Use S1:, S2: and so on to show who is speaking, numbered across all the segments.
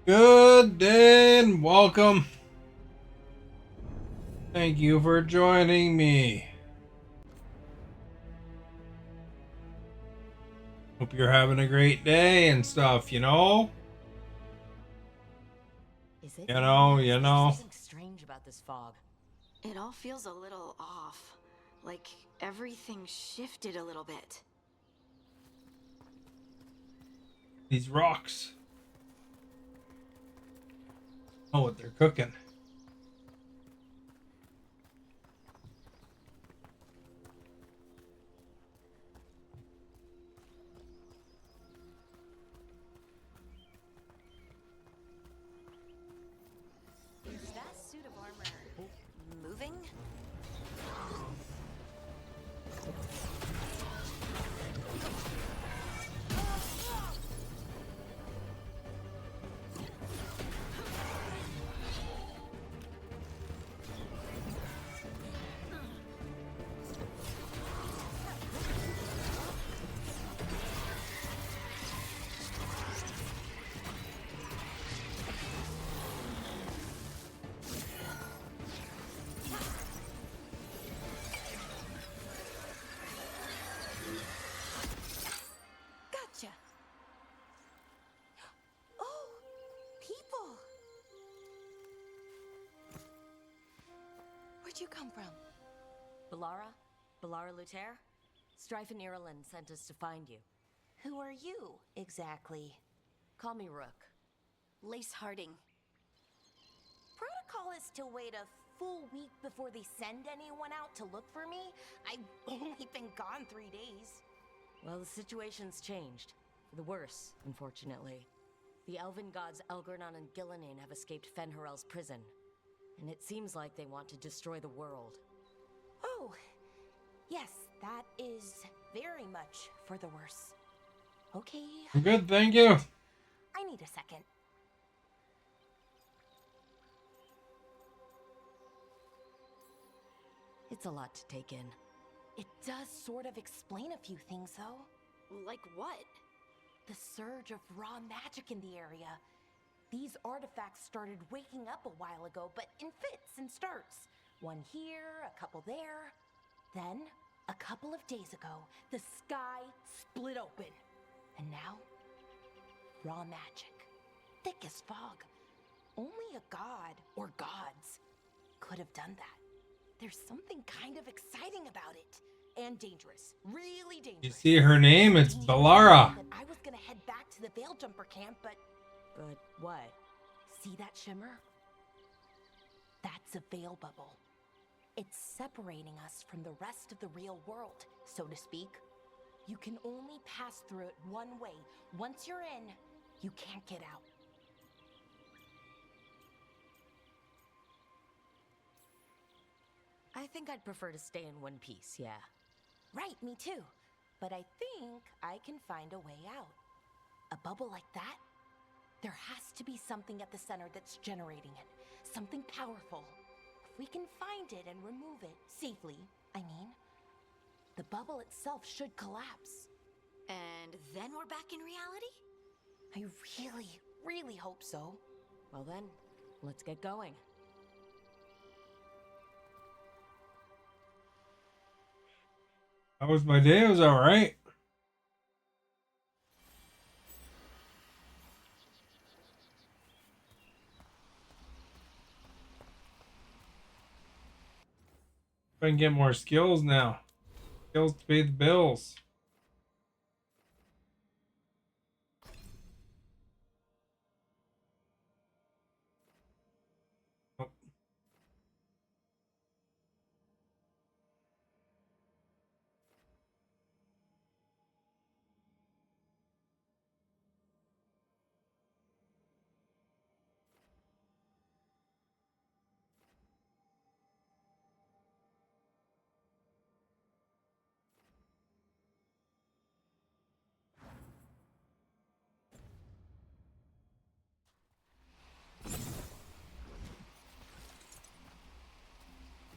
S1: Good day and welcome. Thank you for joining me. Hope you're having a great day and stuff, you know?
S2: Is it?
S1: You
S2: There's
S1: know.
S2: something strange about this fog.
S3: It all feels a little off. Like everything shifted a little bit.
S1: These rocks. Know what they're cooking.
S2: Is that suit of armor
S3: Moving? Gotcha. Oh, people. Where'd you come from?
S2: Balara Luther? Strife and Ireland sent us to find you.
S3: Who are you, exactly?
S2: Call me Rook.
S3: Lace Harding.
S4: Protocol is to wait a full week before they send anyone out to look for me. I've only been gone 3 days.
S2: Well, the situation's changed. For the worse, unfortunately. The elven gods Elgornon and Gillinan have escaped Fenharel's prison. And it seems like they want to destroy the world.
S4: Oh, yes, that is very much for the worse. Okay.
S1: I'm good, thank you.
S4: I need a second.
S2: It's a lot to take in.
S4: It does sort of explain a few things, though.
S3: Like what?
S4: The surge of raw magic in the area. These artifacts started waking up a while ago, but in fits and starts. One here, a couple there. Then, a couple of days ago, the sky split open. And now, raw magic. Thick as fog. Only a god, or gods, could have done that. There's something kind of exciting about it. And dangerous. Really dangerous.
S1: You see her name? It's Balara.
S4: I was gonna head back to the Veil Jumper camp, but
S2: But what?
S4: see that shimmer? That's a veil bubble. It's separating us from the rest of the real world, so to speak. You can only pass through it one way. Once you're in, you can't get out.
S2: I think I'd prefer to stay in one piece, yeah.
S4: Right, me too. But I think I can find a way out. A bubble like that? There has to be something at the center that's generating it. Something powerful. If we can find it and remove it safely, I mean, the bubble itself should collapse.
S3: And then we're back in reality?
S4: I really, really hope so.
S2: Well then, let's get going.
S1: How was my day? It was alright. I can get more skills now. Skills to pay the bills. Oh.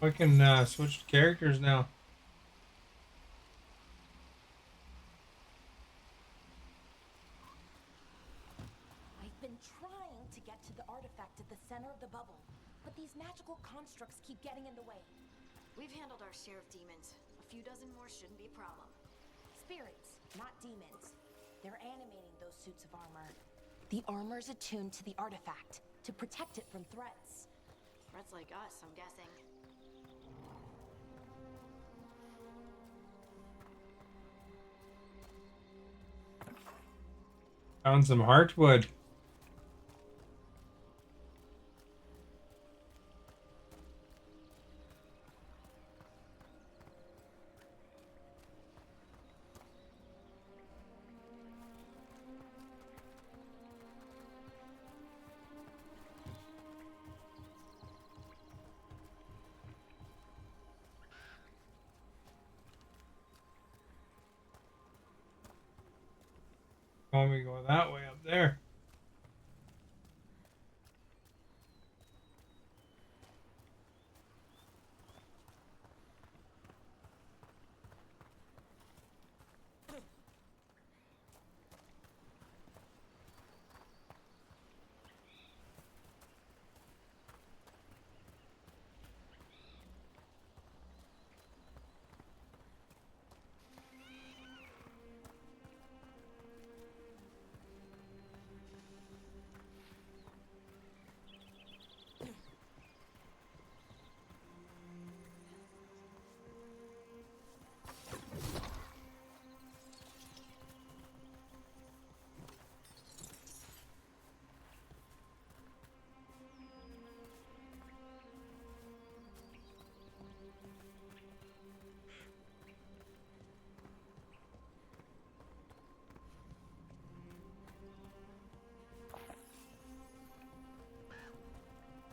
S1: I can switch characters now.
S4: I've been trying to get to the artifact at the center of the bubble, but these magical constructs keep getting in the way.
S3: We've handled our share of demons. A few dozen more shouldn't be a problem.
S4: Spirits, not demons. They're animating those suits of armor. The armor's attuned to the artifact to protect it from threats.
S3: Threats like us, I'm guessing.
S1: Found some heartwood. Why don't we go that way up there?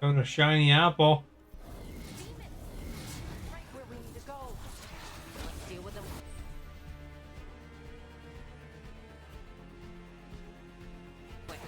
S1: Found a shiny apple.
S4: Right where we need to go.
S2: Let's deal with them. Quick.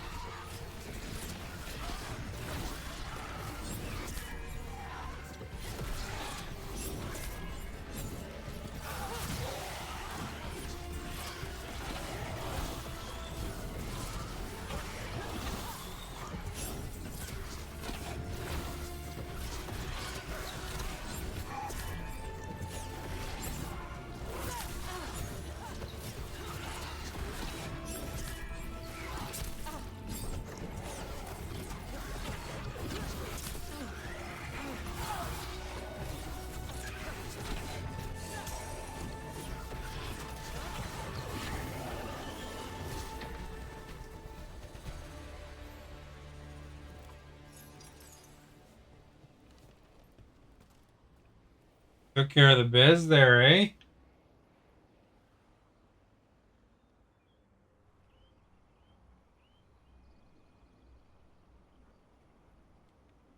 S1: Took care of the biz there, eh?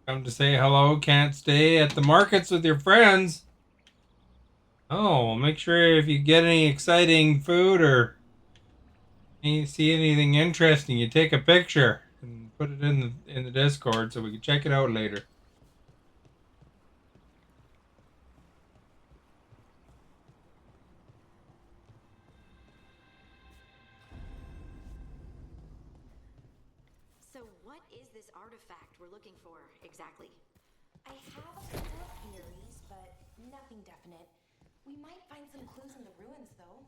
S1: Come to say hello, can't stay at the markets with your friends. Oh, well, make sure if you get any exciting food or you see anything interesting, you take a picture and put it in the Discord so we can check it out later.
S3: So what is this artifact we're looking for, exactly?
S4: I have a couple of theories, but nothing definite. We might find some clues in the ruins, though.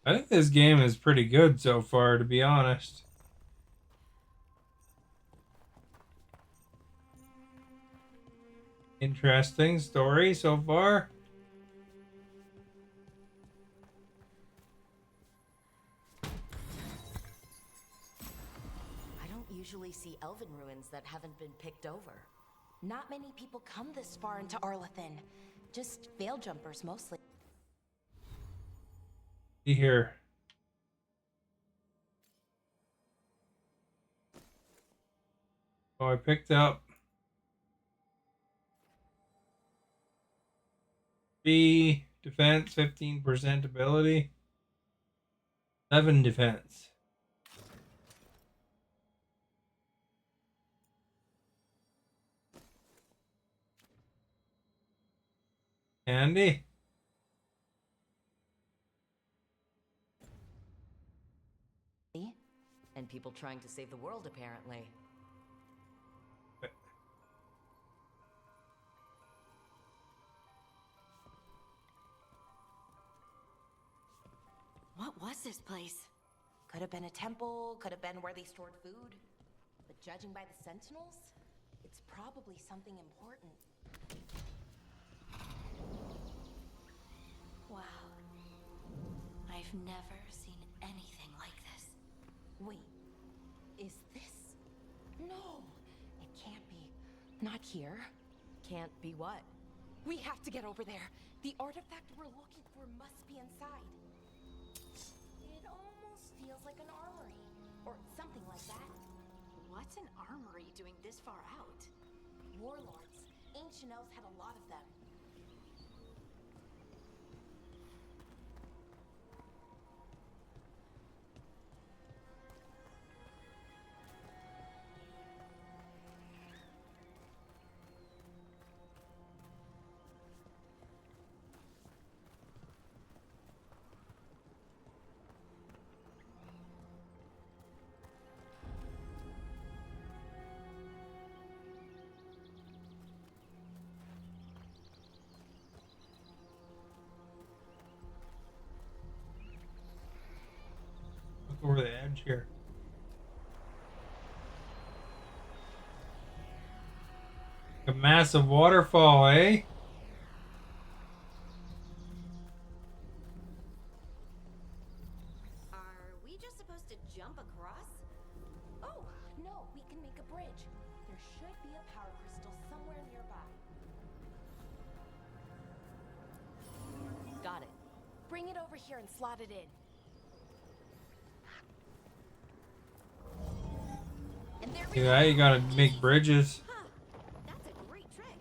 S1: I think this game is pretty good so far, to be honest. Interesting story so far.
S2: I don't usually see elven ruins that haven't been picked over.
S4: Not many people come this far into Arlathan. Just veil jumpers, mostly.
S1: See here. Oh, I picked up 3 defense, 15% ability, 7 defense. Handy.
S2: And people trying to save the world, apparently.
S3: What was this place?
S4: Could have been a temple, could have been where they stored food. But judging by the sentinels, it's probably something important.
S3: Wow. I've never seen anything like this.
S4: Wait, is this? No, it can't be. Not here.
S2: Can't be what?
S4: We have to get over there. The artifact we're looking for must be inside. It almost feels like an armory, or something like that.
S3: What's an armory doing this far out?
S4: Warlords. Ancient elves had a lot of them.
S1: Look over the edge here. A massive waterfall, eh?
S3: Are we just supposed to jump across?
S4: Oh, no, we can make a bridge. There should be a power crystal somewhere nearby.
S2: Got it.
S4: Bring it over here and slot it in. And there we
S1: Yeah, you gotta make bridges.
S3: Huh. That's a great trick.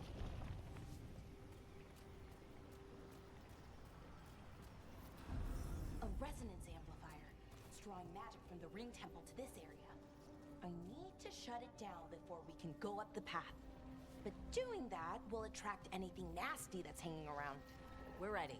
S4: A resonance amplifier. It's drawing magic from the ring temple to this area. I need to shut it down before we can go up the path. But doing that will attract anything nasty that's hanging around.
S2: We're ready.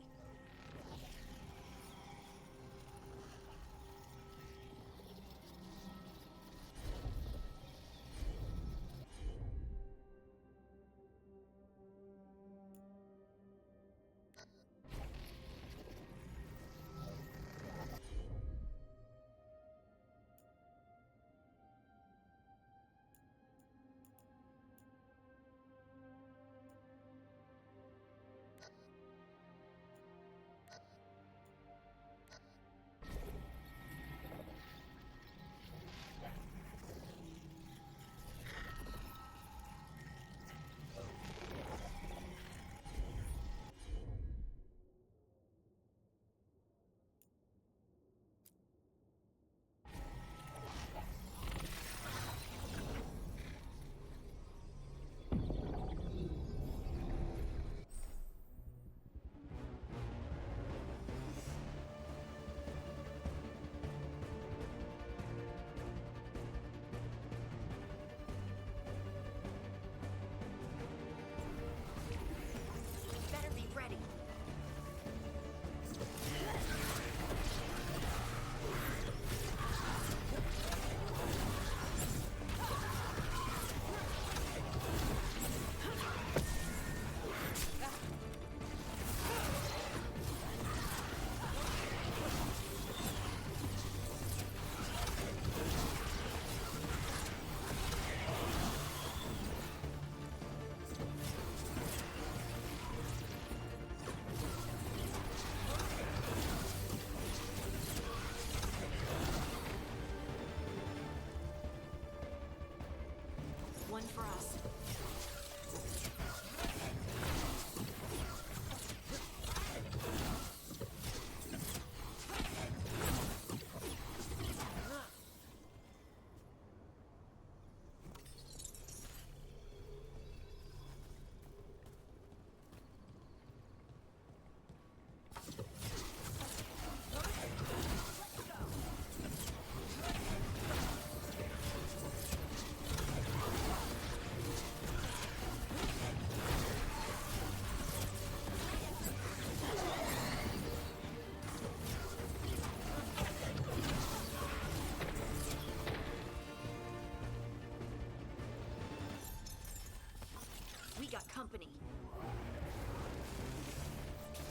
S3: company.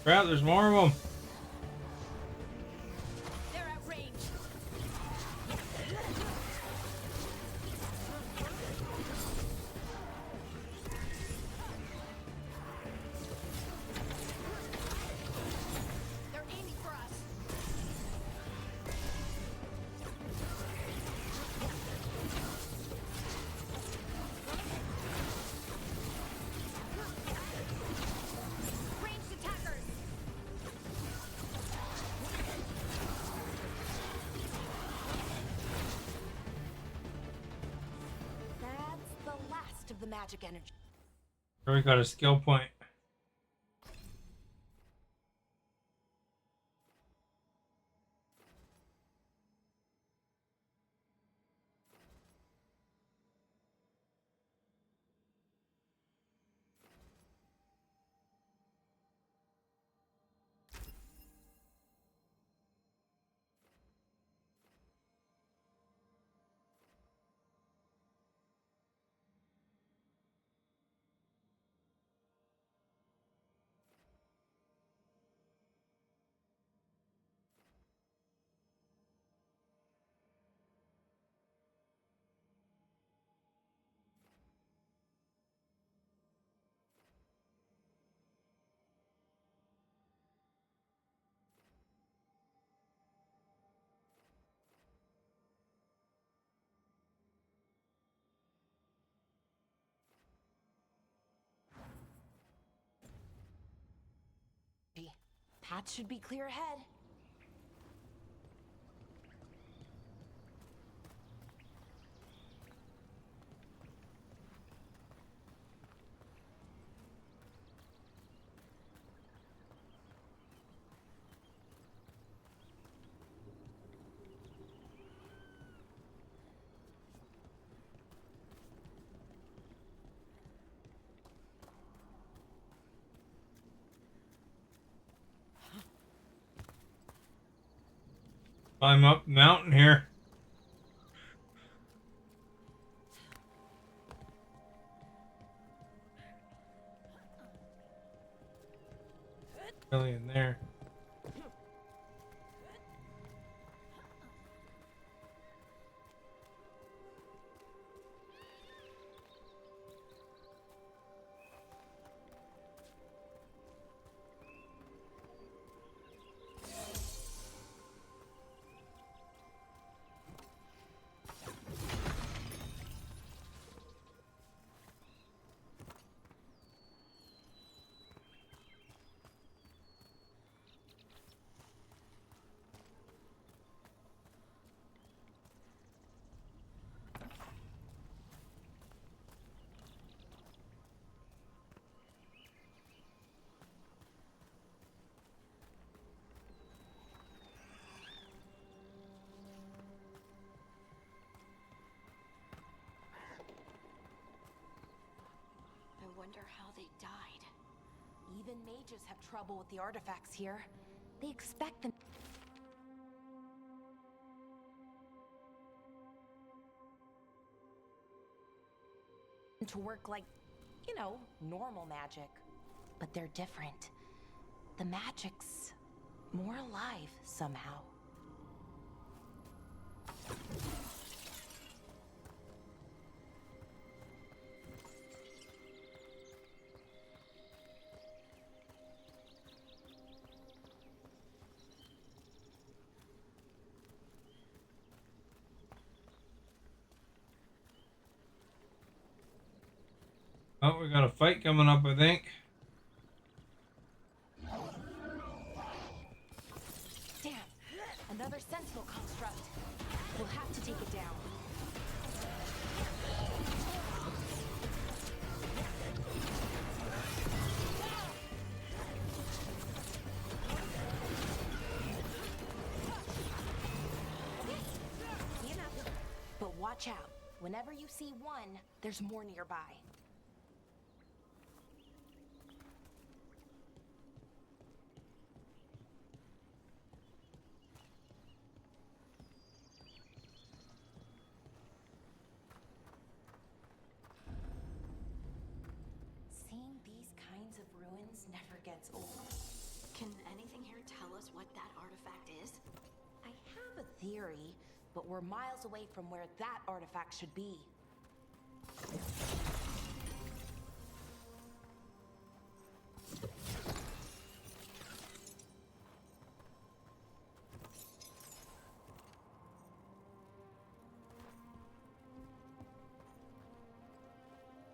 S1: Crap, there's more of them.
S3: They're at range. They're aiming for us. Ranged attackers.
S4: That's the last of the magic energy.
S1: We got a skill point.
S4: Path should be clear ahead.
S1: Climb up the mountain here. Really in there.
S3: I wonder how they died.
S4: Even mages have trouble with the artifacts here. They expect them to work like, you know, normal magic. But they're different. The magic's more alive somehow.
S1: Oh, we got a fight coming up, I think.
S4: Damn! Another sentinel construct. We'll have to take it down. But watch out. Whenever you see one, there's more nearby. Seeing gets old.
S3: Can anything here tell us what that artifact is?
S4: I have a theory, but we're miles away from where that artifact should be.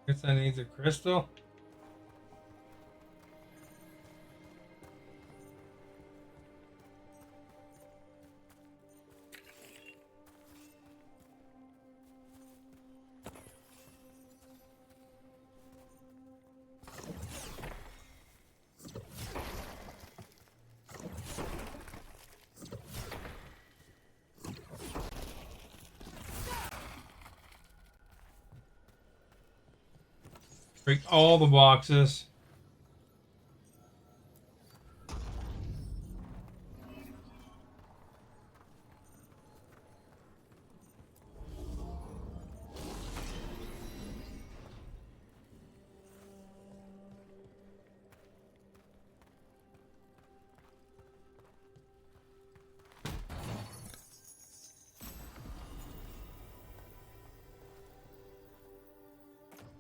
S1: Guess that needs a crystal. Break all the boxes.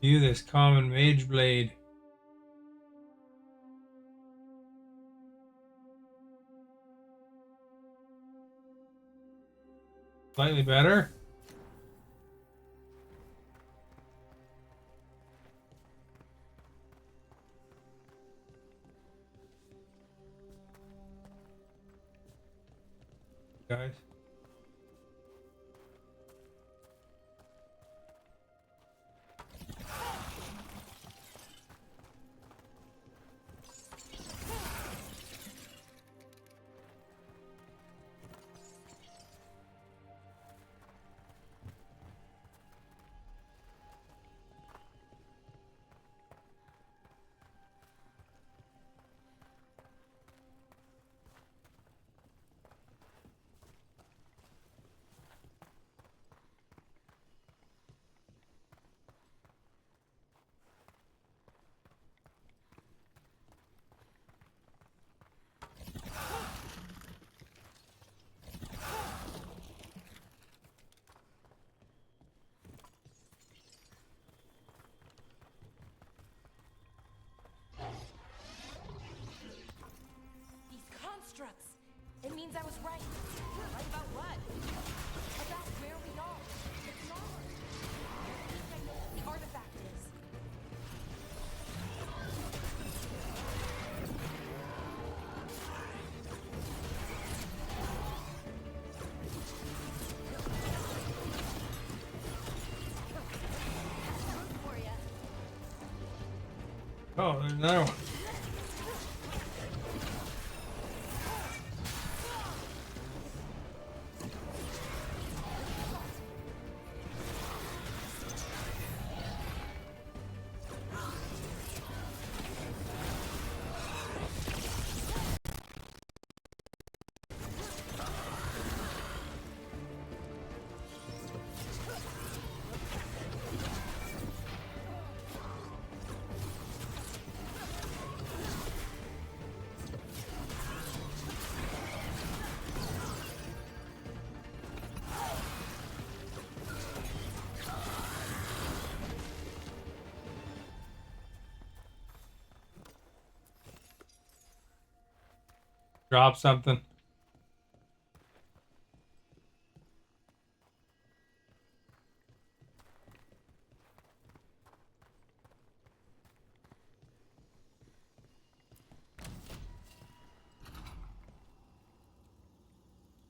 S1: View this common mage blade. Slightly better. Guys.
S4: It means I was right. Right about what? About where we are. It's normal. At least I know what the artifact is.
S3: Good for ya.
S1: Oh, there's another one. Drop something.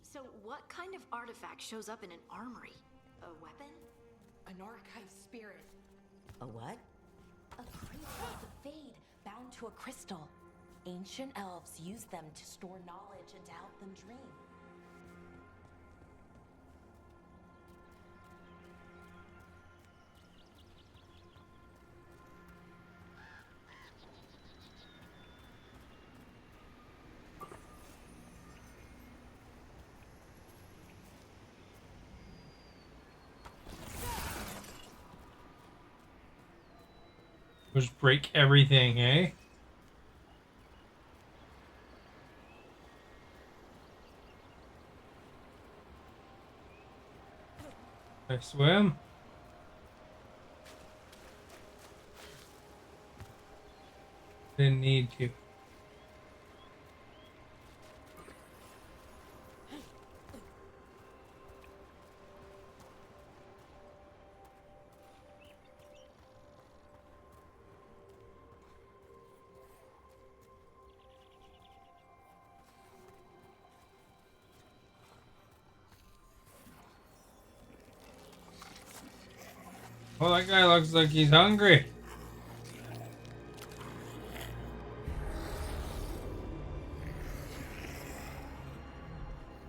S3: So what kind of artifact shows up in an armory? A weapon?
S4: An archive spirit.
S2: A what?
S4: A creature of the Fade bound to a crystal. Ancient elves used them to store knowledge and to help them dream.
S1: Just break everything, eh? I swim. Didn't need to. Well, that guy looks like he's hungry.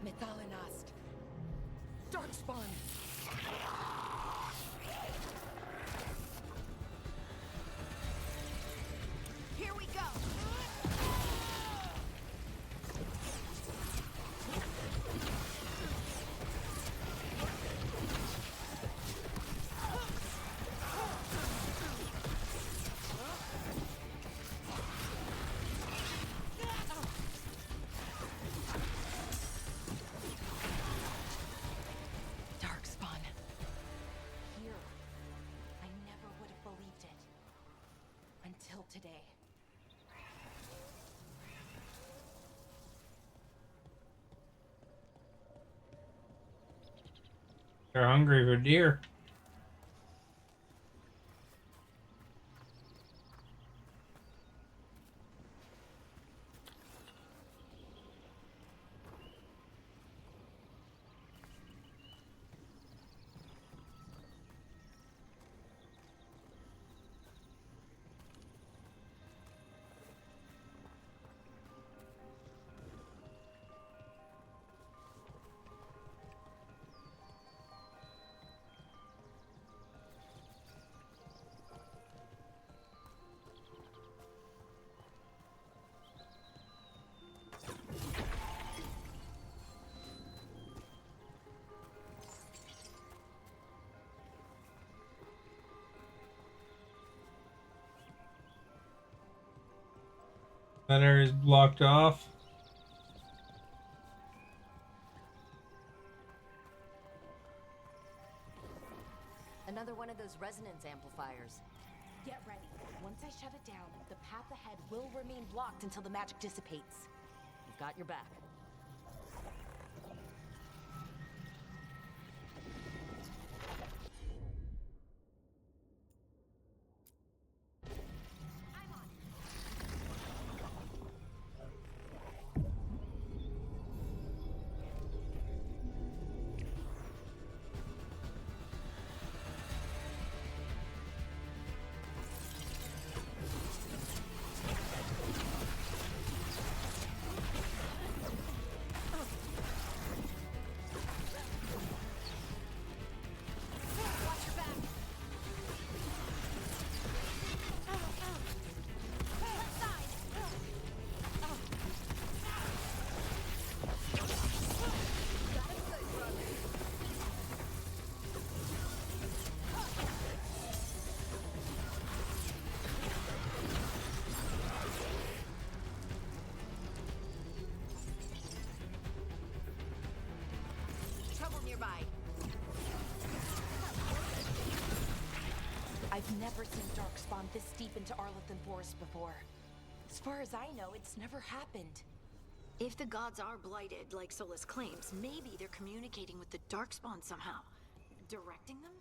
S4: Methalinast. Darkspawn. Here we go. Darkspawn. Here. I never would have believed it. Until today.
S1: They're hungry for deer. That area's blocked off.
S2: Another one of those resonance amplifiers.
S4: Get ready. Once I shut it down, the path ahead will remain blocked until the magic dissipates.
S2: We've got your back.
S3: Nearby.
S4: I've never seen Darkspawn this deep into Arlathan Forest before. As far as I know, it's never happened.
S3: If the gods are blighted, like Solus claims, maybe they're communicating with the Darkspawn somehow. Directing them?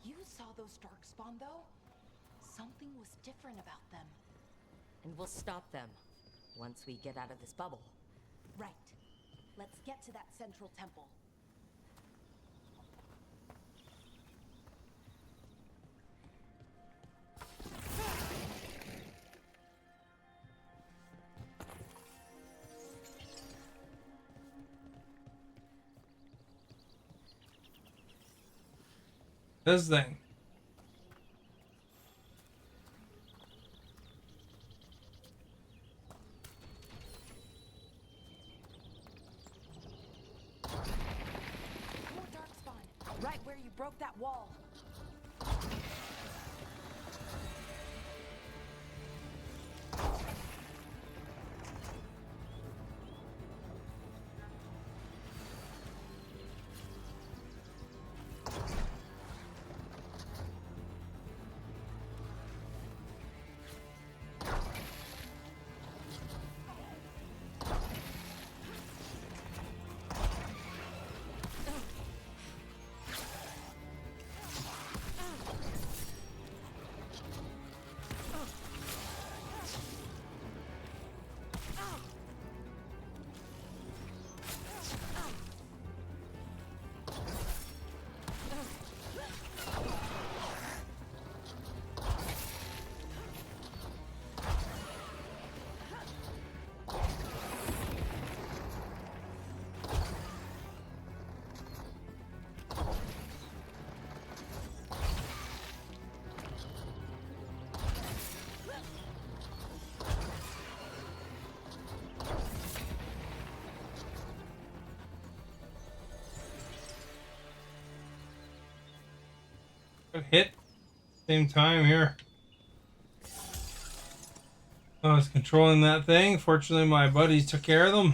S4: You saw those Darkspawn, though? Something was different about them.
S2: And we'll stop them once we get out of this bubble.
S4: Right. Let's get to that central temple.
S1: This thing.
S4: More Darkspawn, right where you broke that wall.
S1: hit same time here. I was controlling that thing. Fortunately, my buddies took care of them.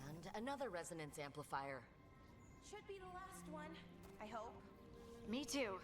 S2: And another resonance amplifier.
S4: Should be the last one, I hope.
S3: Me too.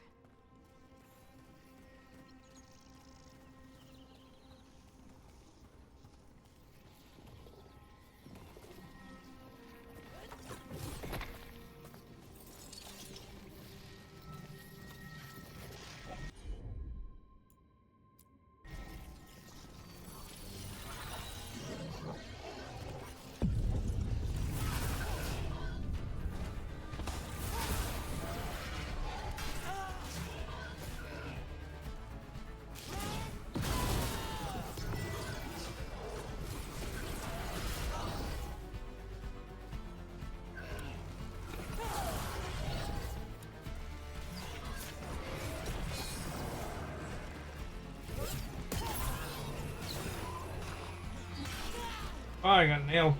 S1: Oh, I got nailed.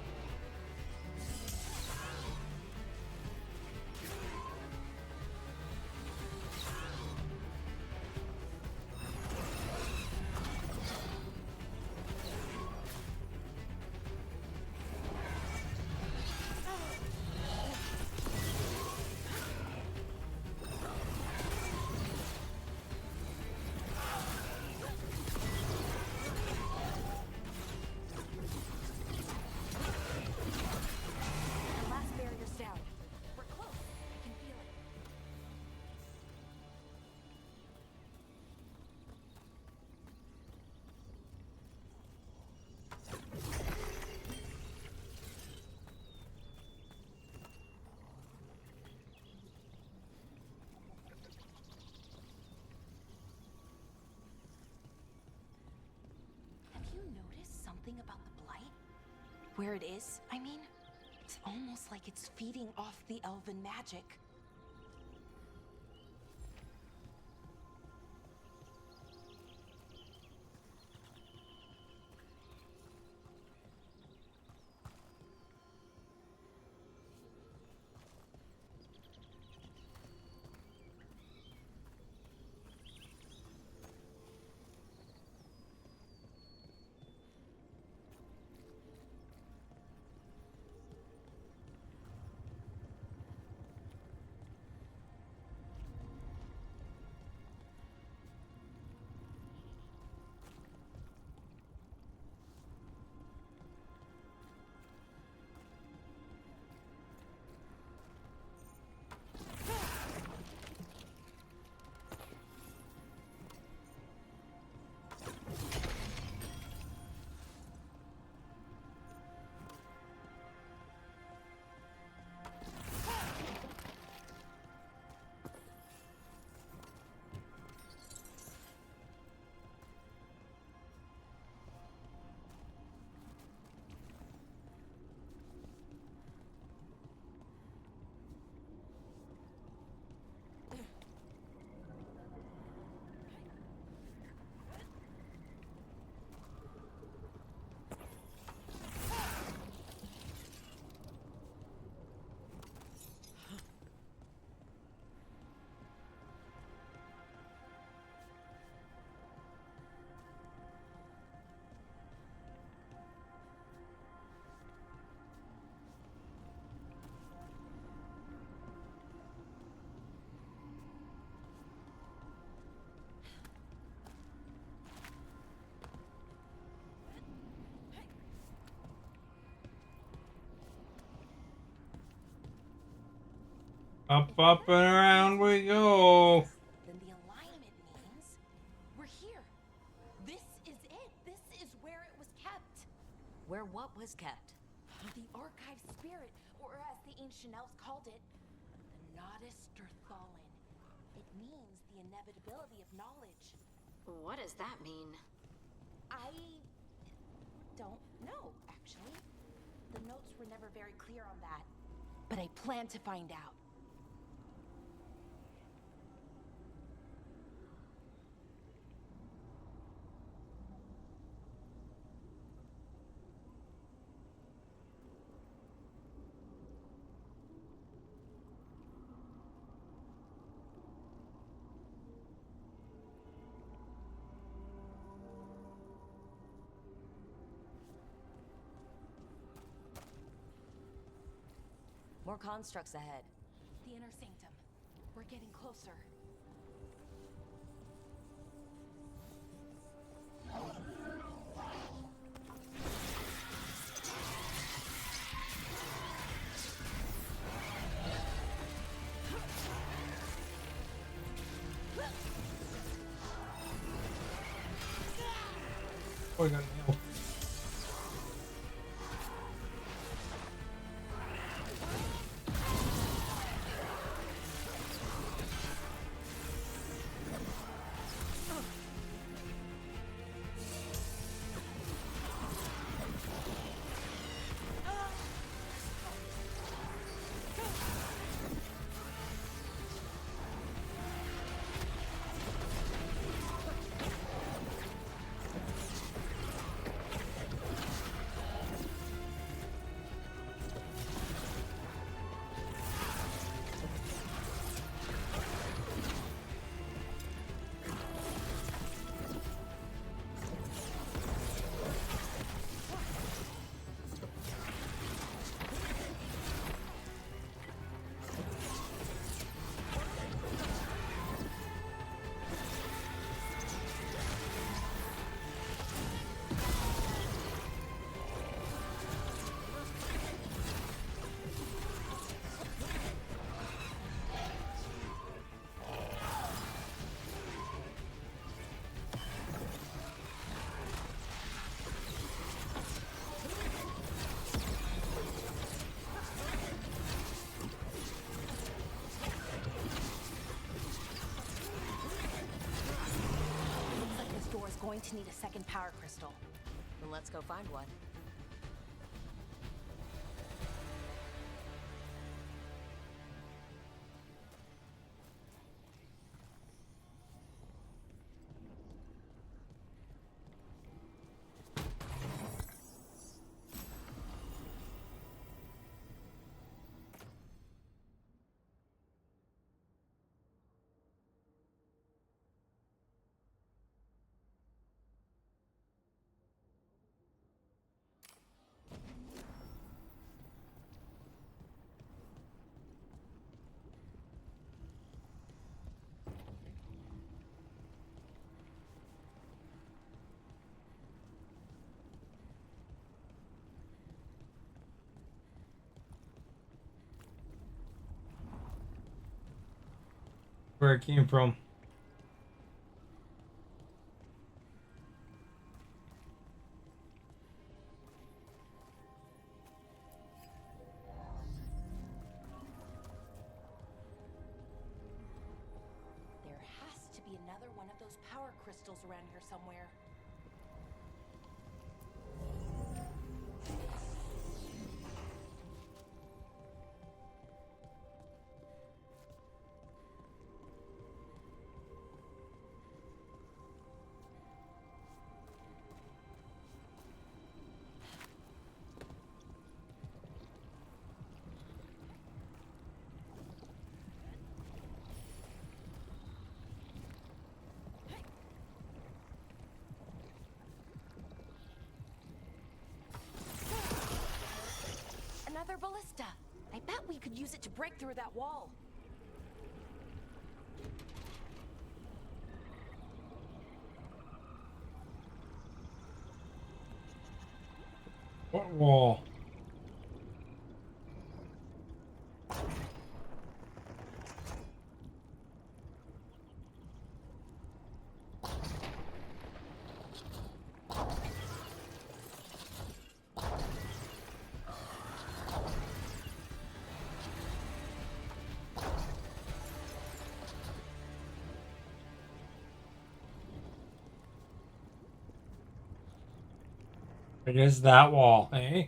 S4: The last barrier's down. We're close. I can feel it. Have you noticed something about the blight? Where it is, I mean? It's almost like it's feeding off the elven magic.
S1: Up and around we go.
S4: Then the alignment means we're here. This is it. This is where it was kept.
S2: Where what was kept?
S4: The archive spirit, or as the ancient elves called it, the Nodus Derthalin. It means the inevitability of knowledge.
S3: What does that mean?
S4: I don't know, actually. The notes were never very clear on that. But I plan to find out.
S2: More constructs ahead.
S4: The inner sanctum. We're getting closer.
S1: Oh, I got nailed.
S4: Going to need a second power crystal.
S2: Then let's go find one.
S1: Where it came from.
S4: There has to be another one of those power crystals around here somewhere. Another ballista. I bet we could use it to break through that wall.
S1: What wall? I guess that wall, eh?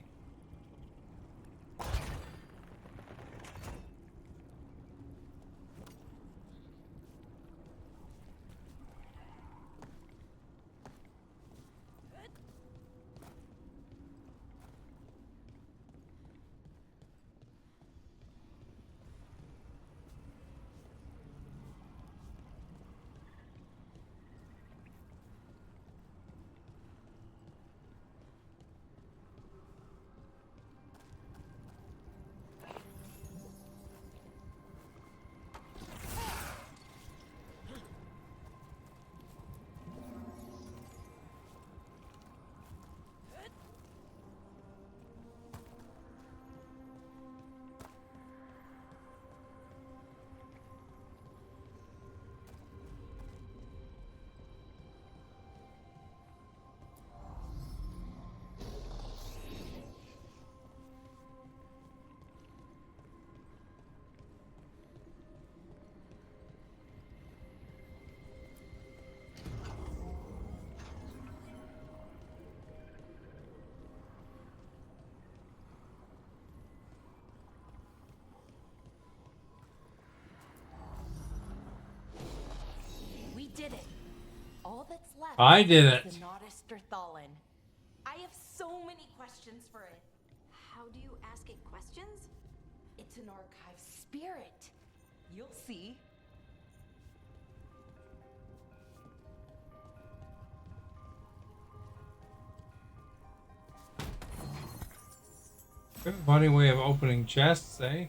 S4: We did it. All that's left
S1: I did
S4: is
S1: it.
S4: the Nodister Thalin. I have so many questions for it.
S3: How do you ask it questions?
S4: It's an archive spirit. You'll see.
S1: Good funny way of opening chests, eh?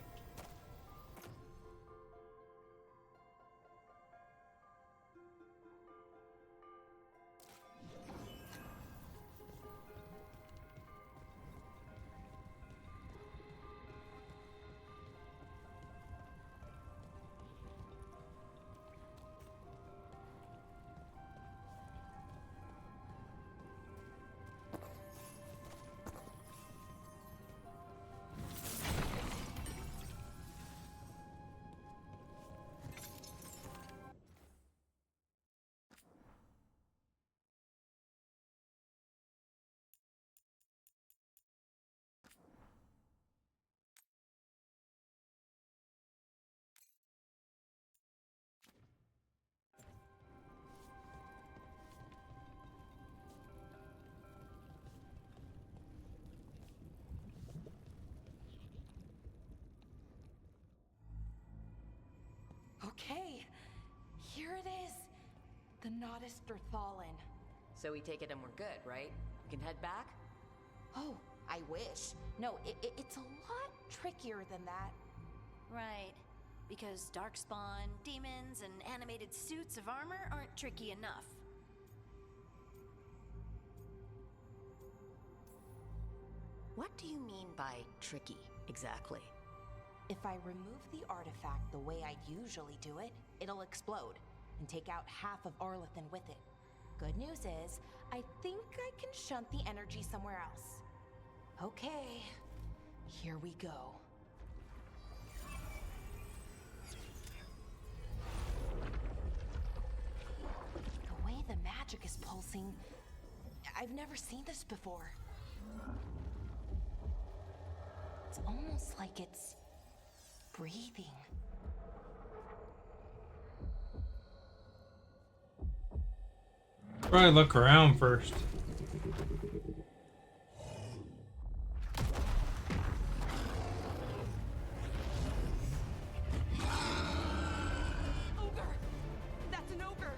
S4: Okay, here it is. The Nodister Thalin.
S2: So we take it and we're good, right? We can head back?
S4: Oh, I wish. No, it's a lot trickier than that.
S3: Right. Because darkspawn, demons, and animated suits of armor aren't tricky enough.
S2: What do you mean by tricky, exactly?
S4: If I remove the artifact the way I usually do it, it'll explode and take out half of Arlathan with it. Good news is, I think I can shunt the energy somewhere else. Okay, here we go. The way the magic is pulsing, I've never seen this before. It's almost like it's breathing.
S1: Probably look around first.
S4: Ogre! That's an ogre!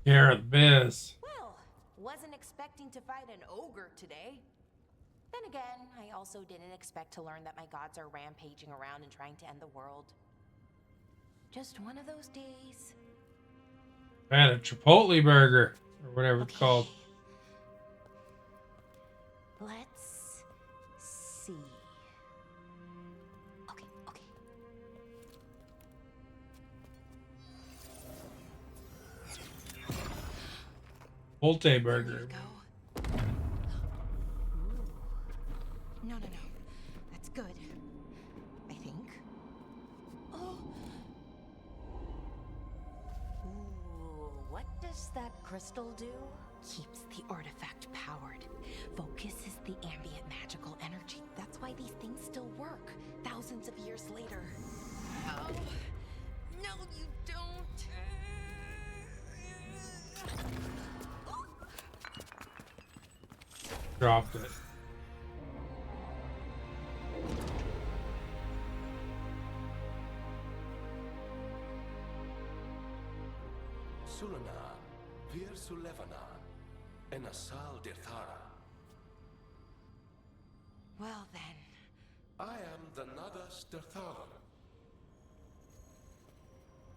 S1: Care of biz.
S4: Well, wasn't expecting to fight an ogre today. Then again, I also didn't expect to learn that my gods are rampaging around and trying to end the world. Just one of those days.
S1: I had a Chipotle burger, or whatever it's called.
S4: Let's see. Okay.
S1: Chipotle burger.
S4: There you go. Ooh. No. That's good. I think. Oh.
S2: Ooh, what does that crystal do?
S4: Keeps the artifact powered. Focuses the ambient magical energy. That's why these things still work, thousands of years later. Oh. No, you don't.
S1: Dropped it.
S5: Sulana, Vir Sulevana, and Asal Dirthara.
S4: Well then.
S5: I am the Nadas Dirthara.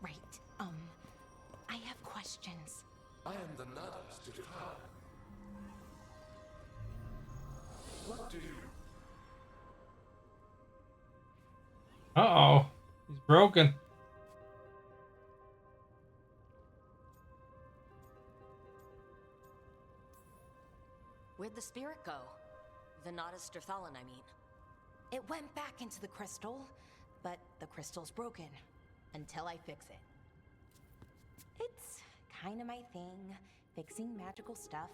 S4: Right. I have questions.
S5: I am the Nadas Dirthara. What do you...
S1: Uh-oh. He's broken.
S2: Where'd the spirit go? The Nodus Derthalon, I mean.
S4: It went back into the crystal, but the crystal's broken. Until I fix it. It's kind of my thing, fixing magical stuff.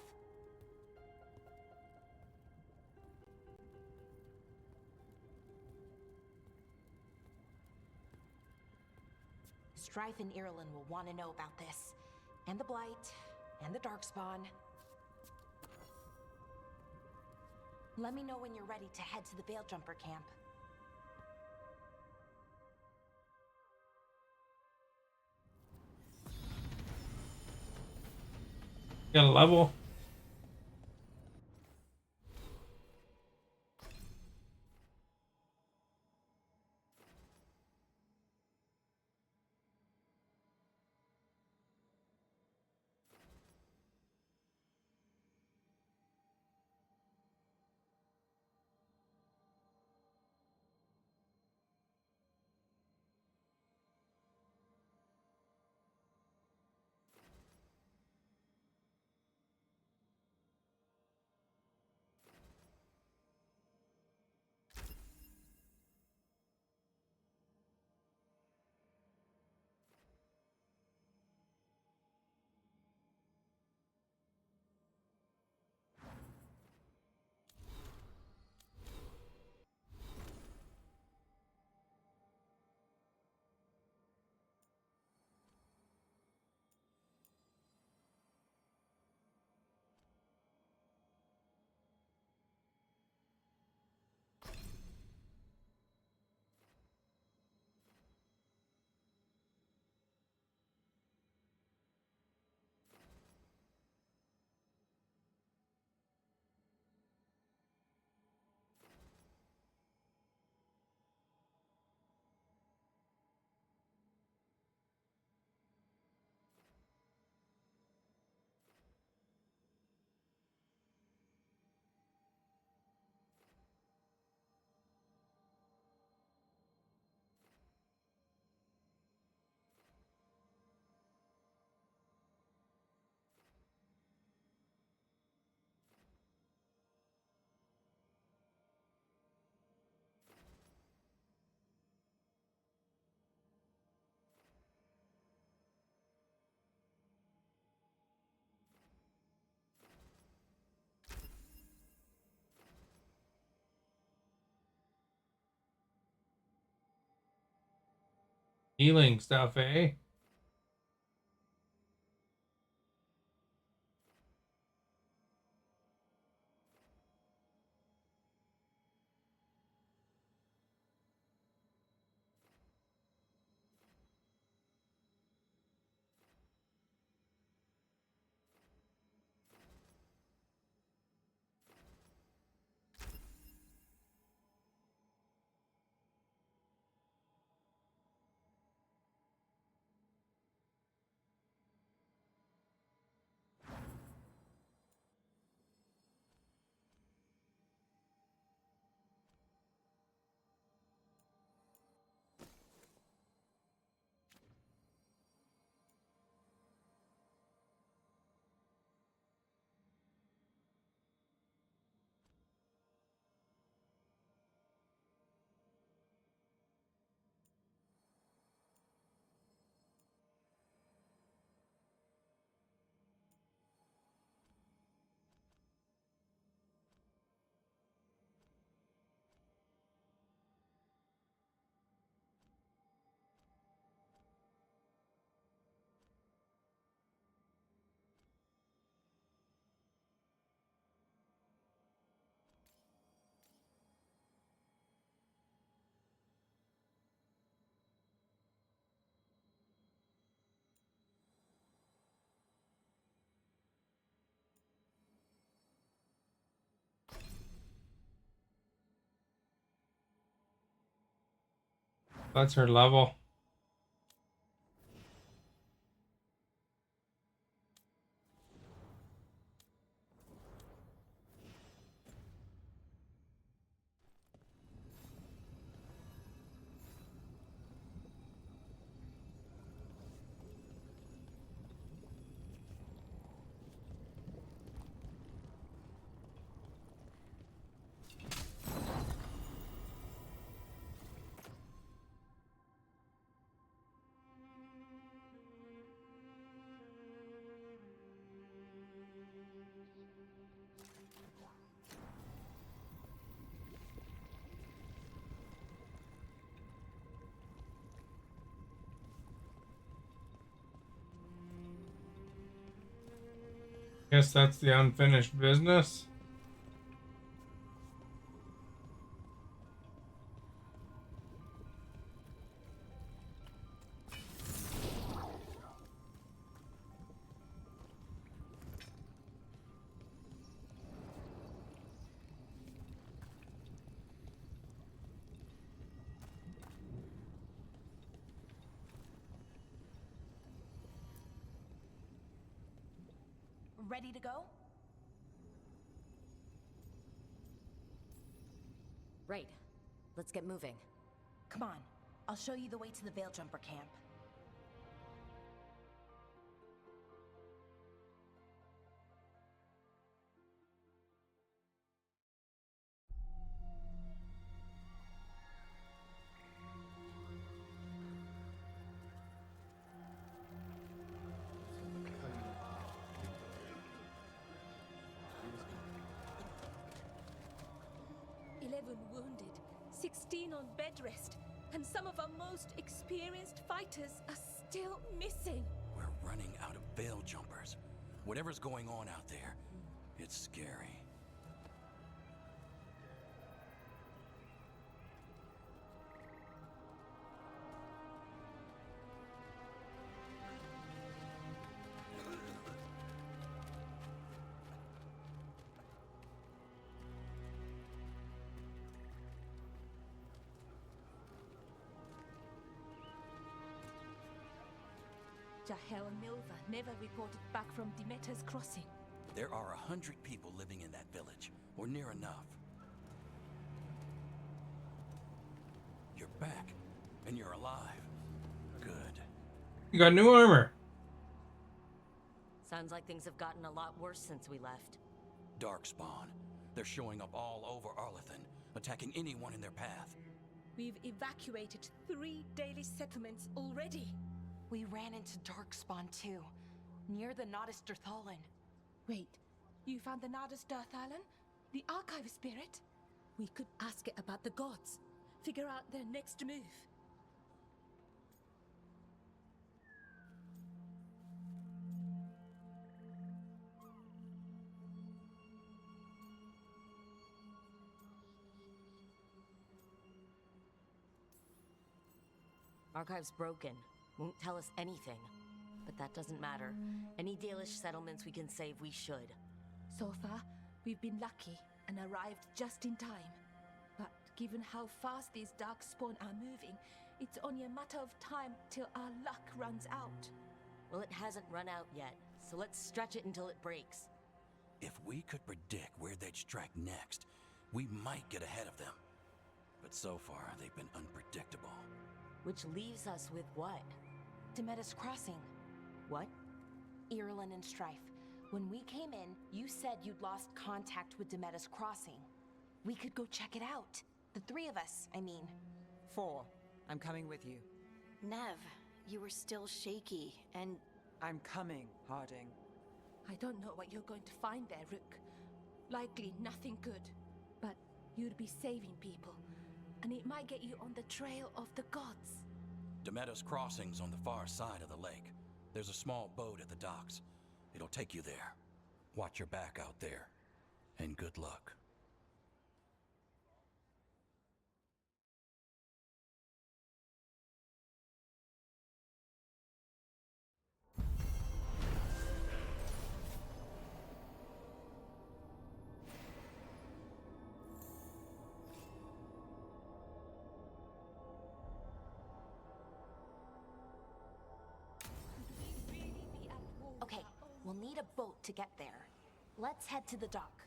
S4: Strife and Irulan will want to know about this. And the Blight, and the Darkspawn. Let me know when you're ready to head to the Veil Jumper camp.
S1: Got a level. Healing stuff, eh? That's her level. Guess that's the unfinished business.
S4: Ready to go?
S2: Right. Let's get moving.
S4: Come on. I'll show you the way to the Veil Jumper camp.
S6: Wounded, 16 on bed rest, and some of our most experienced fighters are still missing.
S5: We're running out of Veil Jumpers. Whatever's going on out there, it's scary.
S6: Jahel and Milva never reported back from Demeter's crossing.
S5: There are 100 people living in that village, or near enough. You're back, and you're alive. Good.
S1: You got new armor.
S2: Sounds like things have gotten a lot worse since we left.
S5: Darkspawn. They're showing up all over Arlethan, attacking anyone in their path.
S6: We've evacuated 3 daily settlements already.
S4: We ran into Darkspawn too, near the Nodus Dirthalin.
S6: Wait, you found the Nardus Dirthalin? The archive spirit? We could ask it about the gods. Figure out their next move.
S2: Archive's broken. Won't tell us anything. But that doesn't matter. Any Dalish settlements we can save, we should.
S6: So far, we've been lucky and arrived just in time. But given how fast these darkspawn are moving, it's only a matter of time till our luck runs out.
S2: Well, it hasn't run out yet, so let's stretch it until it breaks.
S5: If we could predict where they'd strike next, we might get ahead of them. But so far, they've been unpredictable.
S2: Which leaves us with what?
S4: Demeter's crossing.
S2: What?
S4: Irulan and Strife. When we came in, you said you'd lost contact with Demeter's crossing. We could go check it out. The 3 of us, I mean.
S7: 4. I'm coming with you.
S3: Nev, you were still shaky, and
S7: I'm coming, Harding.
S6: I don't know what you're going to find there, Rook. Likely nothing good. But you'd be saving people. And it might get you on the trail of the gods.
S5: Demeter's crossing's on the far side of the lake. There's a small boat at the docks. It'll take you there. Watch your back out there. And good luck.
S4: a boat to get there. Let's head to the dock.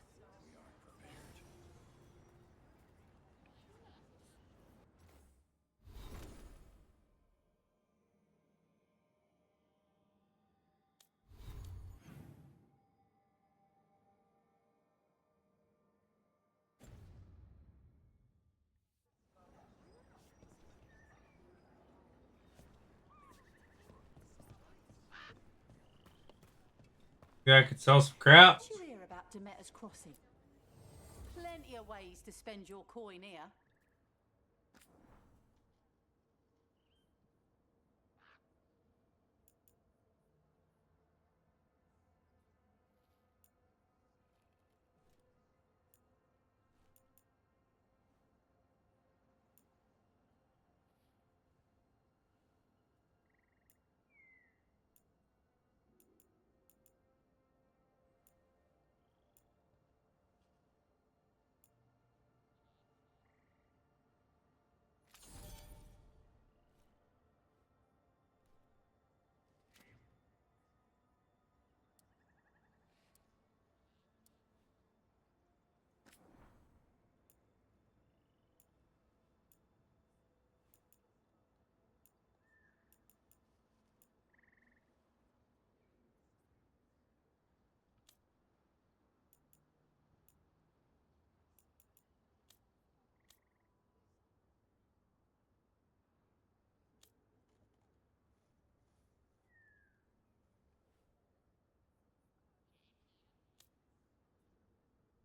S1: Yeah, I could sell some crap.
S8: What you hear about Demeter's Crossing? Plenty of ways to spend your coin here.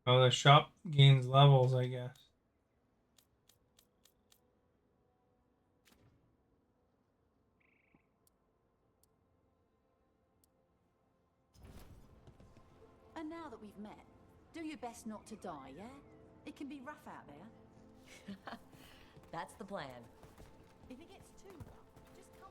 S1: Oh, the shop gains levels, I guess.
S8: And now that we've met, do your best not to die, yeah? It can be rough out there.
S2: That's the plan.
S8: If it gets too rough, just come.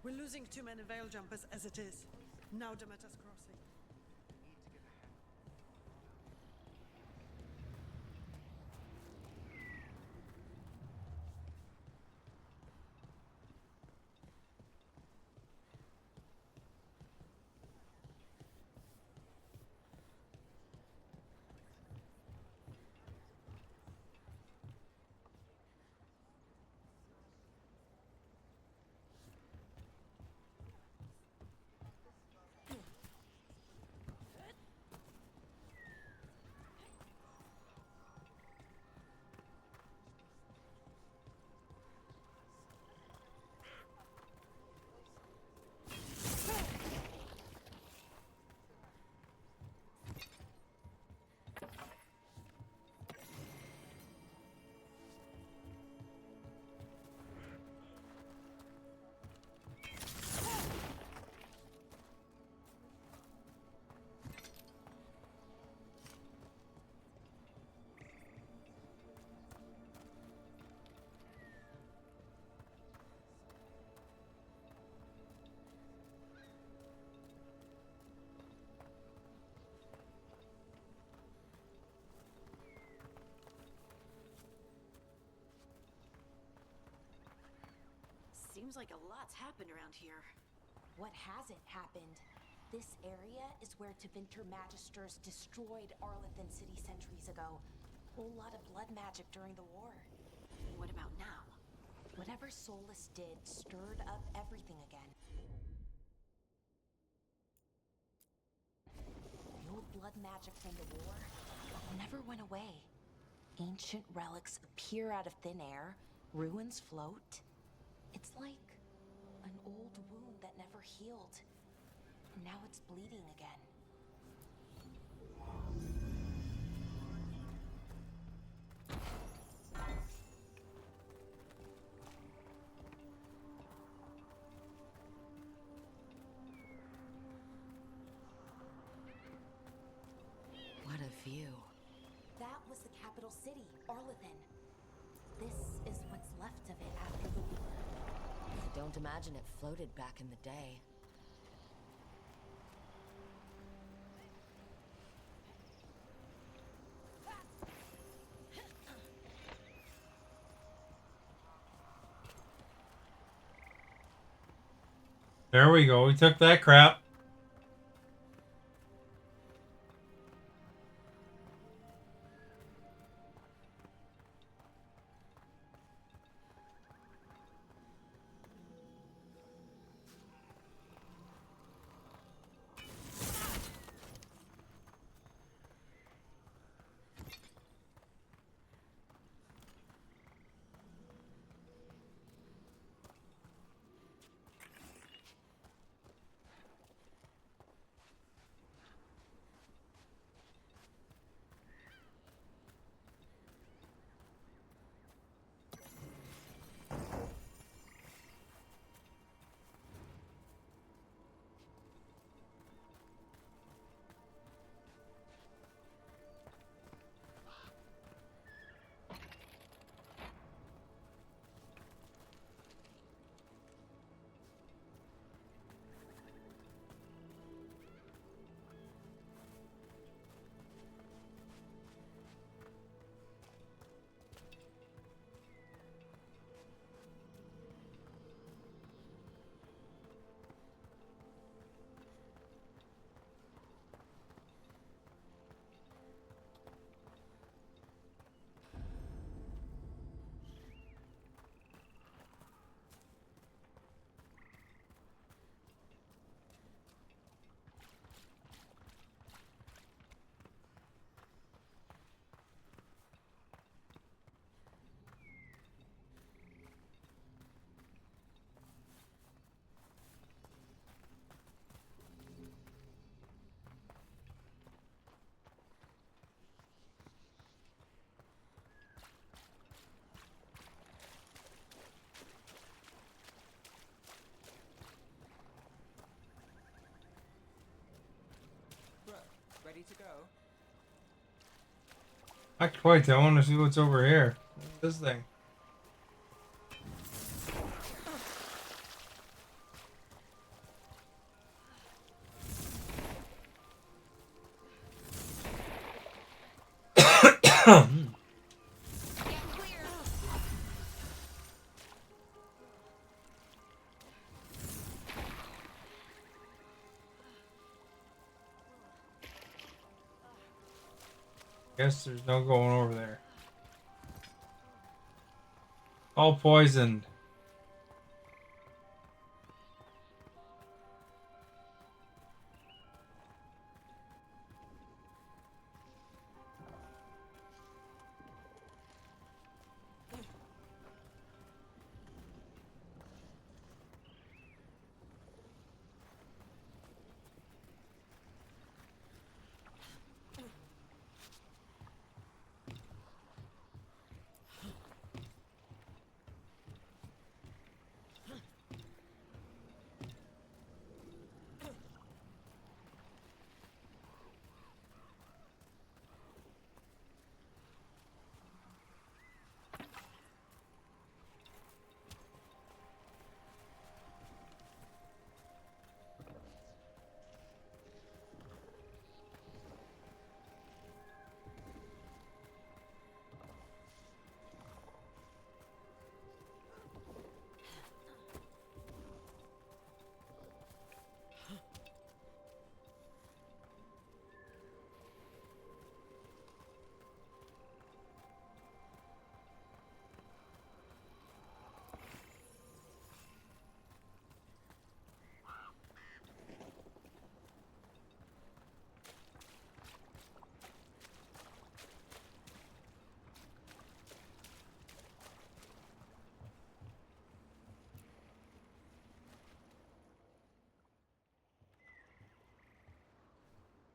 S9: We're losing too many veil jumpers as it is. Now Demeter's Crossing.
S3: Seems like a lot's happened around here.
S4: What hasn't happened? This area is where Tevinter Magisters destroyed Arlathan City centuries ago. Whole lot of blood magic during the war.
S3: What about now?
S4: Whatever Solus did stirred up everything again. The old blood magic from the war never went away. Ancient relics appear out of thin air, ruins float. It's like an old wound that never healed. Now it's bleeding again.
S2: What a view.
S4: That was the capital city, Arlethan. This is what's left of it after the war.
S2: I don't imagine it floated back in the day.
S1: There we go. We took that crap.
S7: Bro, ready to go?
S1: Not quite. I want to see what's over here. What's this thing? Guess there's no going over there. All poisoned.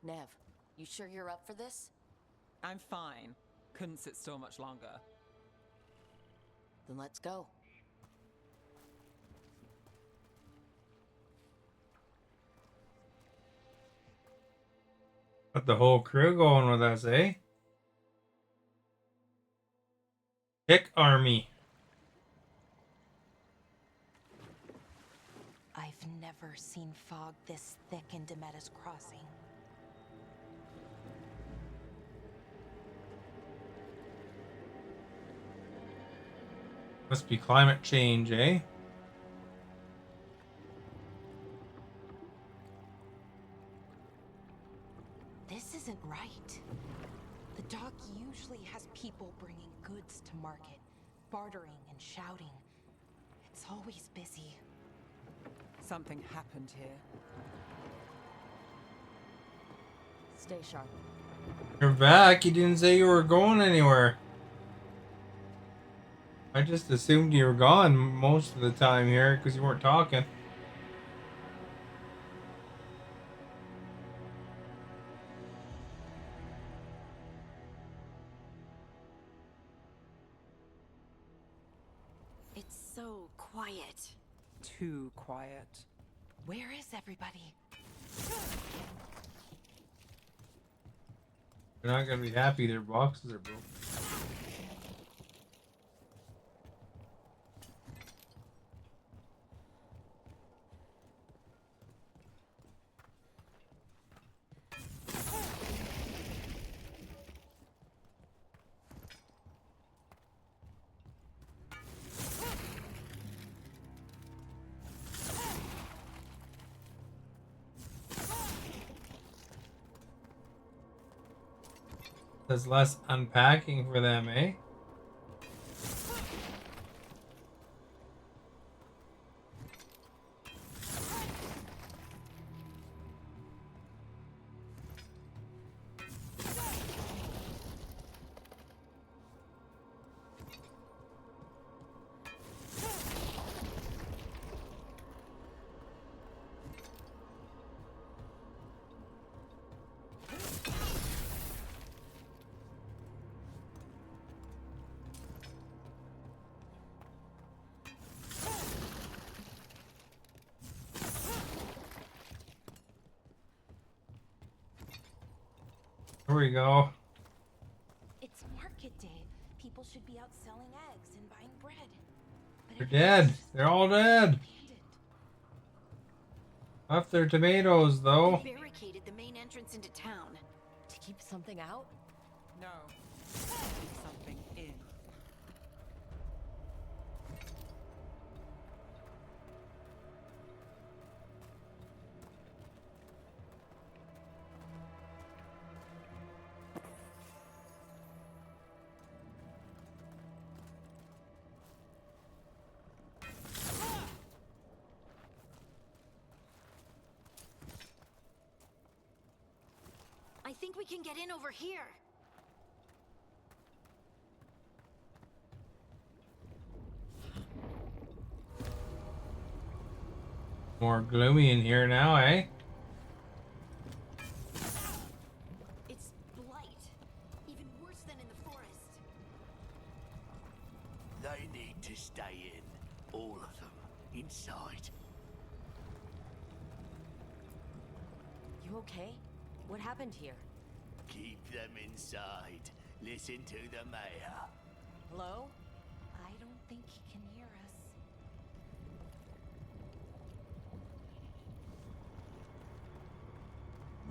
S2: Nev, you sure you're up for this?
S7: I'm fine. Couldn't sit still much longer.
S2: Then let's go.
S1: Got the whole crew going with us, eh? Pick army.
S4: I've never seen fog this thick in Demetta's Crossing.
S1: Must be climate change, eh?
S4: This isn't right. The dock usually has people bringing goods to market, bartering and shouting. It's always busy.
S7: Something happened here.
S2: Stay sharp.
S1: You're back. You didn't say you were going anywhere. I just assumed you were gone most of the time here because you weren't talking.
S3: It's so quiet.
S7: Too quiet.
S4: Where is everybody?
S1: They're not gonna be happy. Their boxes are broken. There's less unpacking for them, eh? Here we go.
S4: It's market day. People should be out selling eggs and buying bread. But
S1: They're
S4: everyone's
S1: dead.
S4: just
S1: They're all dead.
S4: abandoned.
S1: Left their tomatoes, though.
S3: They barricaded the main entrance into town.
S2: To keep something out?
S7: No. Keep something in.
S3: I think we can get in over here.
S1: More gloomy in here now, eh?
S3: It's blight. Even worse than in the forest.
S10: They need to stay in. All of them. Inside.
S2: You okay? What happened here?
S10: Keep them inside. Listen to the mayor.
S2: Hello?
S4: I don't think he can hear us.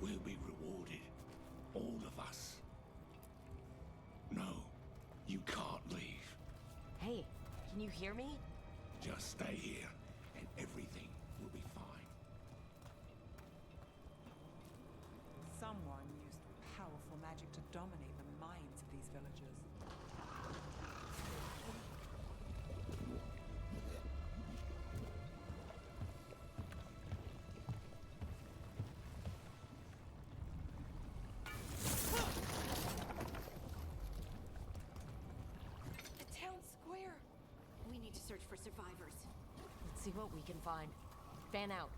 S10: We'll be rewarded. All of us. No, you can't leave.
S2: Hey, can you hear me?
S10: Just stay here, and everything will be fine.
S7: Someone used powerful magic to dominate the minds of these villagers.
S4: The town square.
S3: We need to search for survivors.
S2: Let's see what we can find. Fan out.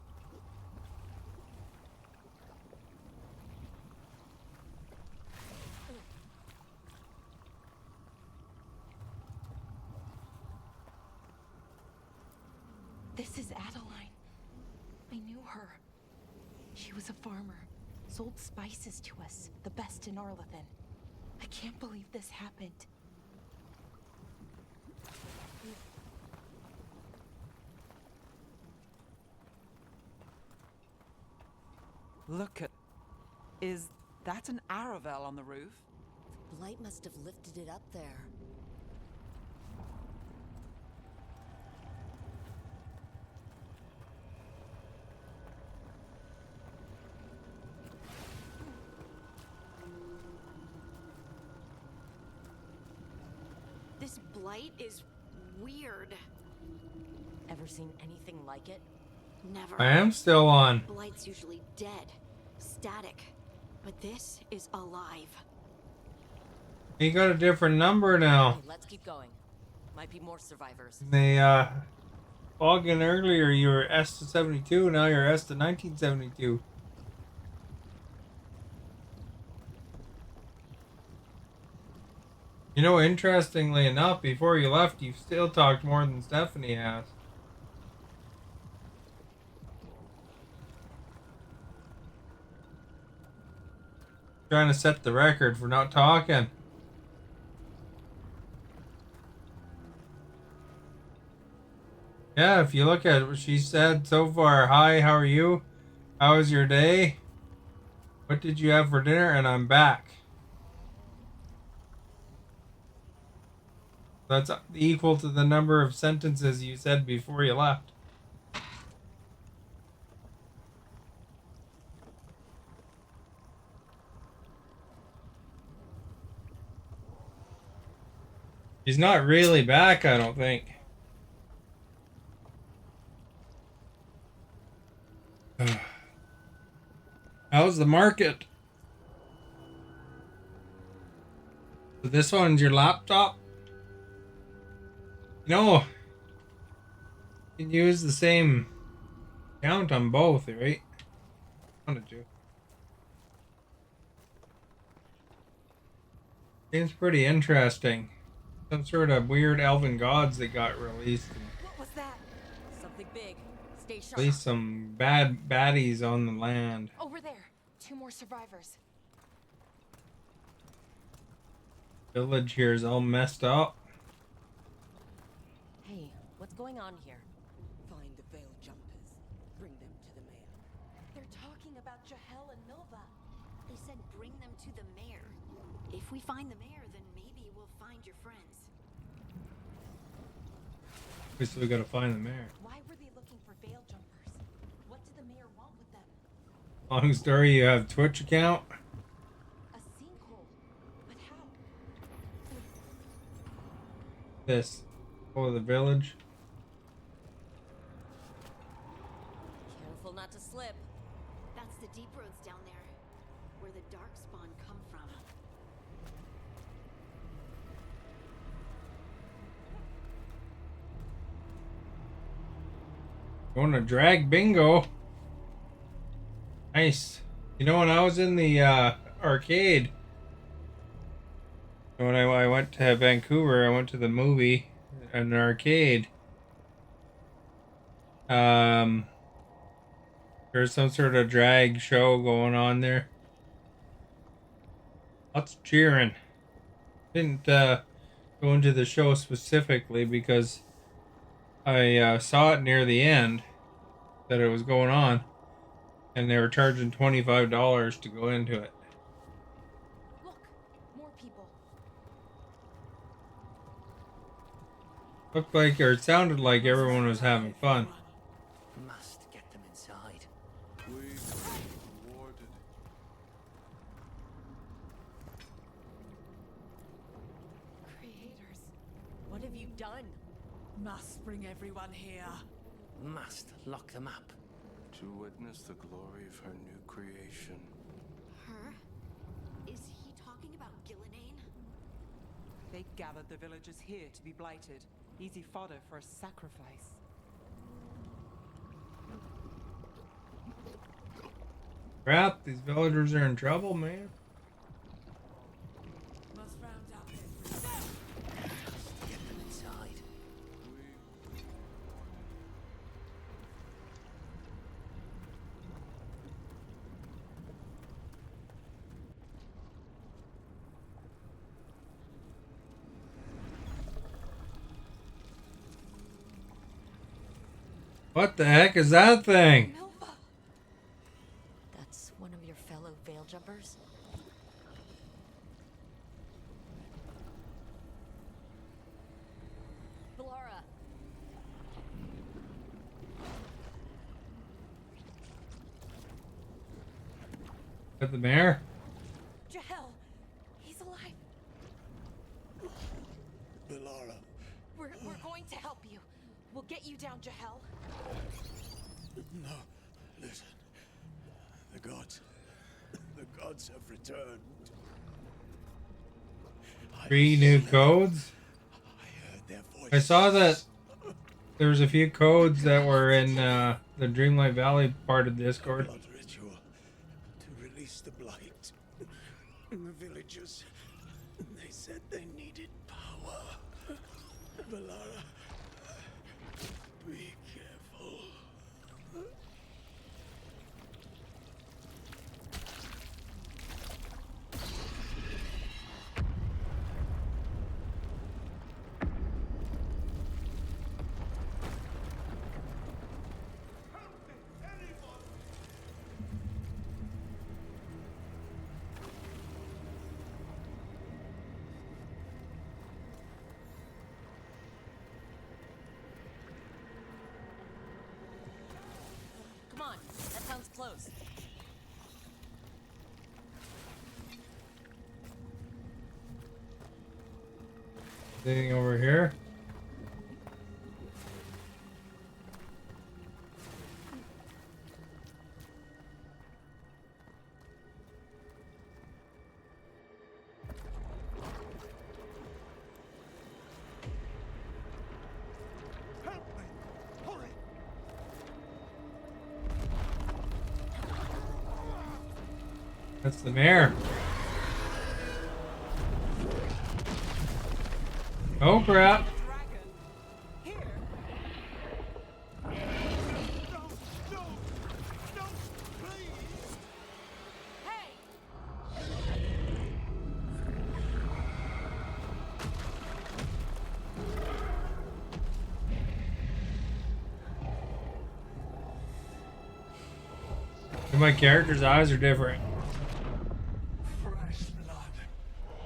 S4: This is Adeline. I knew her. She was a farmer, sold spices to us, the best in Arlathan. I can't believe this happened.
S7: Look at... Is that an Aravel on the roof?
S2: Blight must have lifted it up there.
S3: This blight is weird.
S2: Ever seen anything like it?
S3: Never.
S1: I am still on.
S3: Blight's usually dead, static. But this is alive.
S1: You got a different number now.
S2: Okay, let's keep going. Might be more survivors.
S1: They log in earlier. You were S to 72. Now you're S to 1972. You know, interestingly enough, before you left, you still talked more than Stephanie has. Trying to set the record for not talking. Yeah, if you look at what she said so far, hi, how are you? How was your day? What did you have for dinner? And I'm back. That's equal to the number of sentences you said before you left. She's not really back, I don't think. How's the market? So this one's your laptop? No. You can use the same account on both, right? Wanted to. Seems pretty interesting. Some sort of weird elven gods that got released.
S2: What was that? Something big. Stay sharp.
S1: At least some bad baddies on the land.
S4: Over there. 2 more survivors.
S1: Village here is all messed up.
S2: Hey, what's going on here?
S11: Find the veil jumpers. Bring them to the mayor.
S4: They're talking about Jahel and Nova.
S3: They said bring them to the mayor. If we find the mayor, then maybe we'll find your friends.
S1: We still gotta find the mayor.
S4: Why were they looking for veil jumpers? What did the mayor want with them?
S1: Long story, you have Twitch account?
S4: A sinkhole. But how?
S1: This. Oh, the village.
S2: Careful not to slip.
S3: That's the deep roads down there, where the darkspawn come from.
S1: Going to drag bingo. Nice. You know, when I was in the arcade, when I went to Vancouver, I went to the movie at an arcade. There's some sort of drag show going on there. Lots of cheering. Didn't go into the show specifically because I saw it near the end that it was going on, and they were charging $25 to go into it.
S4: Look, more people.
S1: Looked like, or it sounded like everyone was having fun.
S10: Must get them inside.
S12: We've rewarded.
S2: Creators, what have you done?
S7: Must bring everyone here.
S10: Must lock them up.
S12: To witness the glory of her new creation.
S3: Her? Is he talking about Gillenane?
S7: They gathered the villagers here to be blighted. Easy fodder for a sacrifice.
S1: Crap, these villagers are in trouble, man.
S7: Must round up
S10: Must get them inside.
S1: What the heck is that thing?
S2: That's one
S1: At the mayor?
S4: Jahel, he's alive.
S10: Belara.
S4: We're going to help you. We'll get you down, Jahel.
S10: No, listen. The gods have returned.
S1: 3 new codes?
S10: I heard their voices.
S1: I saw that there was a few codes that were in the Dreamlight Valley part of Discord.
S10: Blood ritual to release the blight. And the villagers, they said they needed power. Belara, be careful.
S2: Come on, that sounds close.
S1: Anything over here?
S10: Help me! Hurry!
S1: That's the mayor. Oh crap. My character's eyes are different.
S13: Fresh blood,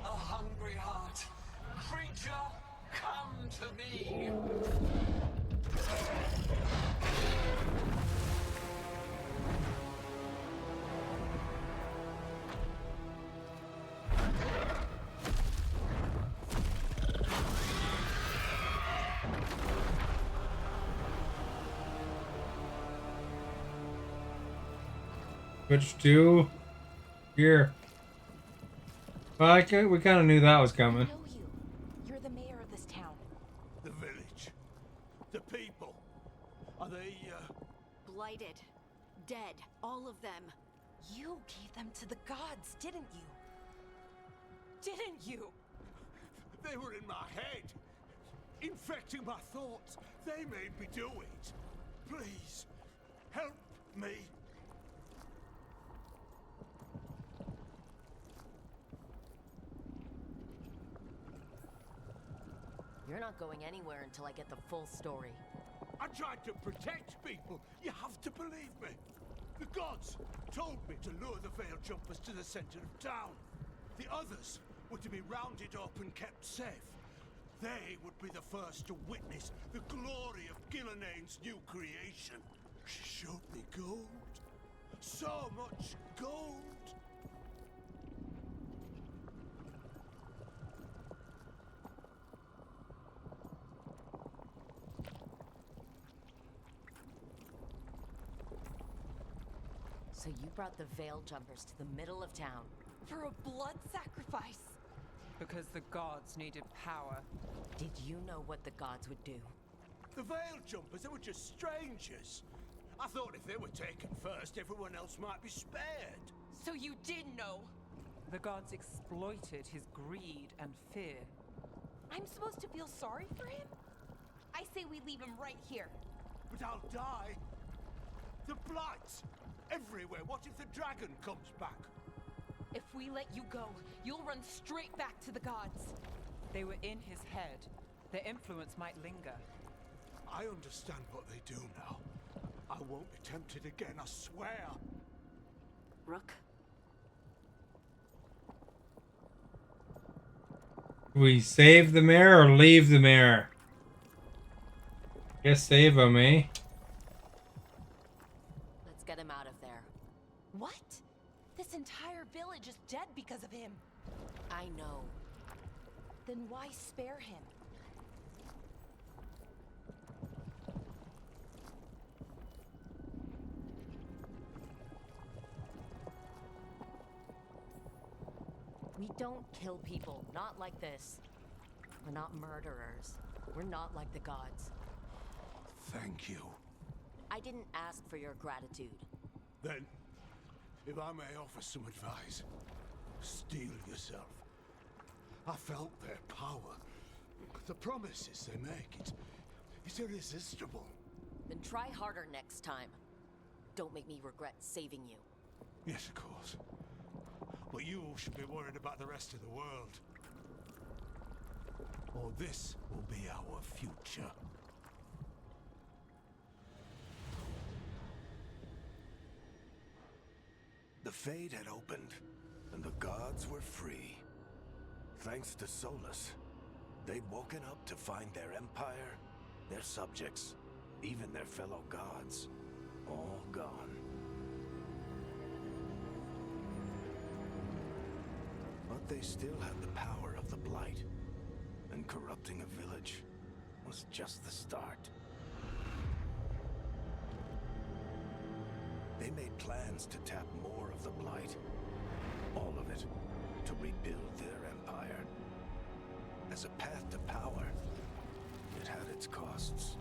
S13: a hungry heart. Creature, come to me.
S1: Switch to here. Well, we kind of knew that was coming.
S4: I know you. You're the mayor of this town.
S10: The village. The people. Are they,
S3: Blighted. Dead. All of them.
S4: You gave them to the gods, didn't you? Didn't you?
S10: They were in my head. Infecting my thoughts. They made me do it. Please, help me.
S2: You're not going anywhere until I get the full story.
S10: I tried to protect people. You have to believe me. The gods told me to lure the Veil Jumpers to the center of town. The others were to be rounded up and kept safe. They would be the first to witness the glory of Gillanane's new creation. She showed me gold. So much gold.
S2: So you brought the Veil Jumpers to the middle of town.
S4: For a blood sacrifice.
S7: Because the gods needed power.
S2: Did you know what the gods would do?
S10: The Veil Jumpers, they were just strangers. I thought if they were taken first, everyone else might be spared.
S4: So you did know?
S7: The gods exploited his greed and fear.
S4: I'm supposed to feel sorry for him? I say we leave him right here.
S10: But I'll die. The blight! Everywhere. What if the dragon comes back?
S4: If we let you go, you'll run straight back to the gods.
S7: They were in his head. Their influence might linger.
S10: I understand what they do now. I won't attempt it again, I swear.
S3: Rook?
S1: We save the mayor or leave the mayor? Guess save him, eh?
S2: Let's get him out of there.
S4: What? This This entire village is dead because of him.
S2: I know.
S4: Then why spare him?
S2: We don't kill people, not like this. We're not murderers. We're not like the gods.
S10: Thank you.
S2: I didn't ask for your gratitude.
S10: Then, if I may offer some advice, steel yourself. I felt their power. The promises they make, it's irresistible.
S2: Then try harder next time. Don't make me regret saving you.
S10: Yes, of course. But you should be worried about the rest of the world. Or this will be our future.
S14: The Fade had opened, and the gods were free. Thanks to Solus, they'd woken up to find their empire, their subjects, even their fellow gods, all gone. But they still had the power of the Blight, and corrupting a village was just the start. They made plans to tap more of the Blight, all of it, to rebuild their empire. As a path to power, it had its costs.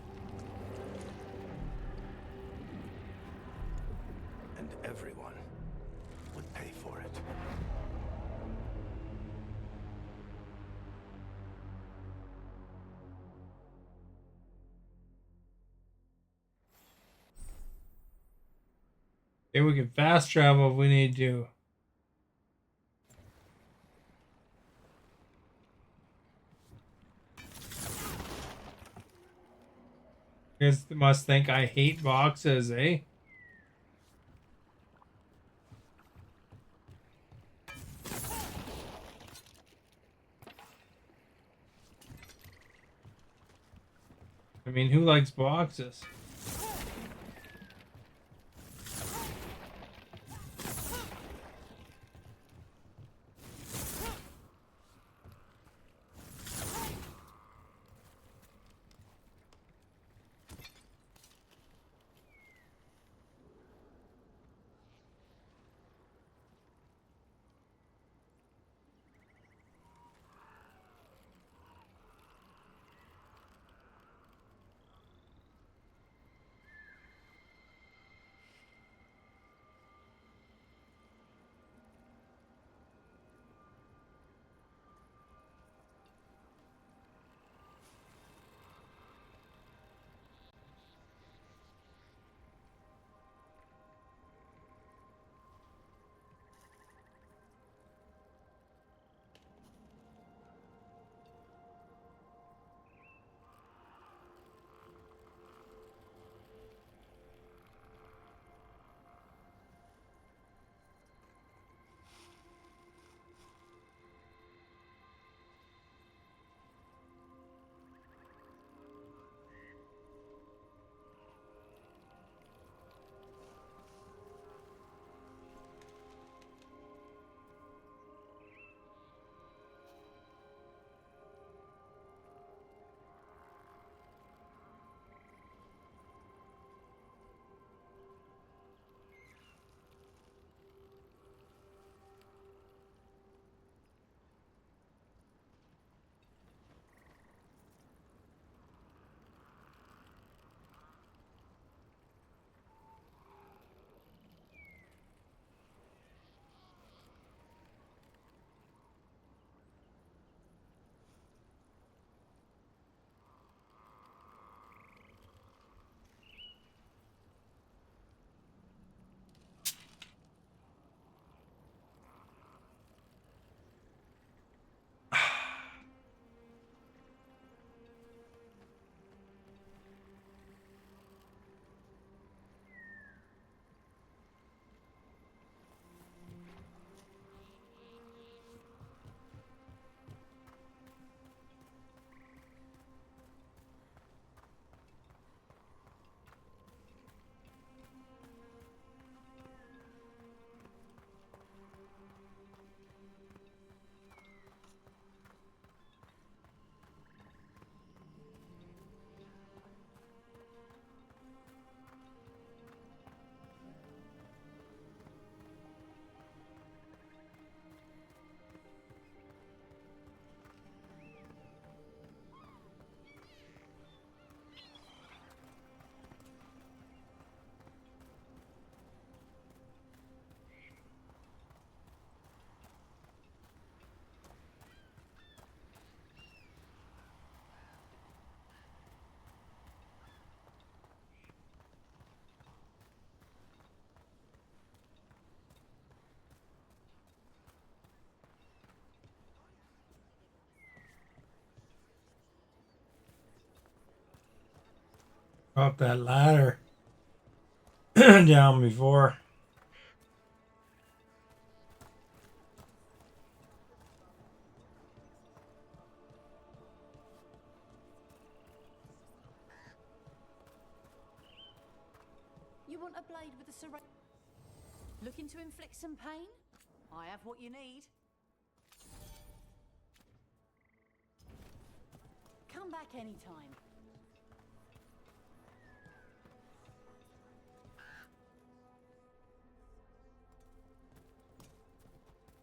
S14: And everyone would pay for it.
S1: Okay, we can fast travel if we need to. You guys must think I hate boxes, eh? I mean, who likes boxes? Up that ladder down before.
S8: You want a blade with a serrated... Looking to inflict some pain? I have what you need. Come back anytime.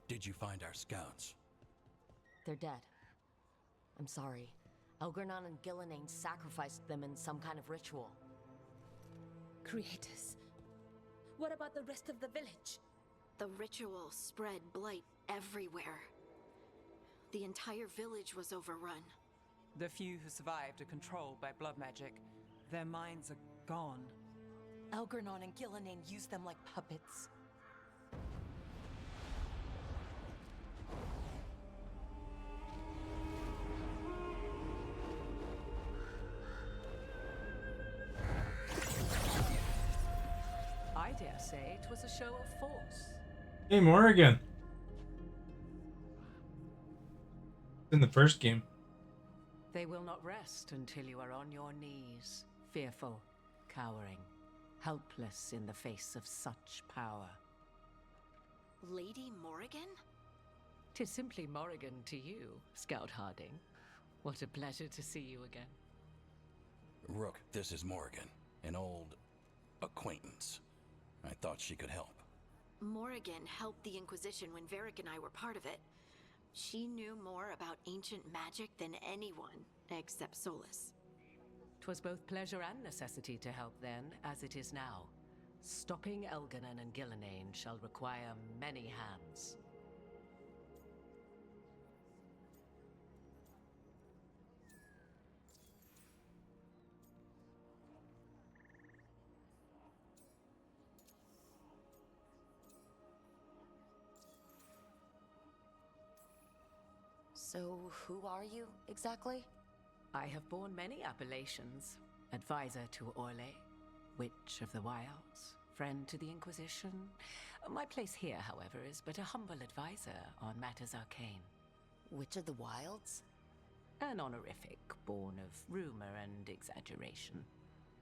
S5: Did you find our scouts?
S2: They're dead. I'm sorry. Elgernon and Gillenane sacrificed them in some kind of ritual.
S6: Creators. What about the rest of the village?
S3: The ritual spread blight everywhere. The entire village was overrun.
S7: The few who survived are controlled by blood magic. Their minds are gone.
S4: Elgernon and Gillenane used them like puppets.
S7: I dare say it was a show of force.
S1: Hey, Morrigan. In the first game.
S15: They will not rest until you are on your knees, fearful, cowering, helpless in the face of such power.
S3: Lady Morrigan?
S15: 'Tis simply Morrigan to you, Scout Harding. What a pleasure to see you again.
S5: Rook, this is Morrigan, an old acquaintance. I thought she could help.
S3: Morrigan helped the Inquisition when Varric and I were part of it. She knew more about ancient magic than anyone, except Solus.
S15: 'Twas both pleasure and necessity to help then, as it is now. Stopping Elgernon and Gillenane shall require many hands.
S2: So, who are you, exactly?
S15: I have borne many appellations. Advisor to Orlais, Witch of the Wilds, friend to the Inquisition. My place here, however, is but a humble advisor on matters arcane.
S2: Witch of the Wilds?
S15: An honorific born of rumor and exaggeration.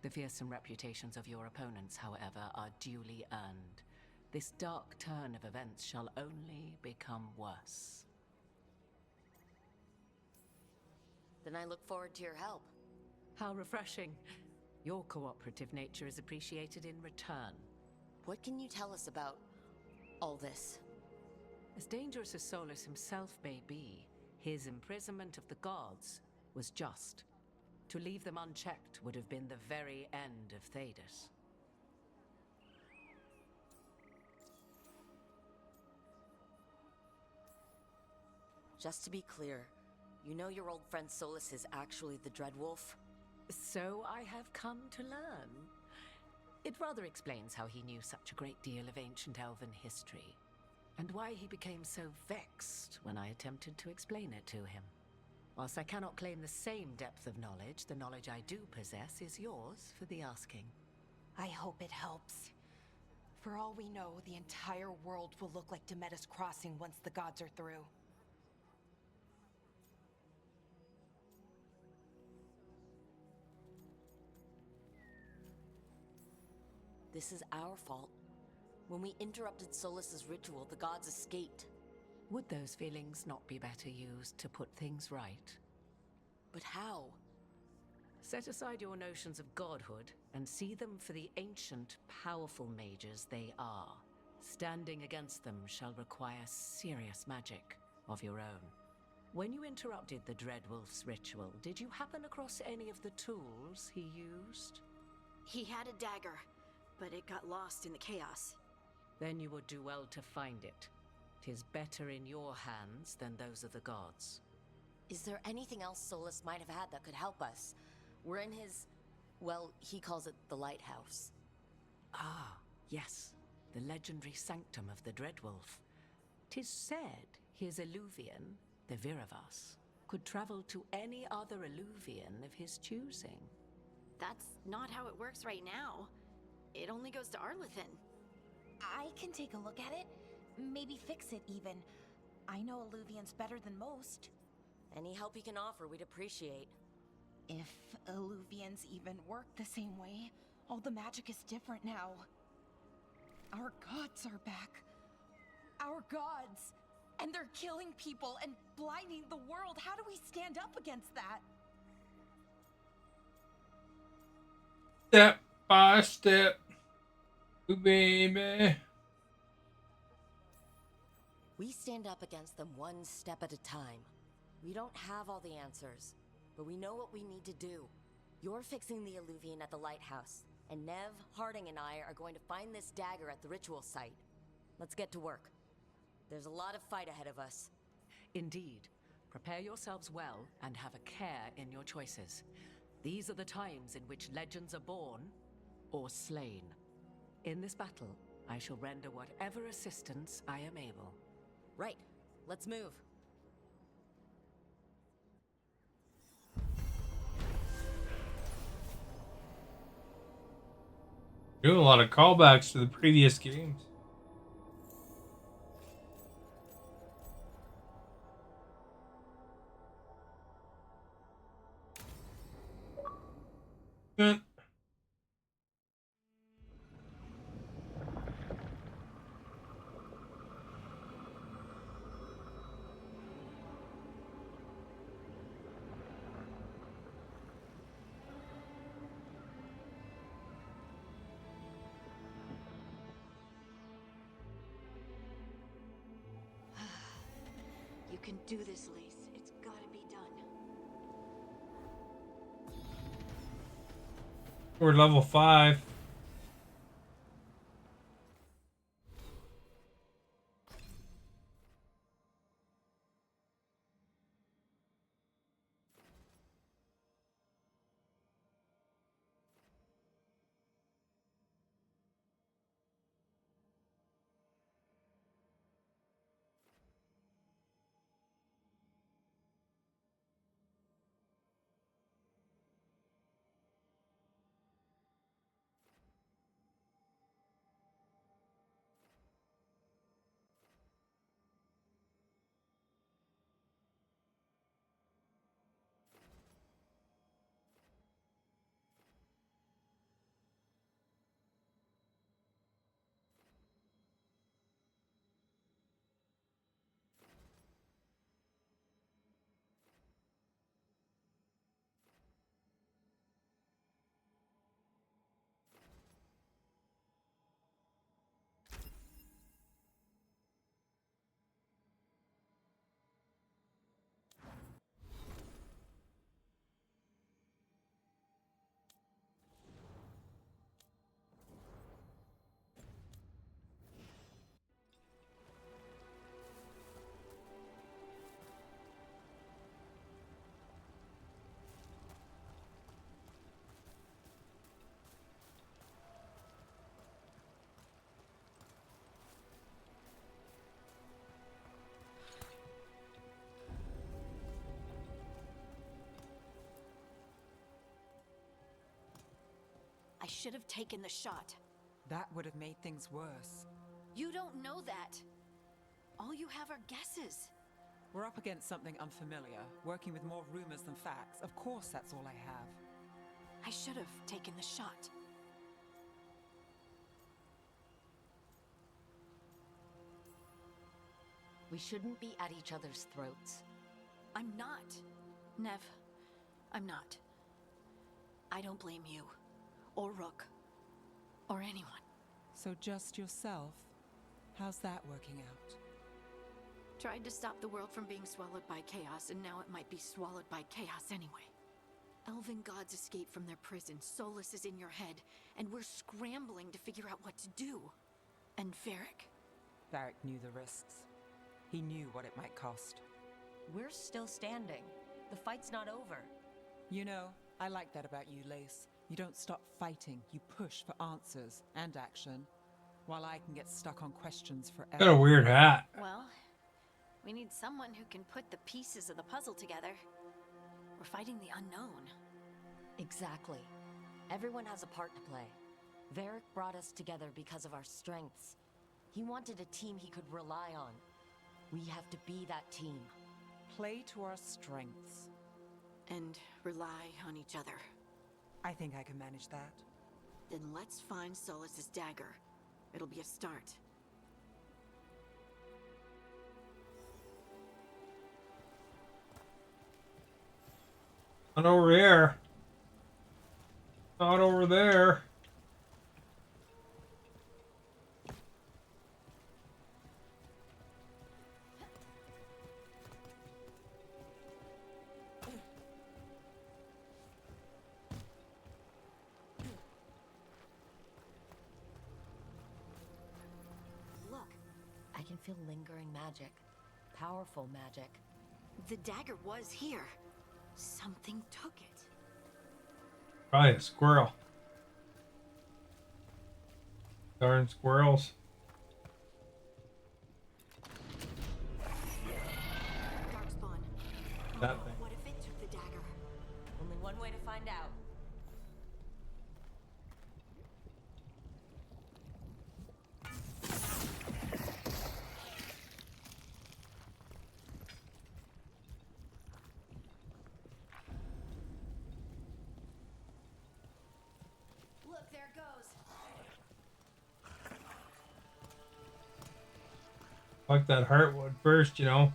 S15: The fearsome reputations of your opponents, however, are duly earned. This dark turn of events shall only become worse.
S2: Then I look forward to your help.
S15: How refreshing. Your cooperative nature is appreciated in return.
S2: What can you tell us about all this?
S15: As dangerous as Solus himself may be, his imprisonment of the gods was just. To leave them unchecked would have been the very end of Thedas.
S2: Just to be clear, you know your old friend Solus is actually the Dreadwolf?
S15: So I have come to learn. It rather explains how he knew such a great deal of ancient elven history, and why he became so vexed when I attempted to explain it to him. Whilst I cannot claim the same depth of knowledge, the knowledge I do possess is yours for the asking.
S4: I hope it helps. For all we know, the entire world will look like Demetus Crossing once the gods are through.
S2: This is our fault. When we interrupted Solus's ritual, the gods escaped.
S15: Would those feelings not be better used to put things right?
S2: But how?
S15: Set aside your notions of godhood and see them for the ancient, powerful mages they are. Standing against them shall require serious magic of your own. When you interrupted the Dreadwolf's ritual, did you happen across any of the tools he used?
S3: He had a dagger, but it got lost in the chaos.
S15: Then you would do well to find it. 'Tis better in your hands than those of the gods.
S2: Is there anything else Solus might have had that could help us? We're in his... well, he calls it the lighthouse.
S15: Ah, yes. The legendary sanctum of the Dreadwolf. 'Tis said his Illuvian, the Viravas, could travel to any other Illuvian of his choosing.
S3: That's not how it works right now. It only goes to Arlethan.
S4: I can take a look at it. Maybe fix it, even. I know Illuvians better than most.
S2: Any help you can offer, we'd appreciate.
S4: If Illuvians even work the same way, all the magic is different now. Our gods are back. Our gods! And they're killing people and blinding the world. How do we stand up against that?
S1: Step by step, ooh, baby.
S2: We stand up against them one step at a time. We don't have all the answers, but we know what we need to do. You're fixing the Illuvian at the lighthouse, and Nev, Harding, and I are going to find this dagger at the ritual site. Let's get to work. There's a lot of fight ahead of us.
S15: Indeed. Prepare yourselves well and have a care in your choices. These are the times in which legends are born or slain. In this battle, I shall render whatever assistance I am able.
S2: Right. Let's move.
S1: Doing a lot of callbacks to the previous games. Good.
S3: You can do this, Lace. It's gotta be done.
S1: We're level 5.
S3: I should have taken the shot.
S7: That would have made things worse.
S3: You don't know that. All you have are guesses.
S7: We're up against something unfamiliar, working with more rumors than facts. Of course, that's all I have.
S3: I should have taken the shot.
S2: We shouldn't be at each other's throats.
S3: I'm not. Nev, I'm not. I don't blame you, or Rook, or anyone.
S7: So just yourself? How's that working out?
S3: Tried to stop the world from being swallowed by chaos, and now it might be swallowed by chaos anyway. Elven gods escaped from their prison, Solus is in your head, and we're scrambling to figure out what to do. And
S7: Varric knew the risks. He knew what it might cost.
S2: We're still standing. The fight's not over.
S7: You know, I like that about you, Lace. You don't stop fighting, you push for answers and action, while I can get stuck on questions forever.
S1: Got a weird hat.
S3: Well, we need someone who can put the pieces of the puzzle together. We're fighting the unknown.
S2: Exactly. Everyone has a part to play. Varric brought us together because of our strengths. He wanted a team he could rely on. We have to be that team.
S7: Play to our strengths.
S3: And rely on each other.
S7: I think I can manage that.
S3: Then let's find Solus's dagger. It'll be a start.
S1: Not over here. Not over there.
S2: Look, I can feel lingering magic. Powerful magic.
S3: The dagger was here. Something took it.
S1: Probably a squirrel. Darn squirrels.
S3: Darkspawn.
S1: That thing.
S3: What if it took the dagger?
S2: Only one way to find out.
S4: Look, there it goes.
S1: Like that heartwood first, you know.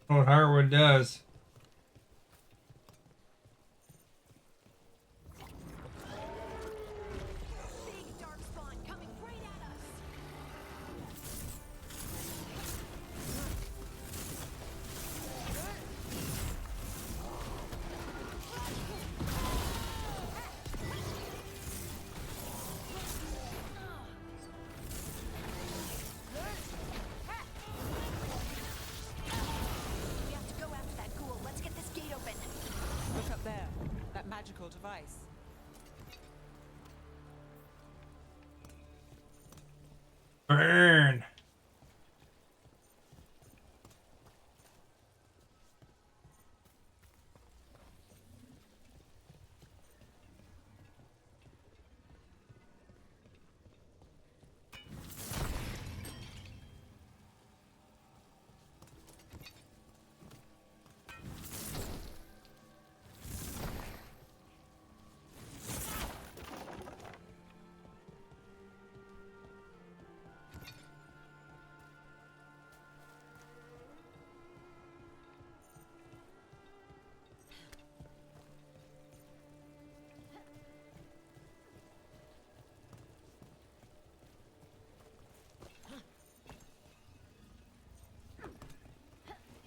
S1: What heartwood does.
S3: Big darkspawn coming right at us.
S4: We have to go after that ghoul. Let's get this gate open.
S7: Look up there. That magical device.
S1: Burn.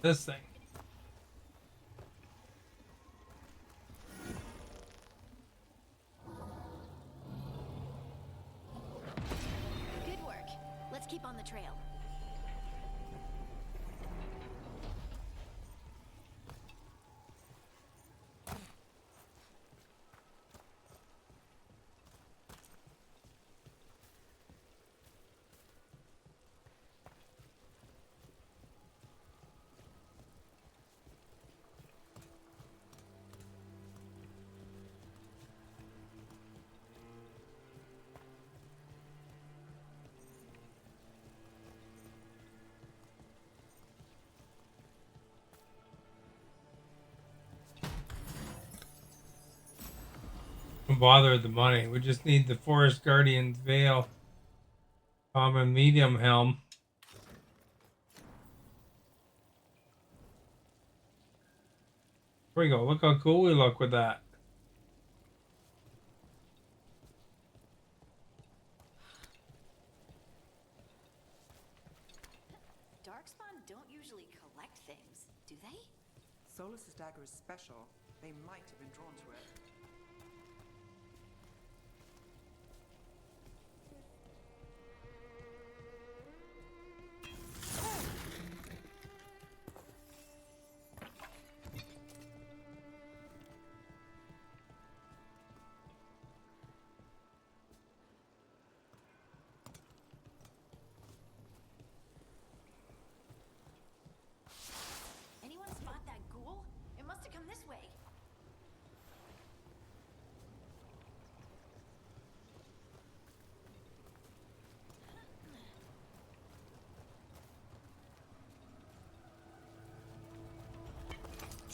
S1: This thing.
S4: Good work. Let's keep on the trail.
S1: Don't bother with the money. We just need the Forest Guardian's Veil. Common medium helm. There we go. Look how cool we look with that.
S4: Darkspawn don't usually collect things, do they?
S7: Solus's dagger is special. They might have been drawn to it.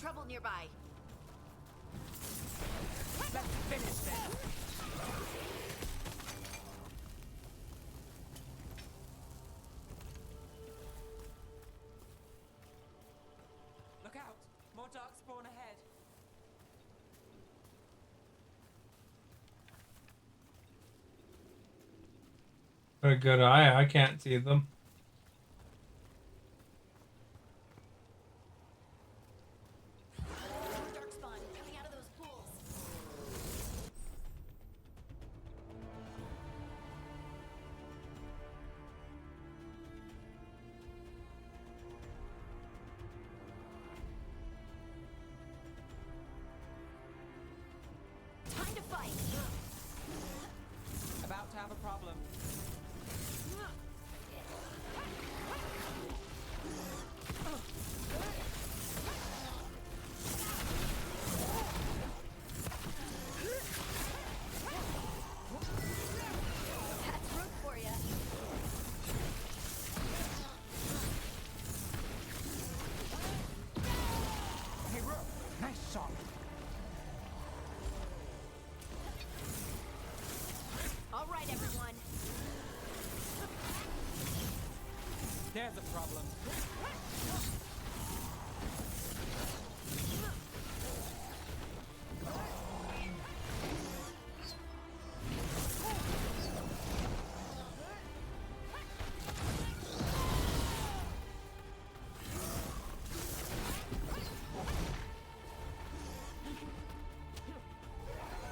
S4: trouble nearby.
S7: Let's finish this. Look out! More dark spawn ahead.
S1: A good eye. I can't see them.
S4: Darkspawn coming out of those pools. Time to fight.
S7: About to have a problem.
S4: That's root for ya.
S7: Hey, Rook! Nice shot.
S4: All right, everyone.
S7: There's a problem.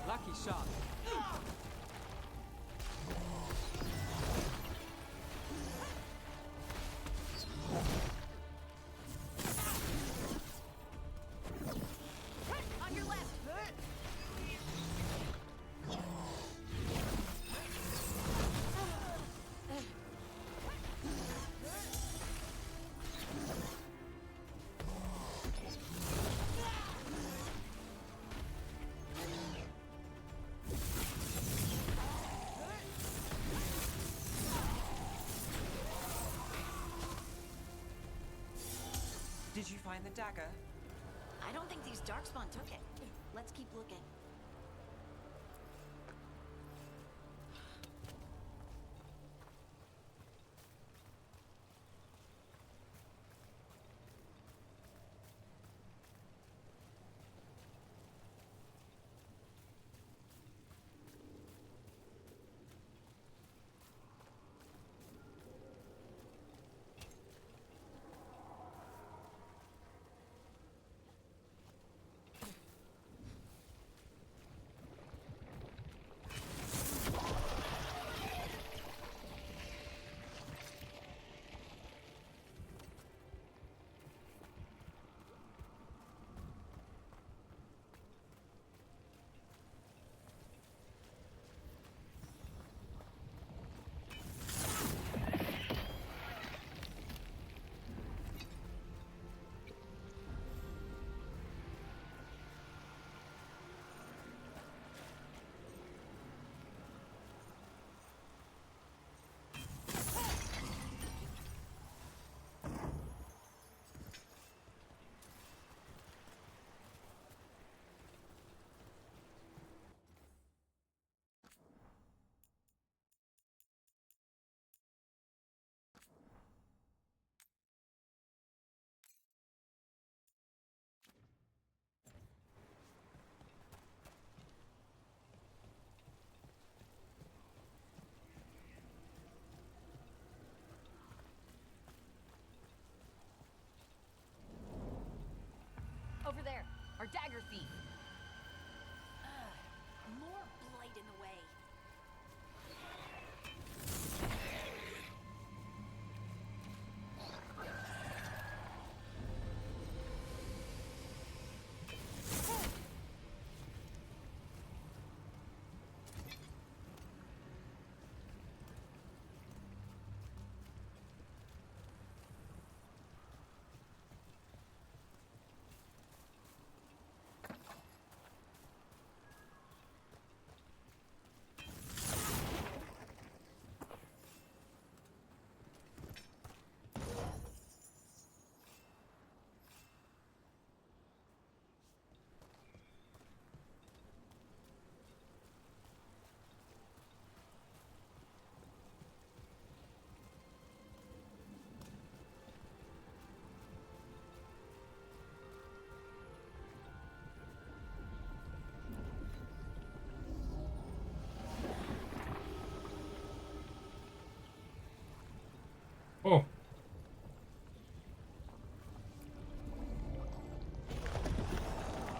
S7: Lucky shot.
S4: On your left.
S7: Did you find the dagger?
S4: I don't think these Darkspawn took it. Let's keep looking.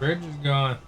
S1: Bridge is gone.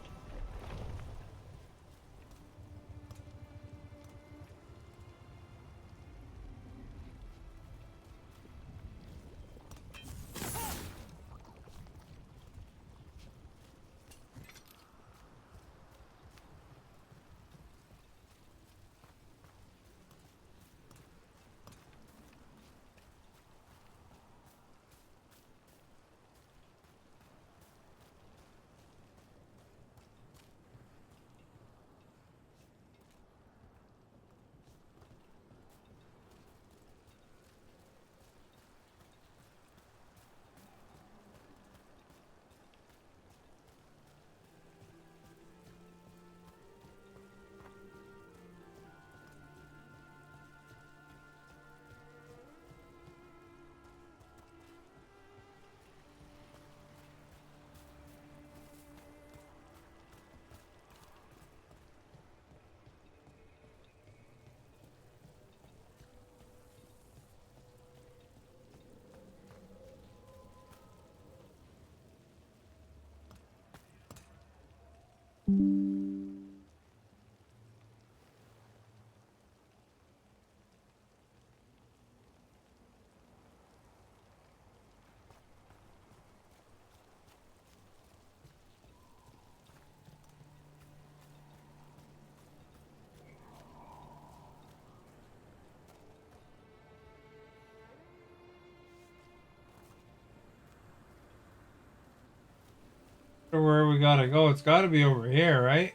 S1: Where we gotta go? It's gotta be over here, right?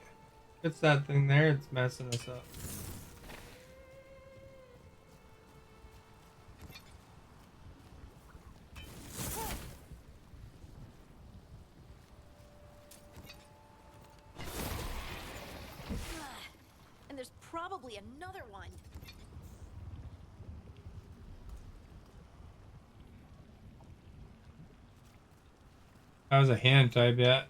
S1: It's that thing there. It's messing us up.
S3: And there's probably another one.
S1: That was a hand type yet.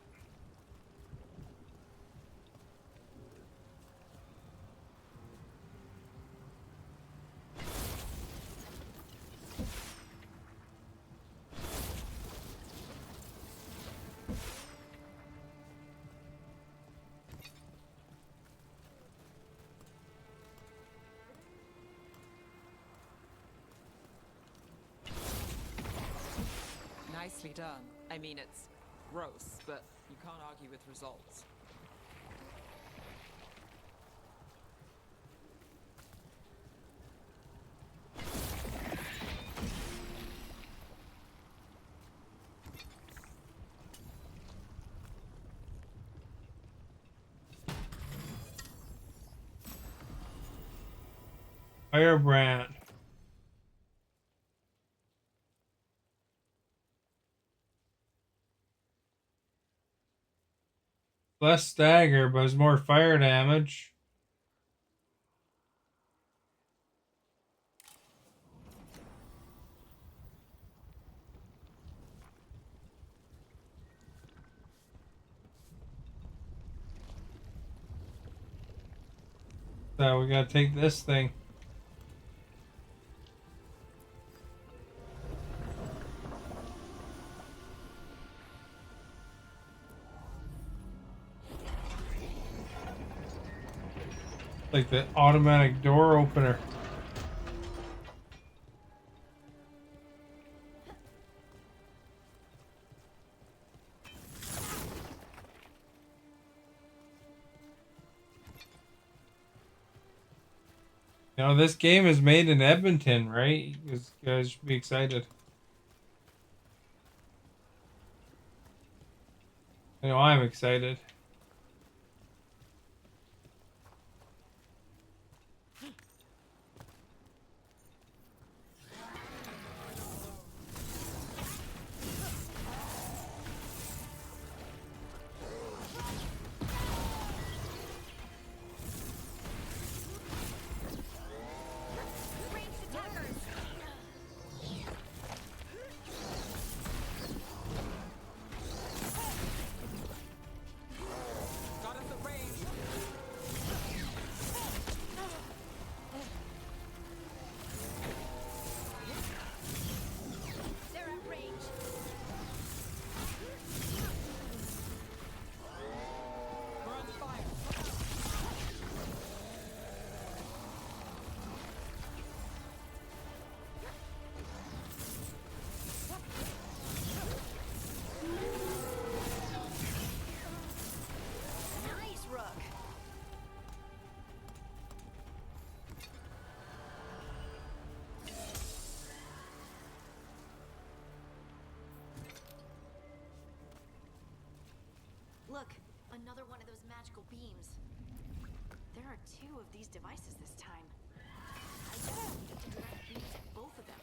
S7: Nicely done. I mean, it's gross, but you can't argue with results.
S1: Firebrand. Less stagger, but it's more fire damage. So we gotta take this thing. Like the automatic door opener. You know, this game is made in Edmonton, right? You guys should be excited. I know I'm excited.
S3: Look, another one of those magical beams. There are 2 of these devices this time. I bet I'll need to direct beams at both of them.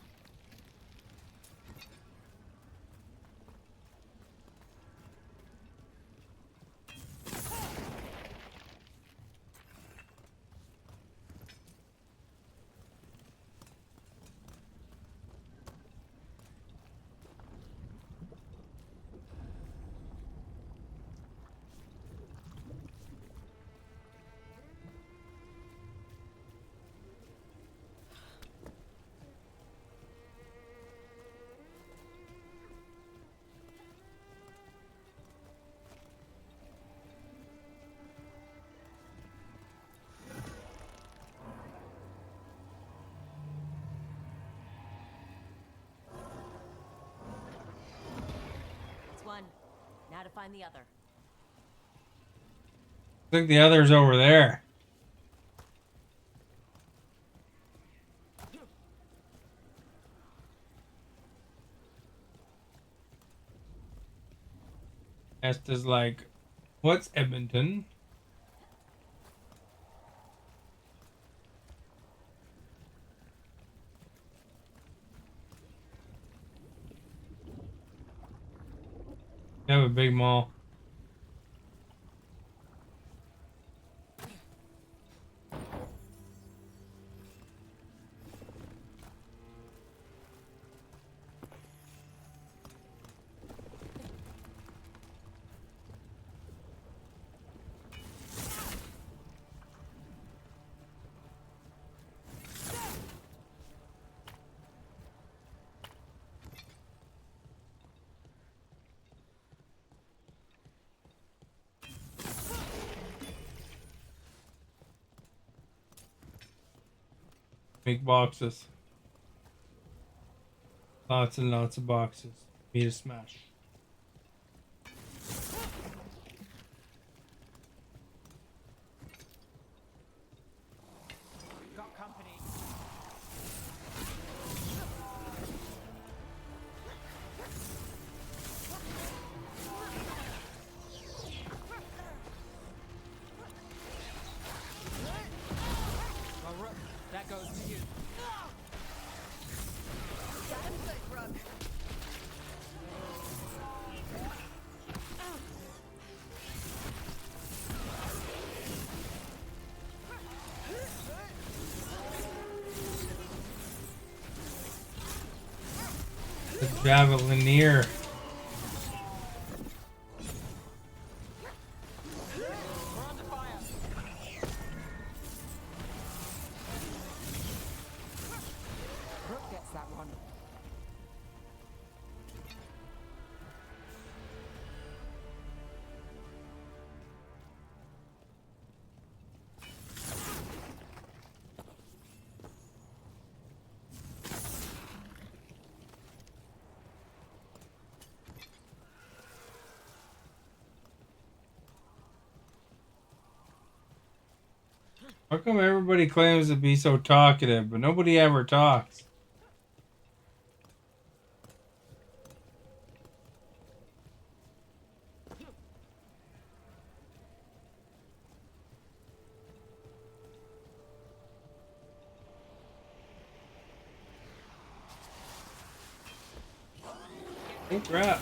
S2: That's one. Now to find the other.
S1: I think the other's over there. Esta's like, what's Edmonton? They have a big mall. Big boxes. Lots and lots of boxes. Me to smash.
S7: Got company. Well, Rook, that goes to you.
S1: The Javelineer.
S7: We're under fire. Rook gets that one.
S1: How come everybody claims to be so talkative, but nobody ever talks? Oh crap.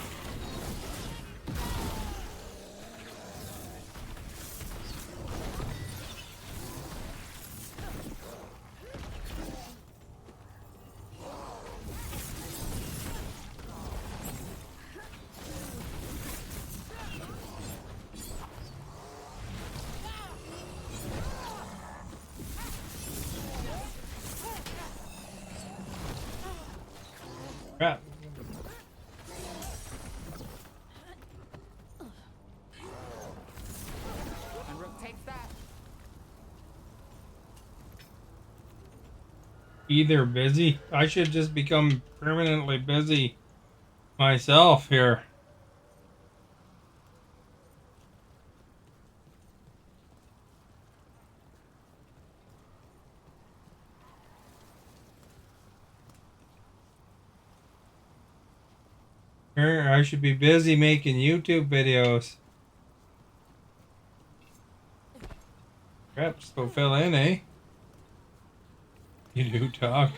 S1: Crap.
S7: And Rook takes that.
S1: Either busy. I should just become permanently busy myself here. Here, I should be busy making YouTube videos. Perhaps go fill in, eh? You do talk.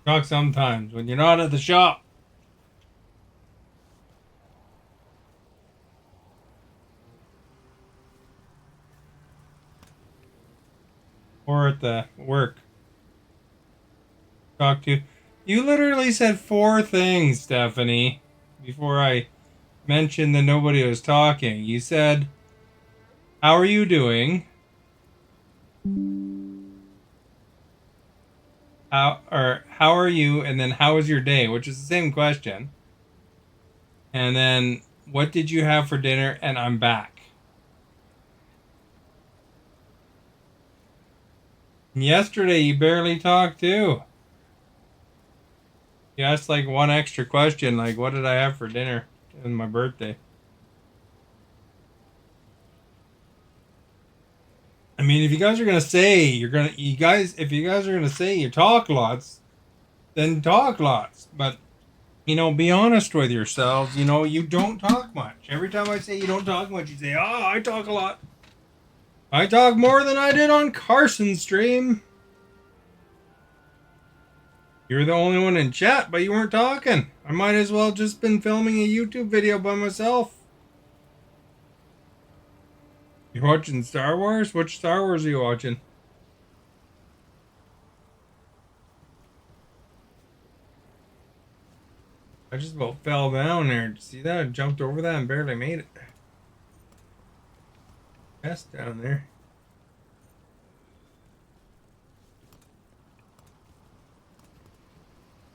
S1: Talk sometimes when you're not at the shop. Or at the work. Talk to. You literally said 4 things, Stephanie, before I mentioned that nobody was talking. You said, how are you doing? How are you? And then how was your day? Which is the same question. And then what did you have for dinner? And I'm back. And yesterday you barely talked too. You asked like one extra question, like what did I have for dinner on my birthday? I mean, if you guys are gonna say if you guys are gonna say you talk lots, then talk lots. But you know, be honest with yourselves. You know, you don't talk much. Every time I say you don't talk much, you say, "Oh, I talk a lot. I talk more than I did on Carson's stream." You're the only one in chat, but you weren't talking. I might as well just been filming a YouTube video by myself. You're watching Star Wars? Which Star Wars are you watching? I just about fell down there. Did you see that? I jumped over that and barely made it. Yes, down there.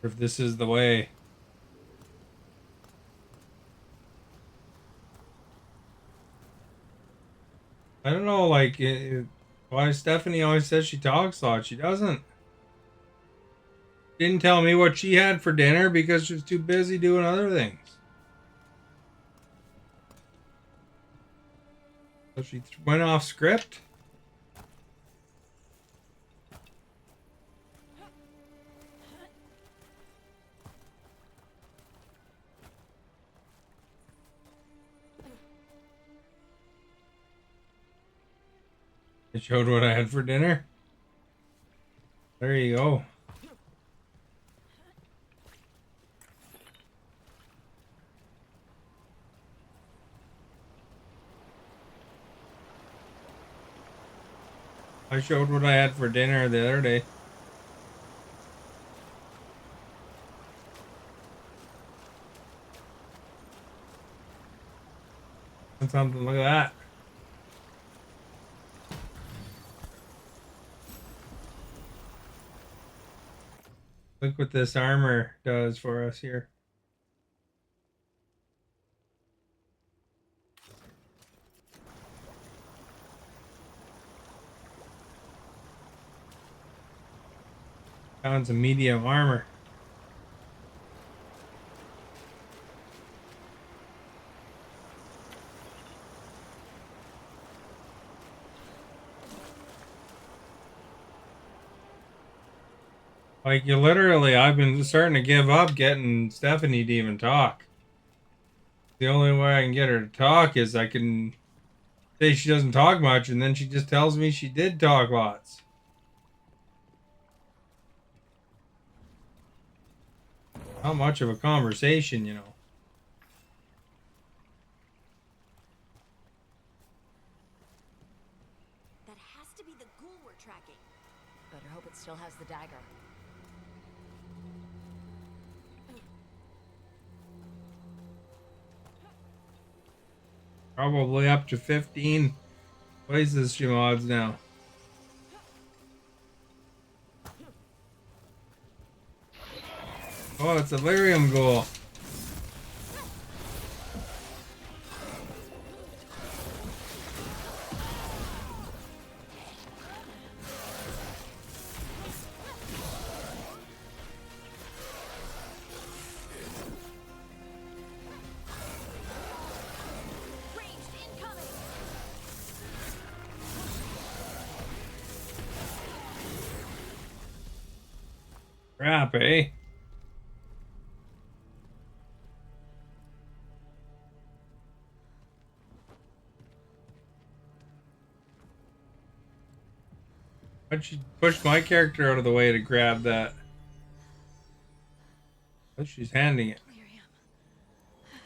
S1: If this is the way. I don't know, like, why Stephanie always says she talks a lot. She doesn't. Didn't tell me what she had for dinner because she was too busy doing other things. So she went off script. I showed what I had for dinner. There you go. I showed what I had for dinner the other day. And something, look at that. Look what this armor does for us here. Found some medium armor. Like, you literally, I've been starting to give up getting Stephanie to even talk. The only way I can get her to talk is I can say she doesn't talk much, and then she just tells me she did talk lots. Not much of a conversation, you know.
S2: That has to be the ghoul we're tracking. Better hope it still has the dagger.
S1: Probably up to 15 places she mods now. Oh, it's a lyrium ghoul. Crap, eh? Why'd she push my character out of the way to grab that? Oh, she's handing it.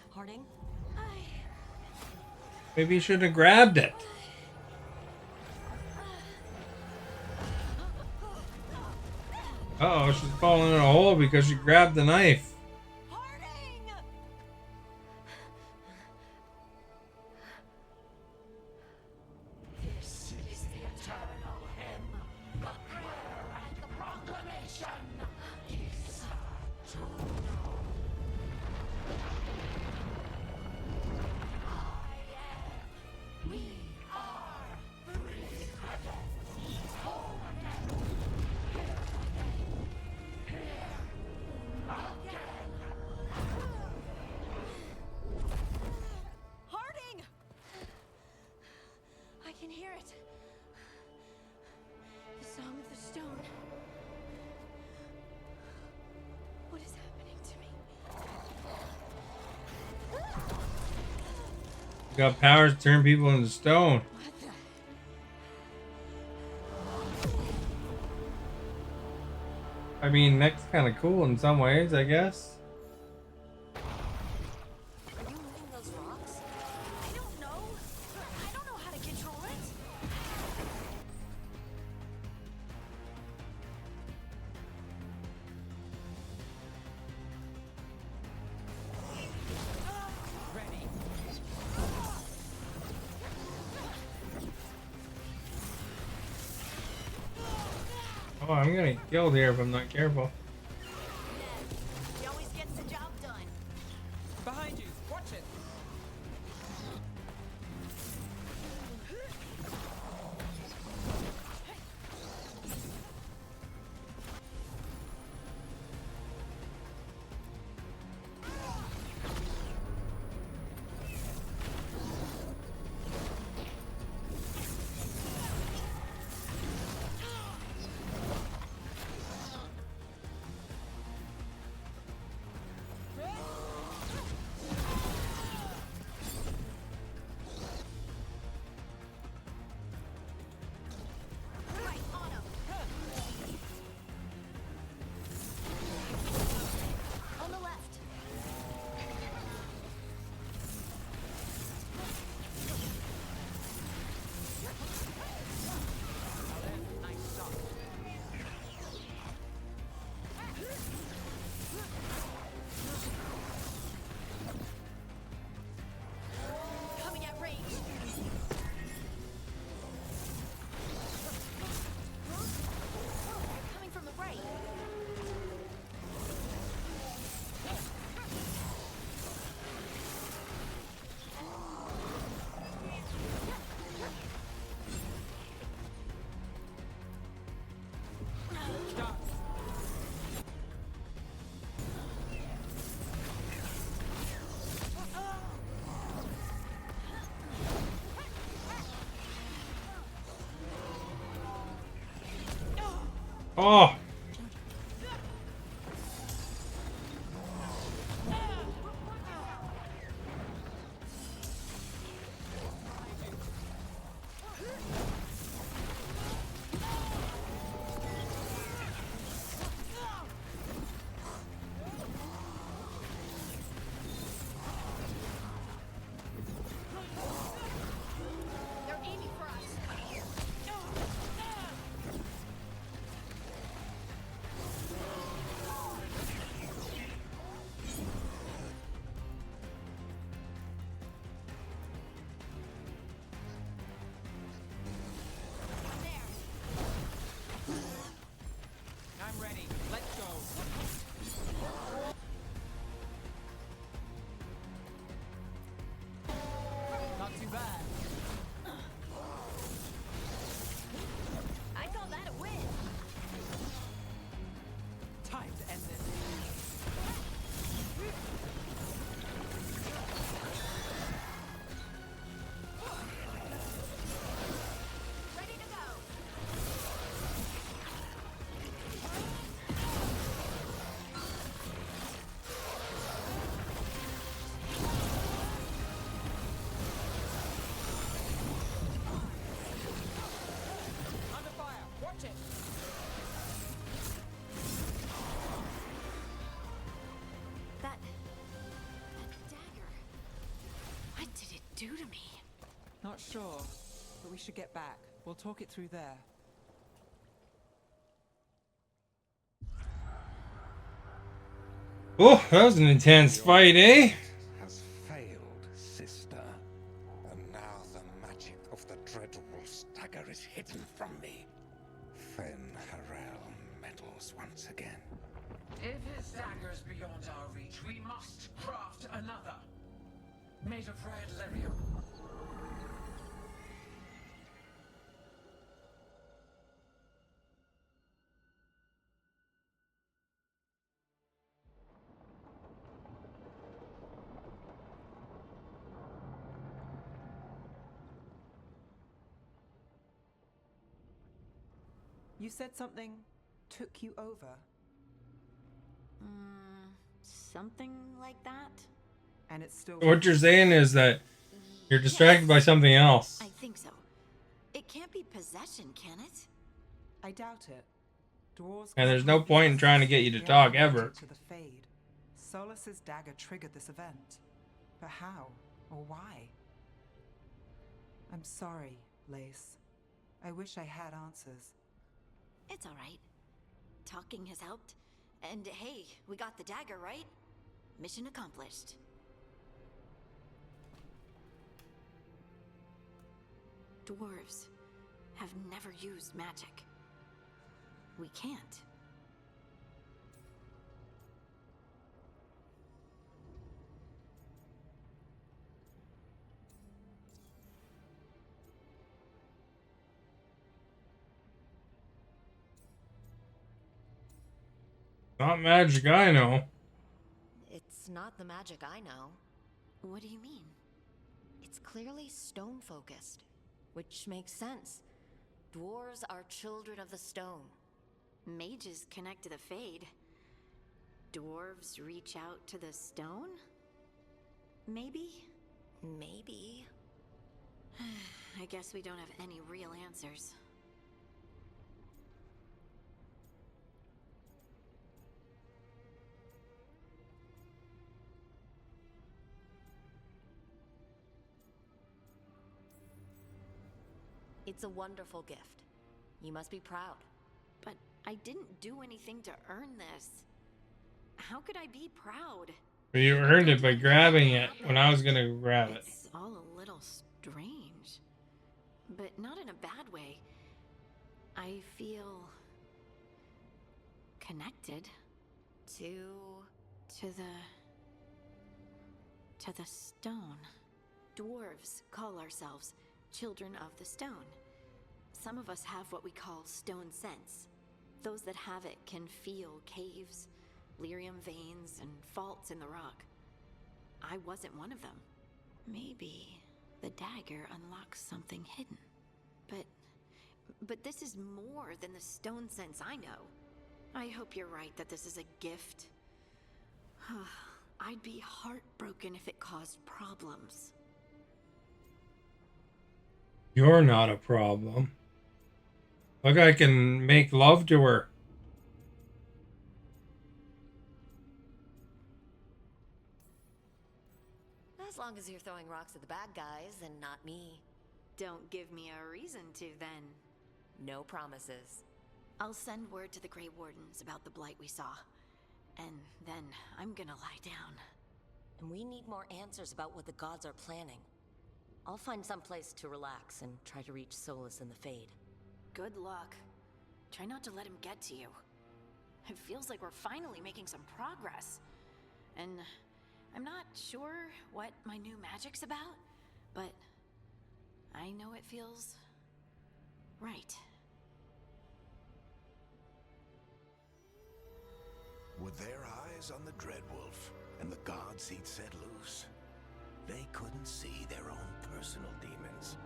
S2: Harding?
S1: Maybe you shouldn't have grabbed it. Uh oh, she's falling in a hole because she grabbed the knife.
S13: This is the eternal hymn, the prayer and the proclamation. Is to know. We are free. Home again.
S3: Harding! I can hear it. The Song of the Stone. What is happening to me?
S1: You got powers to turn people into stone. I mean, that's kind of cool in some ways, I guess.
S2: Are you moving those rocks?
S3: I don't know. I don't know how to control it.
S7: Ready.
S1: Oh, I'm gonna get killed here if I'm not careful.
S3: He always gets the job done.
S7: Behind you. Watch it.
S3: On the left. Coming at range. Coming from the right.
S1: Oh!
S3: They're aiming for us. do to me?
S7: Not sure, but we should get back. We'll talk it through there.
S1: Oh, that was an intense fight, eh?
S16: Has failed, sister. And now the magic of the Dreadwolf's dagger is hidden from me. Fen Harel meddles once again.
S17: If his dagger's beyond our reach, we must craft another. Made of red lyrium.
S7: You said something took you over.
S4: Something like that?
S7: And it's still...
S1: What you're saying is that you're distracted by something else.
S3: I think so. It can't be possession, can it?
S7: I doubt it. Dwarves
S1: And there's no point in trying to get you to talk ever.
S7: To the Fade. Solus's dagger triggered this event. But how? Or why? I'm sorry, Lace. I wish I had answers.
S3: It's all right. Talking has helped. And hey, we got the dagger, right? Mission accomplished. Dwarves have never used magic. We can't.
S1: Not magic, I know.
S2: It's not the magic I know.
S3: What do you mean?
S2: It's clearly stone focused, which makes sense. Dwarves are children of the stone.
S3: Mages connect to the Fade. Dwarves reach out to the stone? Maybe?
S2: Maybe.
S3: I guess we don't have any real answers.
S2: It's a wonderful gift. You must be proud.
S3: But I didn't do anything to earn this. How could I be proud?
S1: You earned it by grabbing it when I was gonna grab it.
S3: It's all a little strange. But not in a bad way. I feel... connected. To the stone. Dwarves call ourselves children of the stone. Some of us have what we call stone sense. Those that have it can feel caves, lyrium veins, and faults in the rock. I wasn't one of them. Maybe the dagger unlocks something hidden. But this is more than the stone sense I know. I hope you're right that this is a gift. I'd be heartbroken if it caused problems.
S1: You're not a problem. Look, I can make love to her.
S2: As long as you're throwing rocks at the bad guys and not me.
S3: Don't give me a reason to, then.
S2: No promises.
S3: I'll send word to the Grey Wardens about the blight we saw. And then I'm gonna lie down.
S2: And we need more answers about what the gods are planning. I'll find some place to relax and try to reach Solus in the Fade.
S3: Good luck. Try not to let him get to you. It feels like we're finally making some progress. And I'm not sure what my new magic's about, but I know it feels right.
S14: With their eyes on the Dreadwolf and the gods he'd set loose, they couldn't see their own personal demons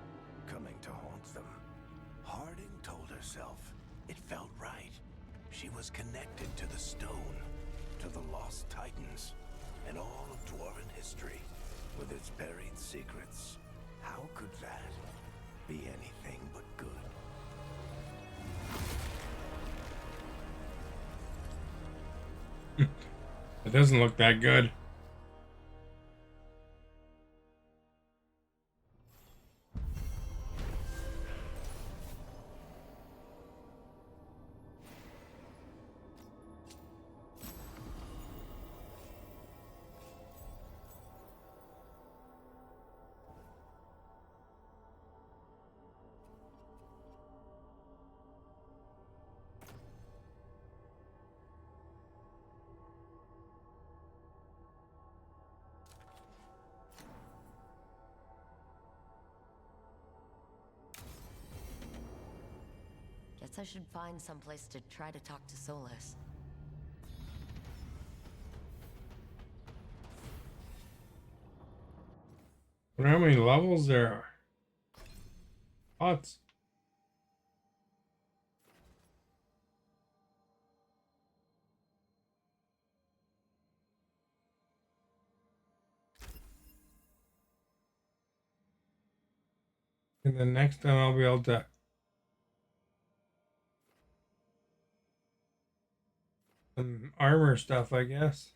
S14: coming to haunt them. Harding told herself it felt right. She was connected to the stone, to the lost titans, and all of dwarven history with its buried secrets. How could that be anything but good?
S1: It doesn't look that good.
S2: Guess I should find someplace to try to talk to Solus.
S1: I wonder how many levels there are. Lots. And then next time I'll be able to some armor stuff, I guess.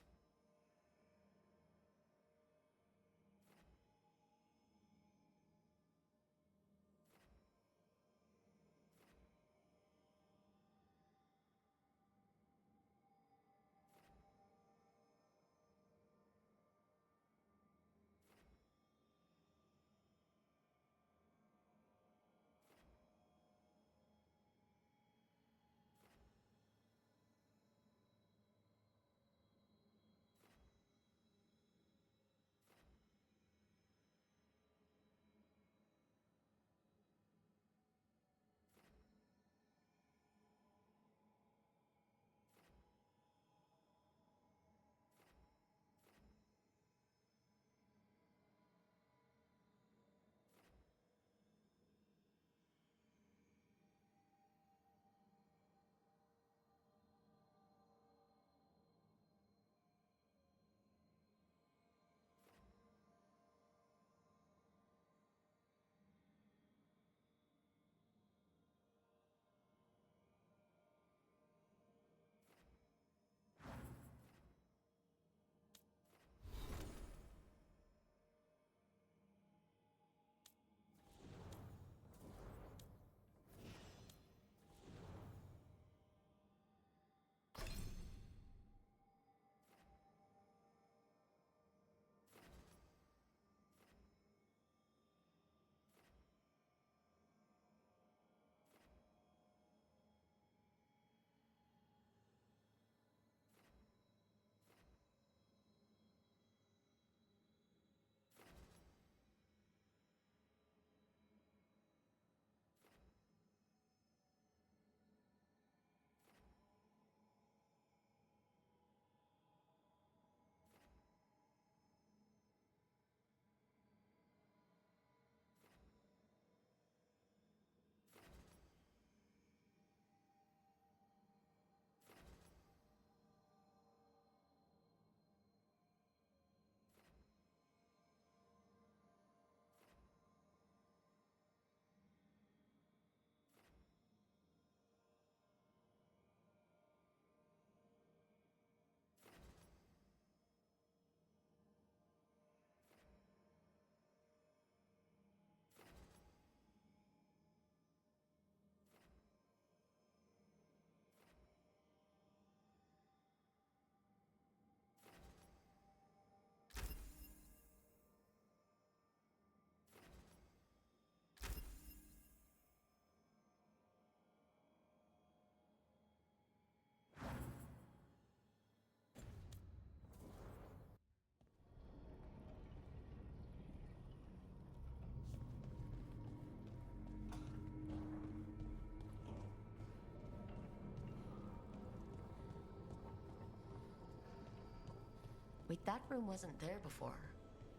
S2: Wait, that room wasn't there before.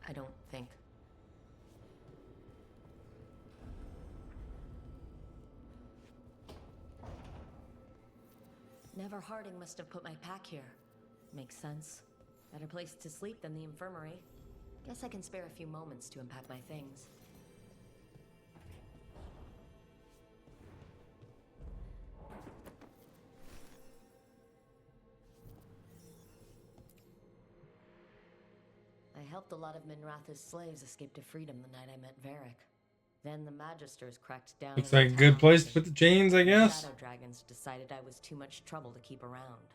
S2: I don't think. Never Harding must have put my pack here. Makes sense. Better place to sleep than the infirmary. Guess I can spare a few moments to unpack my things. I helped a lot of Minratha's slaves escape to freedom the night I met Varric. Then the Magisters cracked down.
S1: Looks like a good place to put the chains, I guess.
S2: Shadow Dragons decided I was too much trouble to keep around.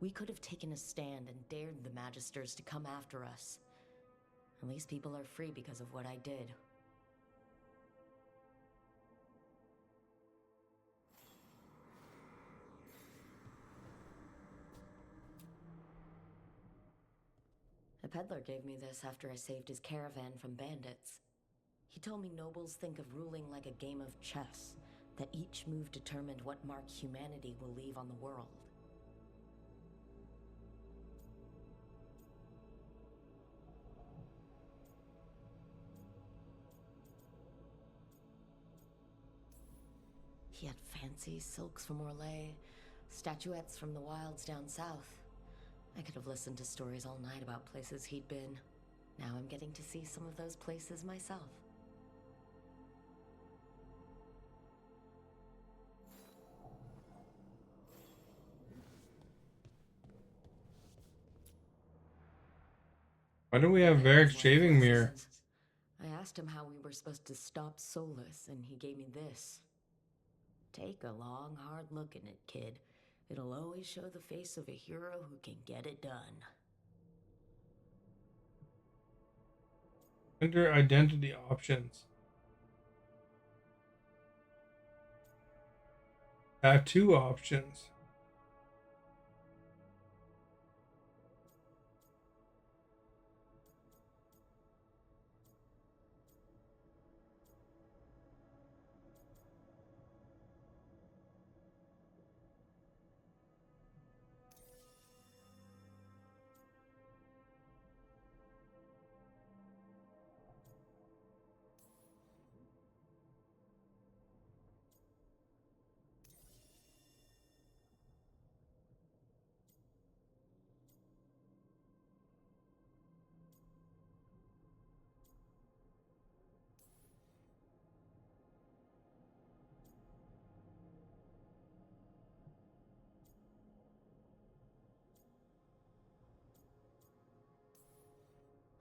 S2: We could have taken a stand and dared the Magisters to come after us. At least people are free because of what I did. The peddler gave me this after I saved his caravan from bandits. He told me nobles think of ruling like a game of chess, that each move determined what mark humanity will leave on the world. He had fancy silks from Orlais, statuettes from the wilds down south. I could have listened to stories all night about places he'd been. Now I'm getting to see some of those places myself.
S1: Why do we have Varric's shaving mirror?
S2: I asked him how we were supposed to stop Solus, and he gave me this. Take a long, hard look in it, kid. It'll always show the face of a hero who can get it done.
S1: Enter identity options. Tattoo options.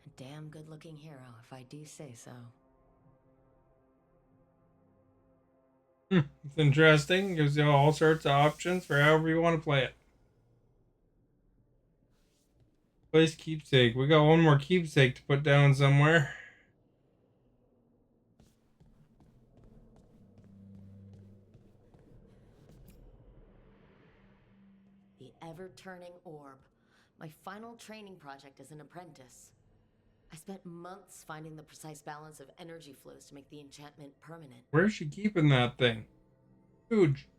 S2: A damn good-looking hero, if I do say so.
S1: It's interesting. Gives you all sorts of options for however you want to play it. Place keepsake. We got one more keepsake to put down somewhere.
S2: The ever-turning orb. My final training project as an apprentice. I spent months finding the precise balance of energy flows to make the enchantment permanent.
S1: Where's she keeping that thing? Huge.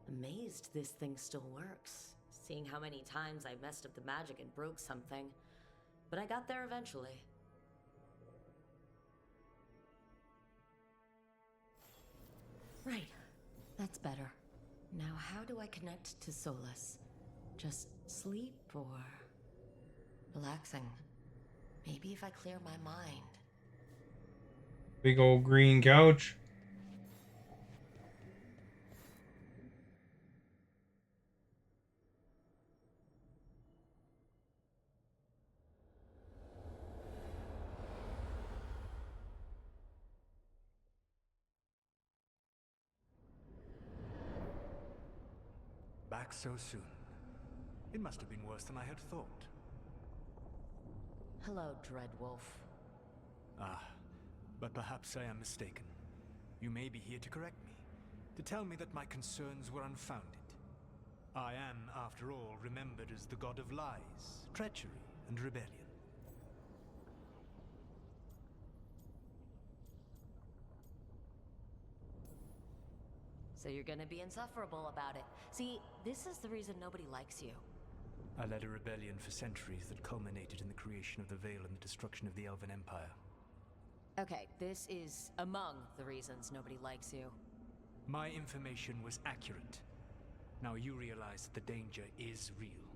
S2: Amazed this thing still works, seeing how many times I messed up the magic and broke something. But I got there eventually. Right. That's better. Now how do I connect to Solus? Just sleep or relaxing? Maybe if I clear my mind.
S1: Big old green couch.
S18: Back so soon. It must have been worse than I had thought.
S2: Hello, Dreadwolf.
S18: Ah, but perhaps I am mistaken. You may be here to correct me, to tell me that my concerns were unfounded. I am, after all, remembered as the god of lies, treachery, and rebellion.
S2: So you're gonna be insufferable about it. See, this is the reason nobody likes you.
S18: I led a rebellion for centuries that culminated in the creation of the Veil and the destruction of the Elven Empire.
S2: Okay, this is among the reasons nobody likes you.
S18: My information was accurate. Now you realize that the danger is real.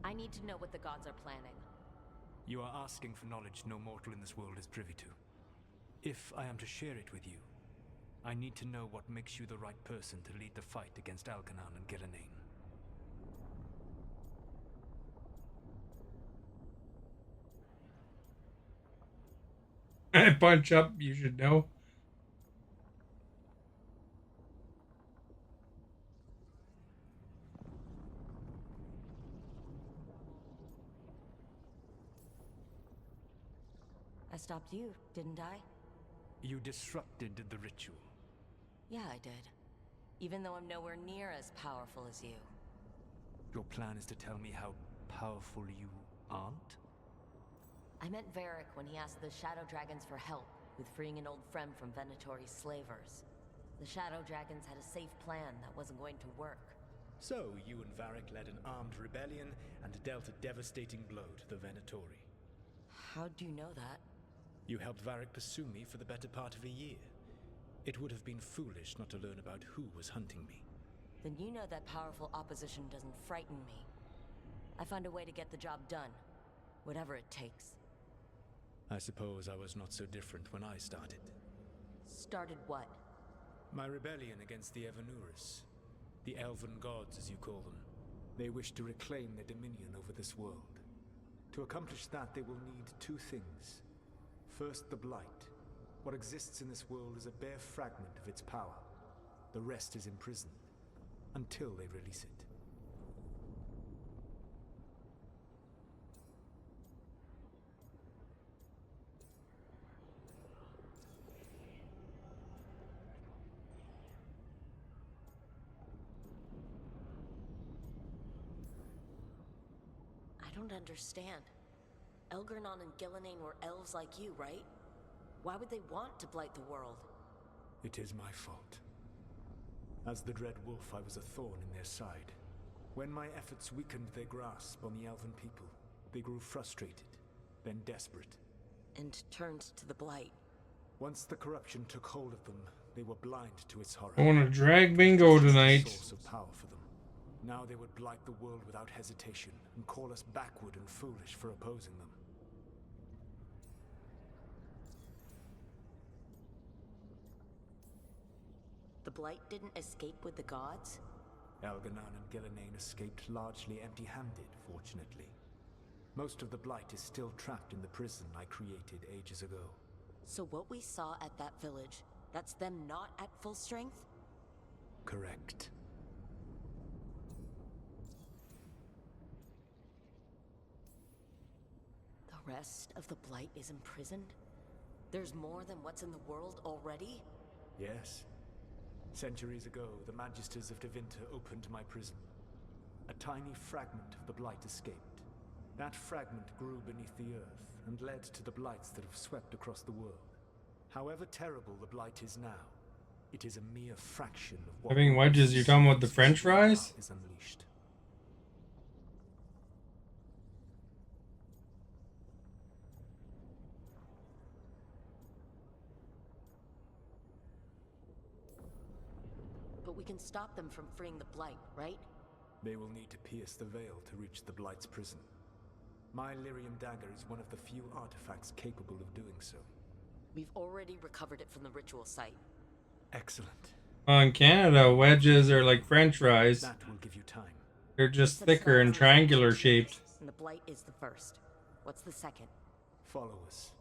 S2: I need to know what the gods are planning.
S18: You are asking for knowledge no mortal in this world is privy to. If I am to share it with you, I need to know what makes you the right person to lead the fight against Alkanan and Gillenane.
S1: I punch up, you should know.
S2: stopped you, didn't I?
S18: You disrupted the ritual.
S2: Yeah, I did. Even though I'm nowhere near as powerful as you.
S18: Your plan is to tell me how powerful you aren't?
S2: I met Varric when he asked the Shadow Dragons for help with freeing an old friend from Venatori's slavers. The Shadow Dragons had a safe plan that wasn't going to work.
S18: So, you and Varric led an armed rebellion and dealt a devastating blow to the Venatori.
S2: How'd you know that?
S18: You helped Varric pursue me for the better part of a year. It would have been foolish not to learn about who was hunting me.
S2: Then you know that powerful opposition doesn't frighten me. I find a way to get the job done. Whatever it takes.
S18: I suppose I was not so different when I started.
S2: Started what?
S18: My rebellion against the Evanuris. The Elven Gods, as you call them. They wish to reclaim their dominion over this world. To accomplish that, they will need two things. First, the Blight. What exists in this world is a bare fragment of its power. The rest is imprisoned, until they release it.
S2: I don't understand. Elgernon and Gillenane were elves like you, right? Why would they want to blight the world?
S18: It is my fault. As the Dread Wolf, I was a thorn in their side. When my efforts weakened their grasp on the Elven people, they grew frustrated, then desperate.
S2: And turned to the Blight.
S18: Once the corruption took hold of them, they were blind to its horror.
S1: I want to drag bingo tonight.
S18: Source of power for them. Now they would blight the world without hesitation and call us backward and foolish for opposing them.
S2: The Blight didn't escape with the gods?
S18: Elgernon and Gillenane escaped largely empty-handed, fortunately. Most of the Blight is still trapped in the prison I created ages ago.
S2: So what we saw at that village, that's them not at full strength?
S18: Correct.
S2: The rest of the Blight is imprisoned? There's more than what's in the world already?
S18: Yes. Centuries ago, the Magisters of Tevinter opened my prison. A tiny fragment of the Blight escaped. That fragment grew beneath the earth and led to the Blights that have swept across the world. However terrible the Blight is now, it is a mere fraction of what...
S1: Having wedges, you're talking about the French fries?
S18: ...is unleashed.
S2: But we can stop them from freeing the Blight, right?
S18: They will need to pierce the veil to reach the Blight's prison. My Lyrium dagger is one of the few artifacts capable of doing so.
S2: We've already recovered it from the ritual site.
S18: Excellent.
S1: Well, in Canada, wedges are like French fries.
S18: That will give you time.
S1: They're just thicker and triangular shaped.
S2: And the Blight is the first. What's the second?
S18: Followers.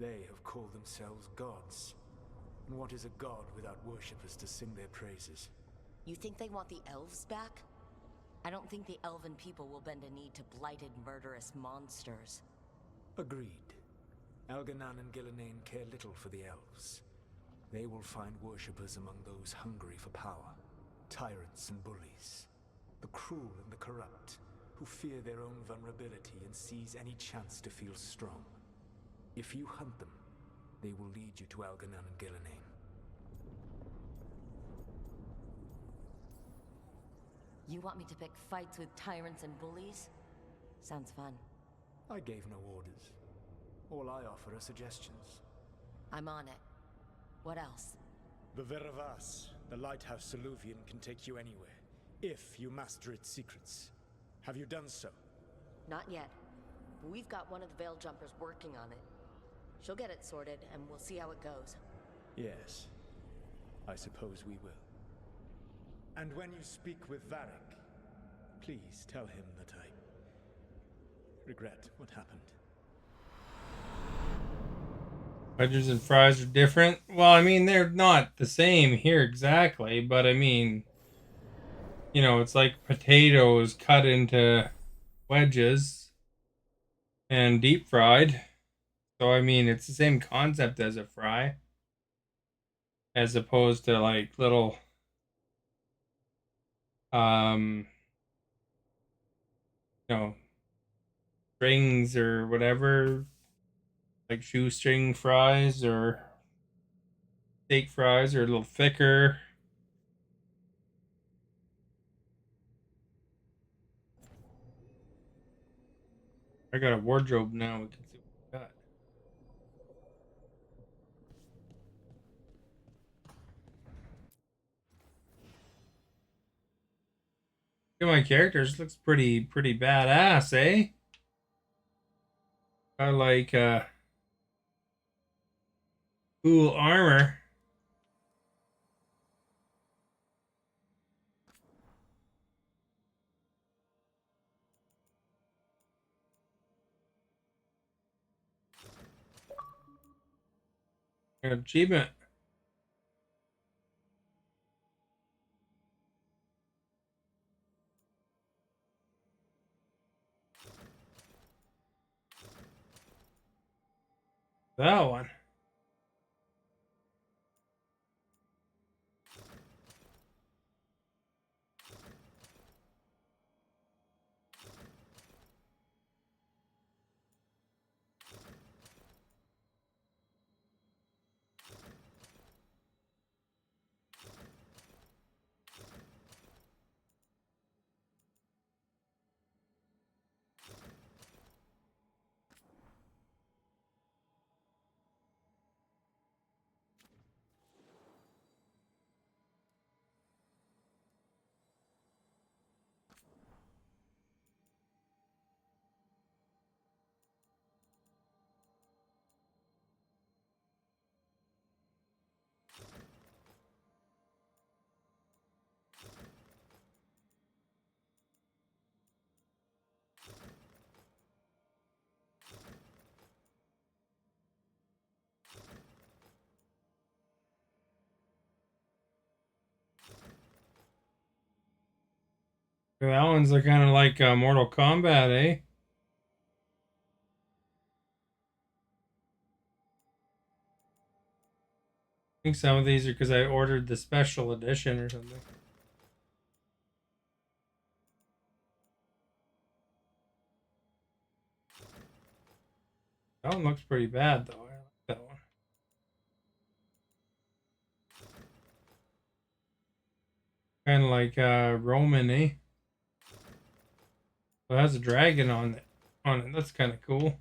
S18: They have called themselves gods. And what is a god without worshippers to sing their praises?
S2: You think they want the elves back? I don't think the elven people will bend a knee to blighted, murderous monsters.
S18: Agreed. Elgernon and Gillenane care little for the elves. They will find worshippers among those hungry for power. Tyrants and bullies. The cruel and the corrupt, who fear their own vulnerability and seize any chance to feel strong. If you hunt them, they will lead you to Elgernon and Gillenane.
S2: You want me to pick fights with tyrants and bullies? Sounds fun.
S18: I gave no orders. All I offer are suggestions.
S2: I'm on it. What else?
S18: The Veravas, the lighthouse Soluvian, can take you anywhere, if you master its secrets. Have you done so?
S2: Not yet. But we've got one of the Veil Jumpers working on it. She'll get it sorted, and we'll see how it goes.
S18: Yes. I suppose we will. And when you speak with Varric, please tell him that I regret what happened.
S1: Wedges and fries are different. Well, I mean, they're not the same here exactly, but I mean, you know, it's like potatoes cut into wedges and deep fried. So I mean, it's the same concept as a fry, as opposed to like little um you know strings or whatever, like shoestring fries or steak fries are a little thicker. I got a wardrobe now. We can see what we got. Look at my characters. Looks pretty badass, eh? I like cool armor. Achievement. That one. That one's kind of like Mortal Kombat, eh? I think some of these are because I ordered the special edition or something. That one looks pretty bad though. I like that one. Kind of like Roman, eh? So it has a dragon on it. That's kind of cool.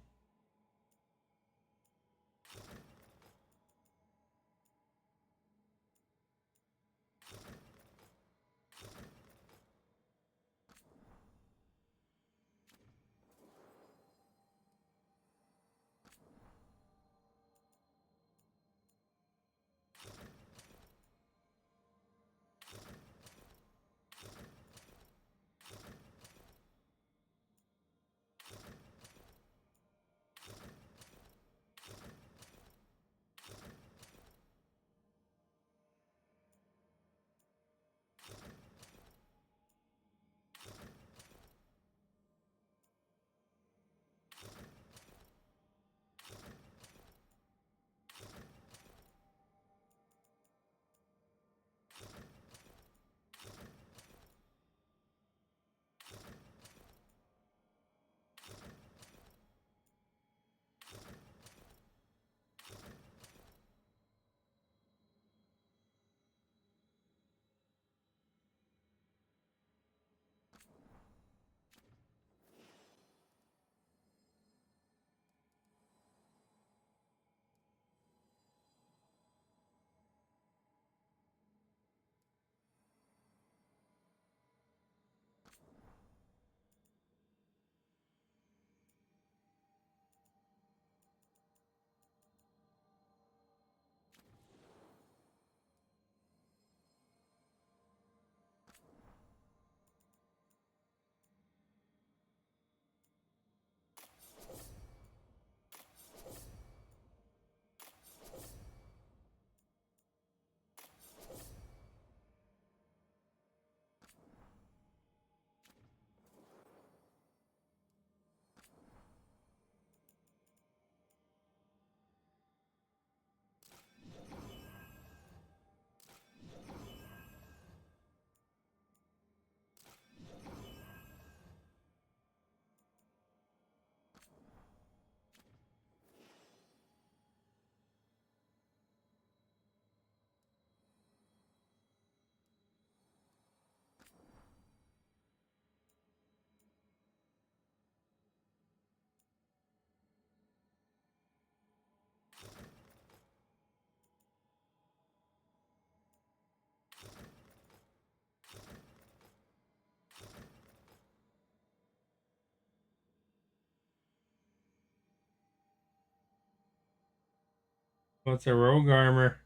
S1: What's a rogue armor?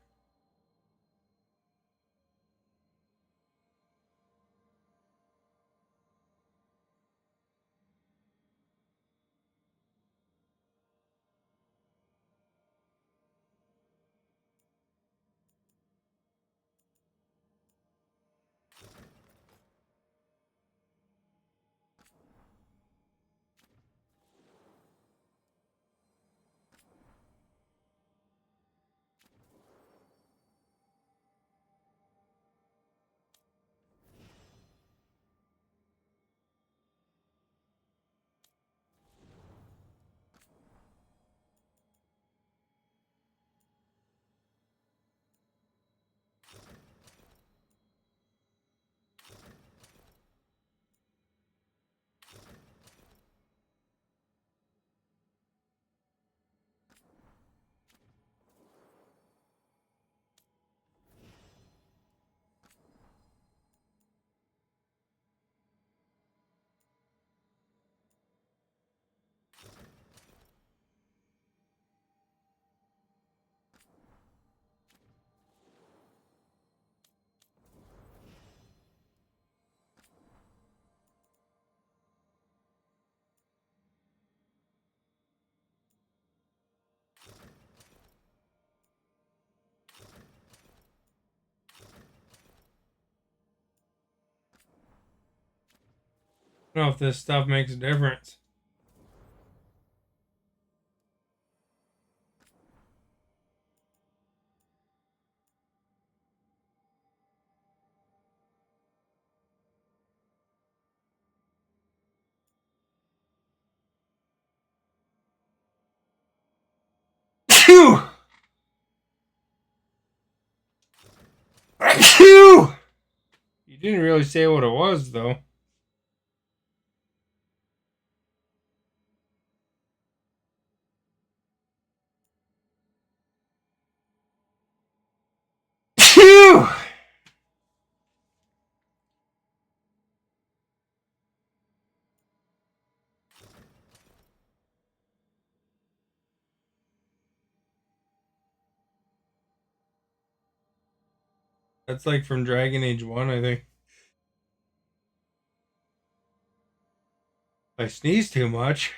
S1: I don't know if this stuff makes a difference. Phew! Phew! You didn't really say what it was, though. Phew! That's like from Dragon Age 1, I think. I sneeze too much.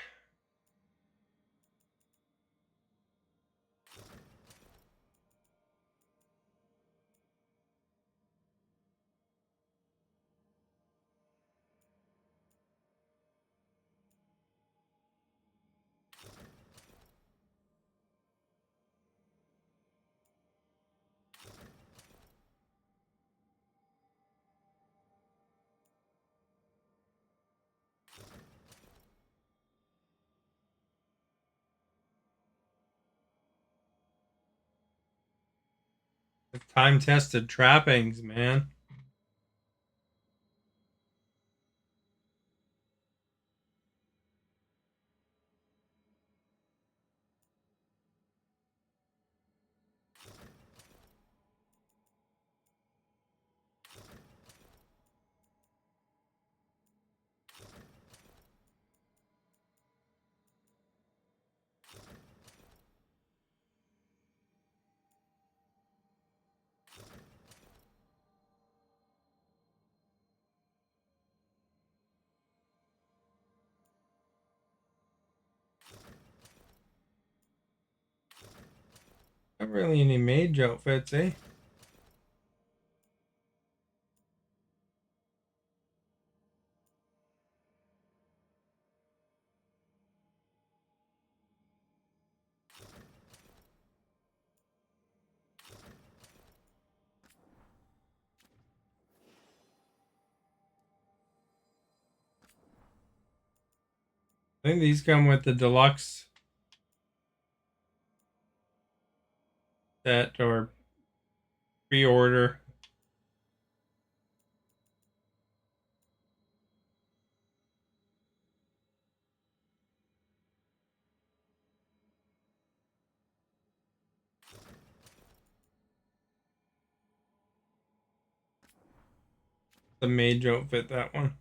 S1: Time-tested trappings, man. Not really any mage outfits, eh? I think these come with the deluxe set or pre-order. The mage outfit, that one.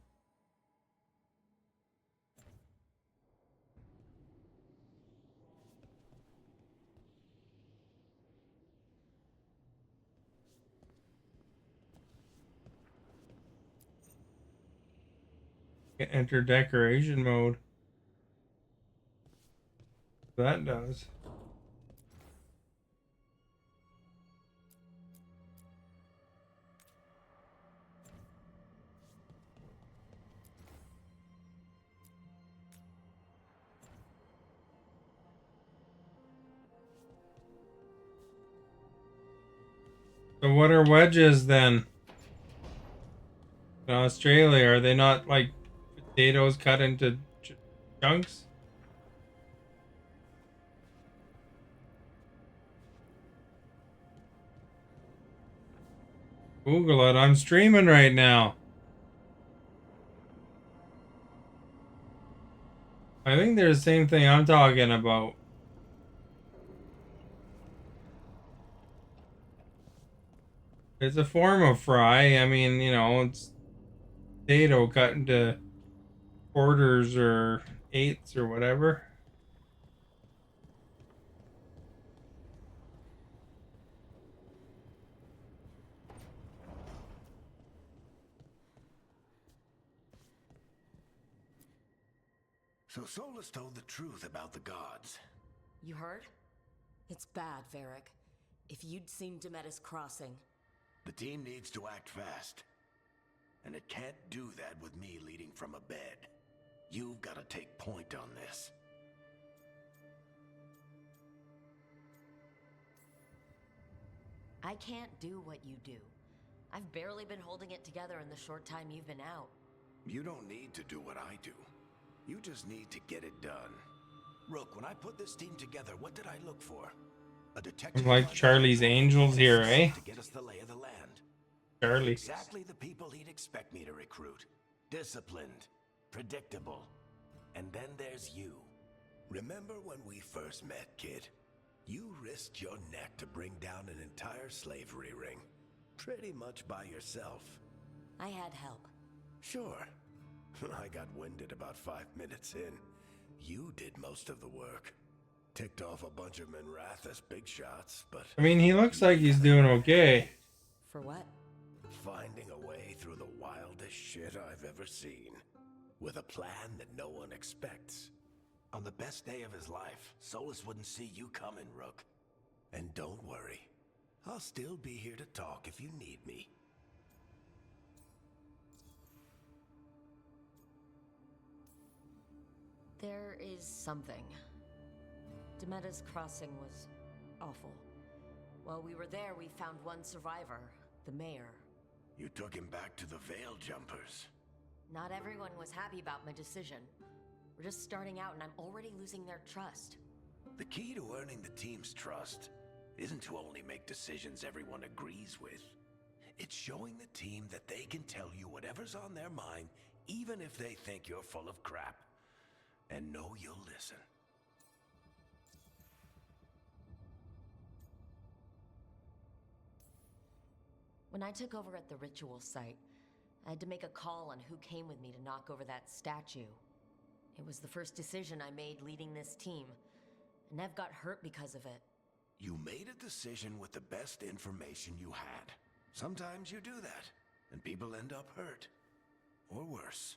S1: Enter decoration mode. That does. So what are wedges then? In Australia, are they not like potatoes cut into chunks? Google it. I'm streaming right now. I think they're the same thing I'm talking about. It's a form of fry. I mean, you know, it's potato cut into quarters or eighths or whatever.
S14: So Solus told the truth about the gods.
S2: You heard? It's bad, Varric. If you'd seen Demeter's crossing...
S14: The team needs to act fast. And it can't do that with me leading from a bed. You've got to take point on this.
S2: I can't do what you do. I've barely been holding it together in the short time you've been out.
S14: You don't need to do what I do. You just need to get it done. Rook, when I put this team together, what did I look for? A detective.
S1: I'm like Charlie's Angels here, eh?
S14: To get us the lay of the land.
S1: Charlie.
S14: Exactly the people he'd expect me to recruit. Disciplined, predictable. And then there's you. Remember when we first met, kid? You risked your neck to bring down an entire slavery ring. Pretty much by yourself.
S2: I had help.
S14: Sure. I got winded about 5 minutes in. You did most of the work. Ticked off a bunch of Minrathous big shots, but...
S1: I mean, he looks like he's doing okay.
S2: For what?
S14: Finding a way through the wildest shit I've ever seen. With a plan that no one expects. On the best day of his life, Solus wouldn't see you coming, Rook. And don't worry. I'll still be here to talk if you need me.
S2: There is something. Demeter's crossing was awful. While we were there, we found one survivor, the mayor.
S14: You took him back to the Veil Jumpers.
S2: Not everyone was happy about my decision. We're just starting out and I'm already losing their trust.
S14: The key to earning the team's trust isn't to only make decisions everyone agrees with. It's showing the team that they can tell you whatever's on their mind, even if they think you're full of crap. And know you'll listen.
S2: When I took over at the ritual site, I had to make a call on who came with me to knock over that statue. It was the first decision I made leading this team. Nev got hurt because of it.
S14: You made a decision with the best information you had. Sometimes you do that, and people end up hurt. Or worse.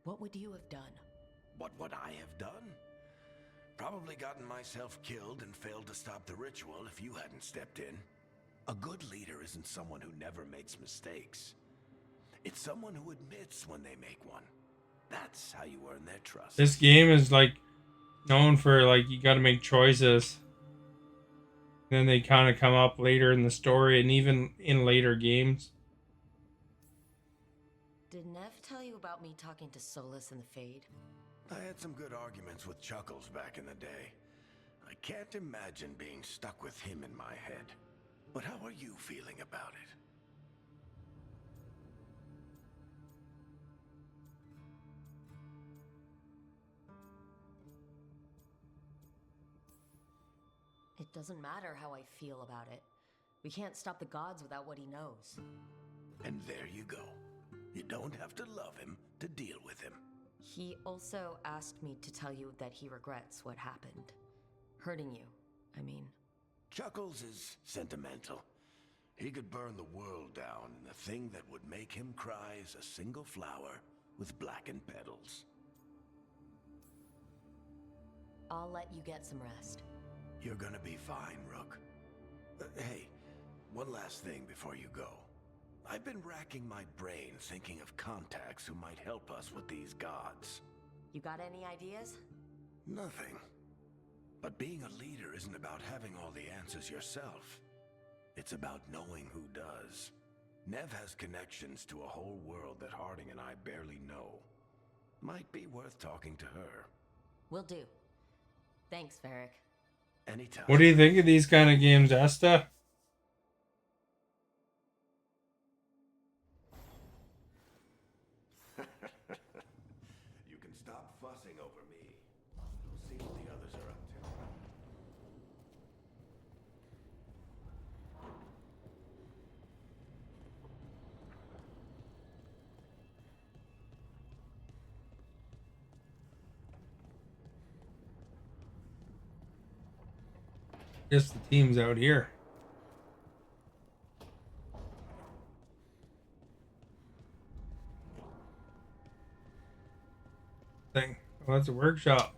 S2: What would you have done?
S14: What would I have done? Probably gotten myself killed and failed to stop the ritual if you hadn't stepped in. A good leader isn't someone who never makes mistakes. It's someone who admits when they make one. That's how you earn their trust.
S1: This game is like known for like you got to make choices. Then they kind of come up later in the story and even in later games.
S2: Did Nev tell you about me talking to Solus in the Fade?
S14: I had some good arguments with Chuckles back in the day. I can't imagine being stuck with him in my head. But how are you feeling about it?
S2: It doesn't matter how I feel about it. We can't stop the gods without what he knows.
S14: And there you go. You don't have to love him to deal with him.
S2: He also asked me to tell you that he regrets what happened. Hurting you, I mean.
S14: Chuckles is sentimental. He could burn the world down, and the thing that would make him cry is a single flower with blackened petals.
S2: I'll let you get some rest.
S14: You're gonna be fine, Rook. Hey, one last thing before you go. I've been racking my brain thinking of contacts who might help us with these gods.
S2: You got any ideas?
S14: Nothing. But being a leader isn't about having all the answers yourself. It's about knowing who does. Nev has connections to a whole world that Harding and I barely know. Might be worth talking to her.
S2: Will do. Thanks, Varric.
S14: Anytime.
S1: What do you think of these kind of games, Asta?
S14: You can stop fussing over me. We'll see what the others are up to.
S1: Guess the team's out here. Thing. Oh, that's a workshop.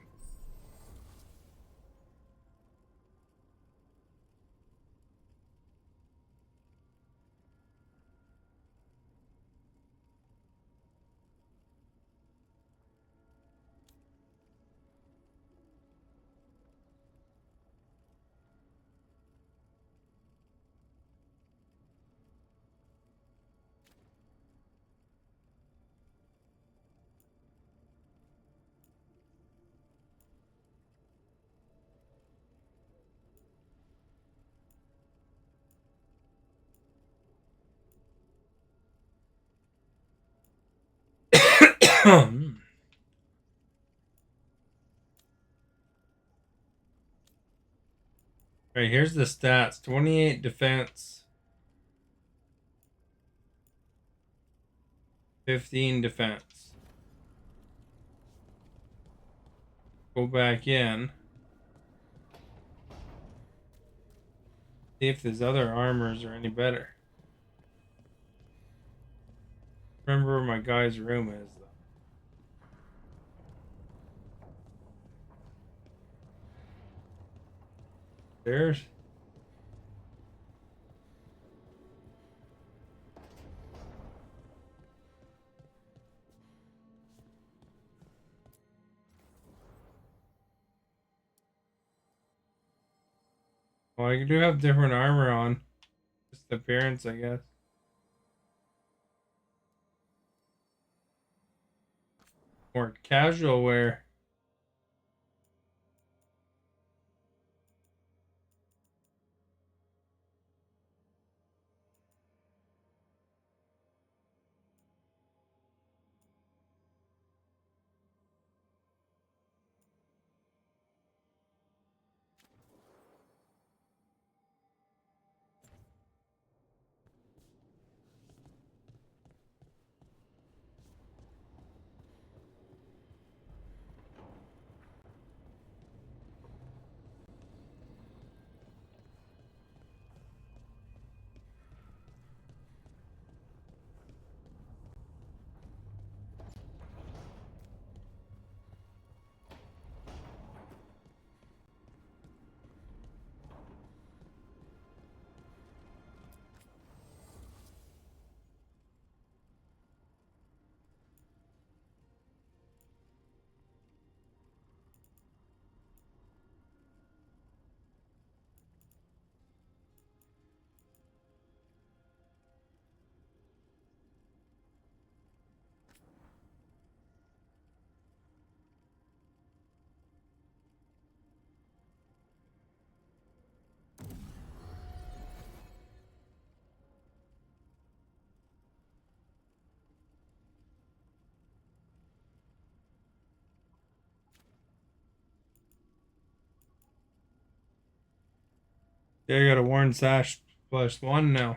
S1: Alright, here's the stats. 28 defense. 15 defense. Go back in. See if these other armors are any better. Remember where my guy's room is, though. There's. Well, I do have different armor on. Just appearance, I guess. More casual wear. Yeah, I got a worn sash +1 now.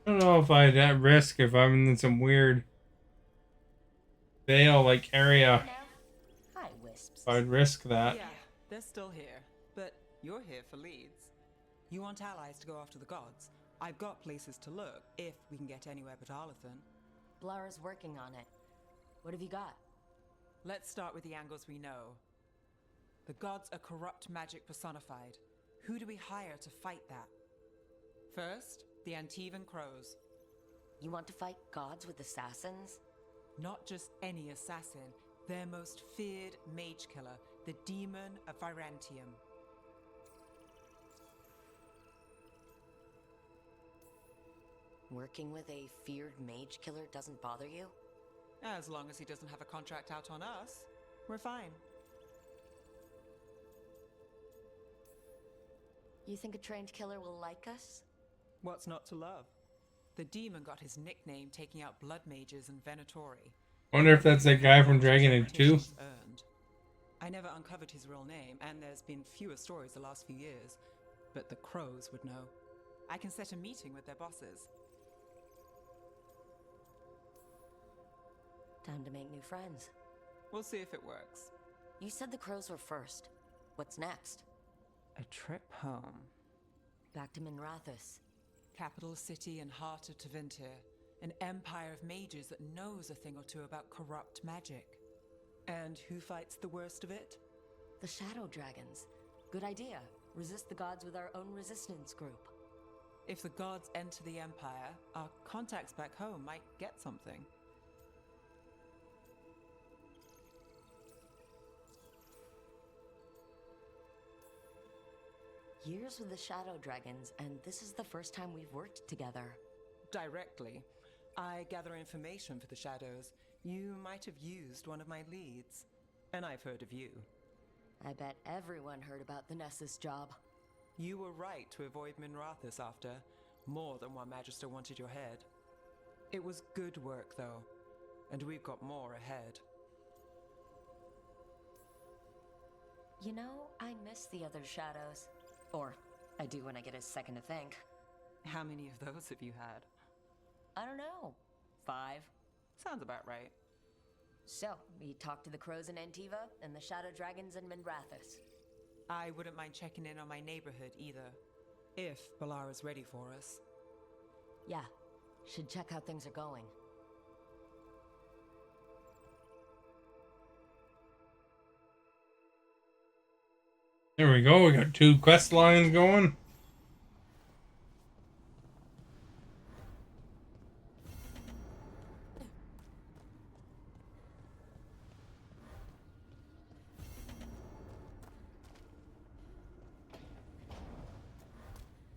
S1: I don't know if I'd at risk if I'm in some weird Veil like area.
S4: Hi, Wisps.
S1: I'd risk that.
S7: Yeah, they're still here, but you're here for leads. You want allies to go after the gods? I've got places to look, if we can get anywhere but Arlathan.
S2: Blara's working on it. What have you got?
S7: Let's start with the angles we know. The gods are corrupt magic personified. Who do we hire to fight that? First, the Antivan Crows.
S2: You want to fight gods with assassins?
S7: Not just any assassin, their most feared mage killer, the Demon of Virantium.
S2: Working with a feared mage killer doesn't bother you?
S7: As long as he doesn't have a contract out on us, we're fine.
S2: You think a trained killer will like us?
S7: What's not to love? The demon got his nickname taking out blood mages and Venatori.
S1: Wonder if that's that guy from Dragon Age 2.
S7: Earned. I never uncovered his real name, and there's been fewer stories the last few years. But the Crows would know. I can set a meeting with their bosses.
S2: Time to make new friends.
S7: We'll see if it works.
S2: You said the Crows were first. What's next?
S7: A trip home.
S2: Back to Minrathous.
S7: Capital city and heart of Tevinter. An empire of mages that knows a thing or two about corrupt magic. And who fights the worst of it?
S2: The Shadow Dragons. Good idea. Resist the gods with our own resistance group.
S7: If the gods enter the empire, our contacts back home might get something.
S2: Years with the Shadow Dragons, and this is the first time we've worked together.
S7: Directly. I gather information for the Shadows. You might have used one of my leads. And I've heard of you.
S2: I bet everyone heard about the Nessus job.
S7: You were right to avoid Minrathous after. More than one Magister wanted your head. It was good work, though. And we've got more ahead.
S2: You know, I miss the other Shadows. Or, I do when I get a second to think.
S7: How many of those have you had?
S2: I don't know. 5.
S7: Sounds about right.
S2: So, we talked to the Crows in Antiva and the Shadow Dragons in Minrathous.
S7: I wouldn't mind checking in on my neighborhood either. If Balara's ready for us.
S2: Yeah, should check how things are going.
S1: There we go. We got 2 quest lines going.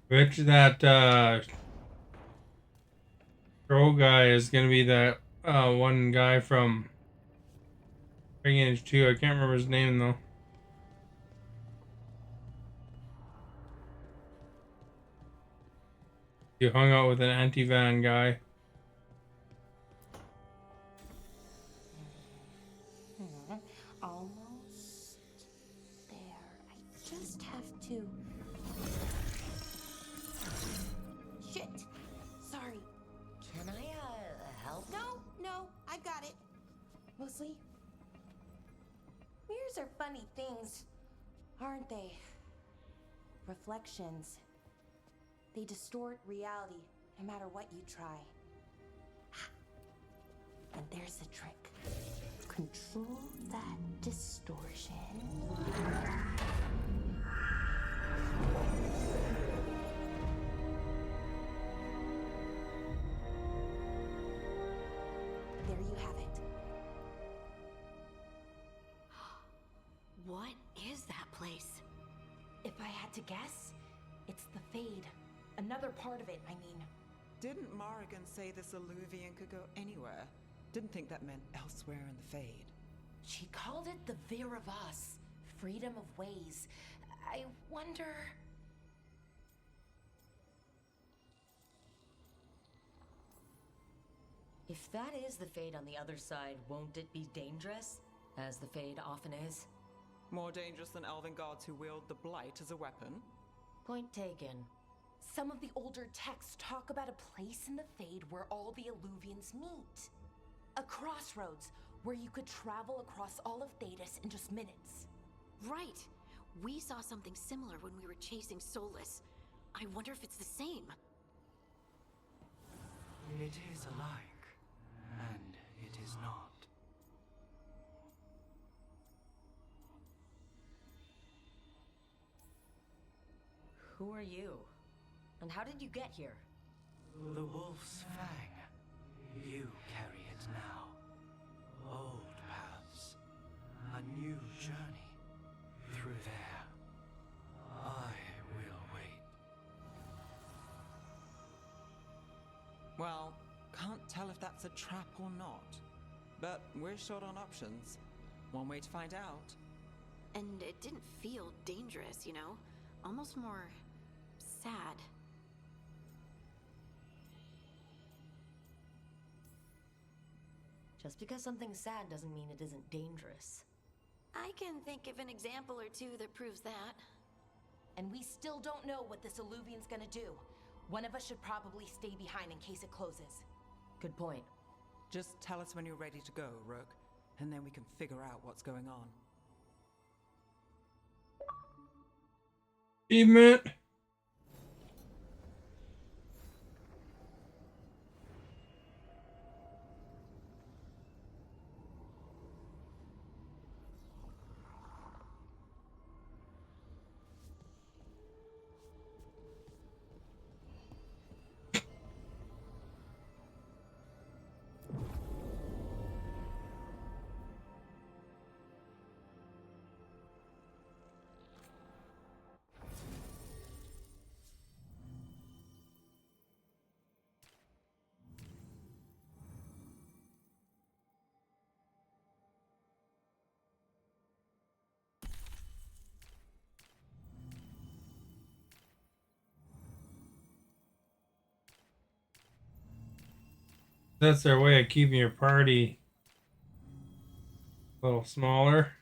S1: Which that Crow guy is gonna be that one guy from Dragon Age 2. I can't remember his name though. You hung out with an anti-van guy.
S4: Almost there. I just have to. Shit! Sorry.
S2: Can I, help?
S4: No, I've got it. Mostly. Mirrors are funny things, aren't they? Reflections. They distort reality, no matter what you try. And there's the trick. Control that distortion. There you have it.
S2: What is that place?
S4: If I had to guess, it's the Fade. Another part of it, I mean.
S7: Didn't Morrigan say this Illuvian could go anywhere? Didn't think that meant elsewhere in the Fade.
S4: She called it the Vir of Us, freedom of ways. I wonder...
S2: If that is the Fade on the other side, won't it be dangerous? As the Fade often is.
S7: More dangerous than elven gods who wield the Blight as a weapon?
S2: Point taken.
S4: Some of the older texts talk about a place in the Fade where all the Illuvians meet. A crossroads where you could travel across all of Thedas in just minutes.
S3: Right. We saw something similar when we were chasing Solus. I wonder if it's the same.
S19: It is alike, and it is not.
S2: Who are you? And how did you get here?
S19: The Wolf's Fang. You carry it now. Old paths. A new journey. Through there. I will wait.
S20: Well, can't tell if that's a trap or not. But we're short on options. One way to find out.
S3: And it didn't feel dangerous, you know? Almost more sad.
S2: Just because something's sad doesn't mean it isn't dangerous.
S3: I can think of an example or two that proves that.
S4: And we still don't know what this Illuvian's gonna do. One of us should probably stay behind in case it closes.
S2: Good point.
S20: Just tell us when you're ready to go, Rook, and then we can figure out what's going on.
S1: Achievement. That's their way of keeping your party a little smaller.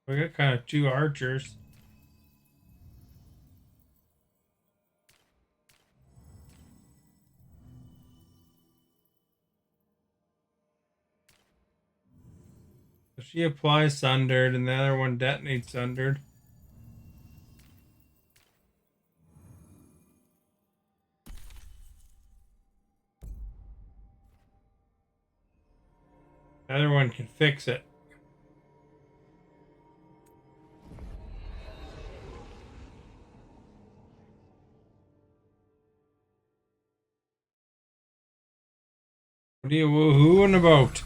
S1: We got kind of two archers. So she applies Sundered and the other one detonates Sundered. The other one can fix it. What are you woohooing about?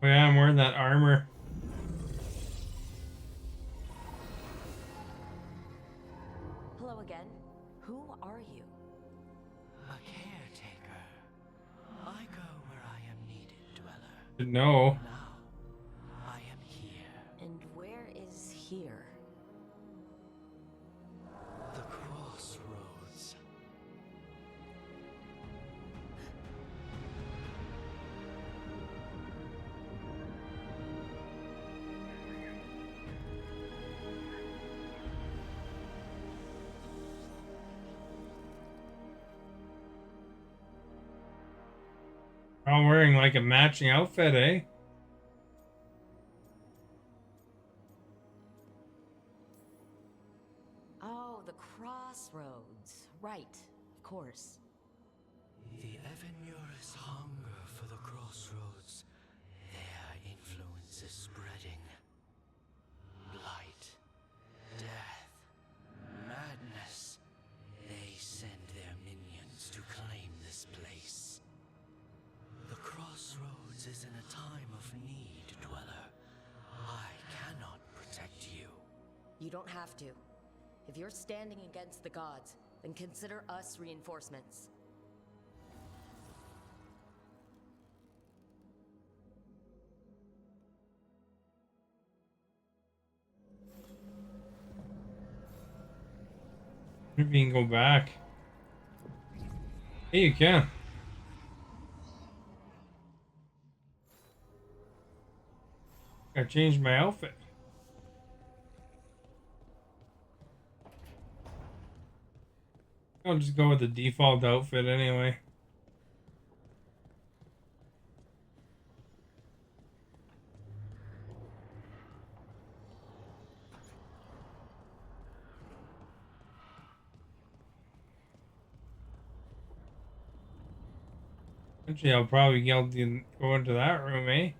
S1: Oh yeah, I'm wearing that armor.
S2: Hello again. Who are you?
S19: A caretaker. I go where I am needed, Dweller.
S1: No.
S19: Now, I am here.
S2: And where is here?
S19: The crossroads.
S1: We're all wearing like a matching outfit, eh?
S2: Oh, the crossroads. Right, of course.
S19: The Evenurus hunger for the crossroads. Their influence is spreading. Blight, death, madness. They send their minions to claim this place. The crossroads is in a time
S2: You don't have to. If you're standing against the gods, then consider us reinforcements.
S1: Maybe you can go back. Hey, you can. I changed my outfit. I'll just go with the default outfit anyway. Actually, I'll probably be able to go into that room, eh?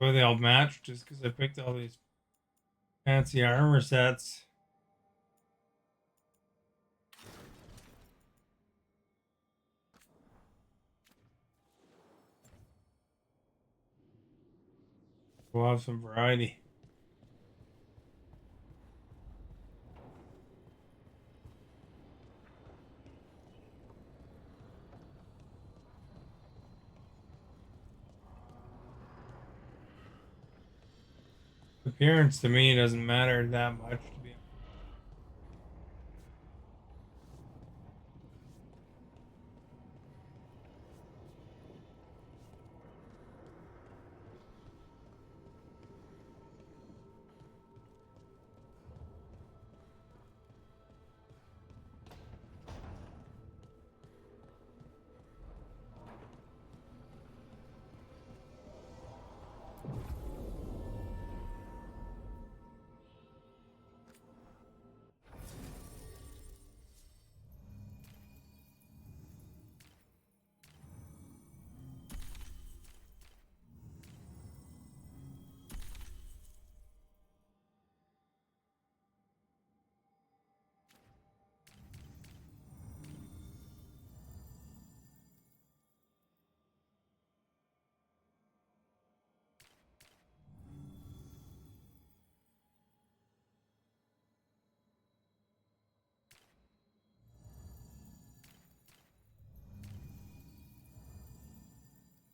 S1: Or they all match just because I picked all these fancy armor sets. We'll have some variety. Appearance to me doesn't matter that much, to be honest.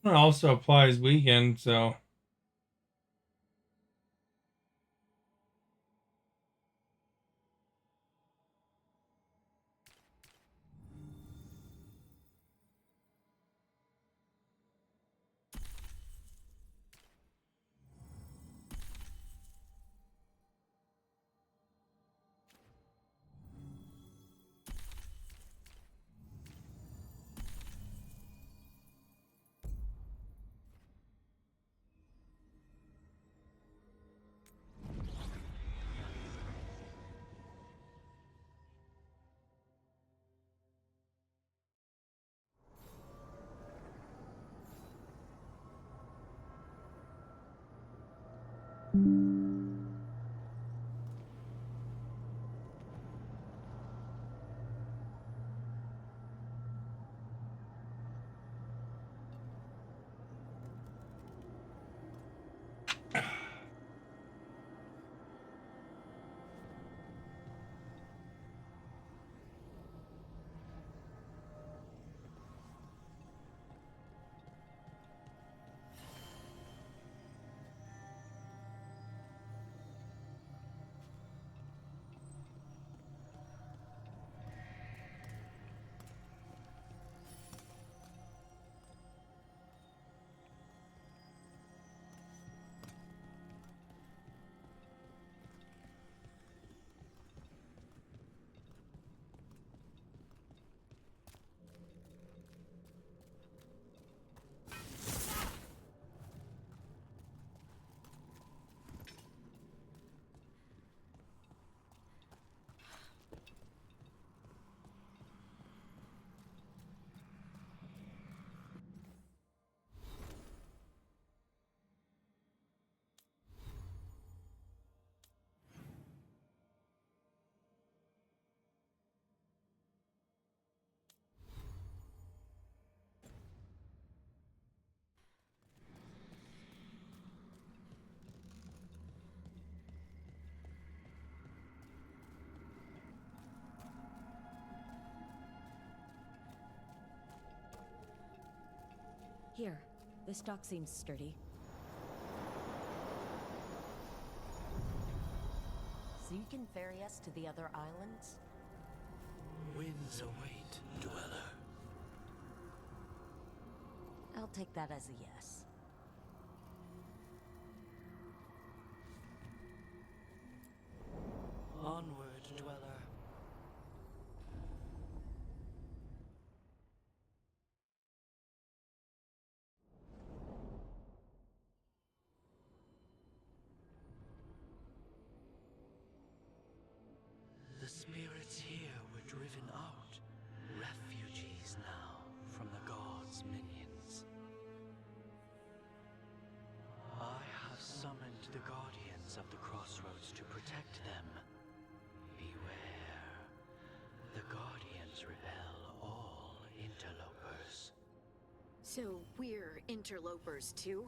S1: It also applies weekend, so
S2: Here, this dock seems sturdy. So you can ferry us to the other islands?
S19: Winds await, dweller.
S2: I'll take that as a yes.
S19: Onward, dweller. The spirits here were driven out, refugees now from the gods' minions. I have summoned the guardians of the crossroads to protect them. Beware. The guardians repel all interlopers.
S3: So we're interlopers too?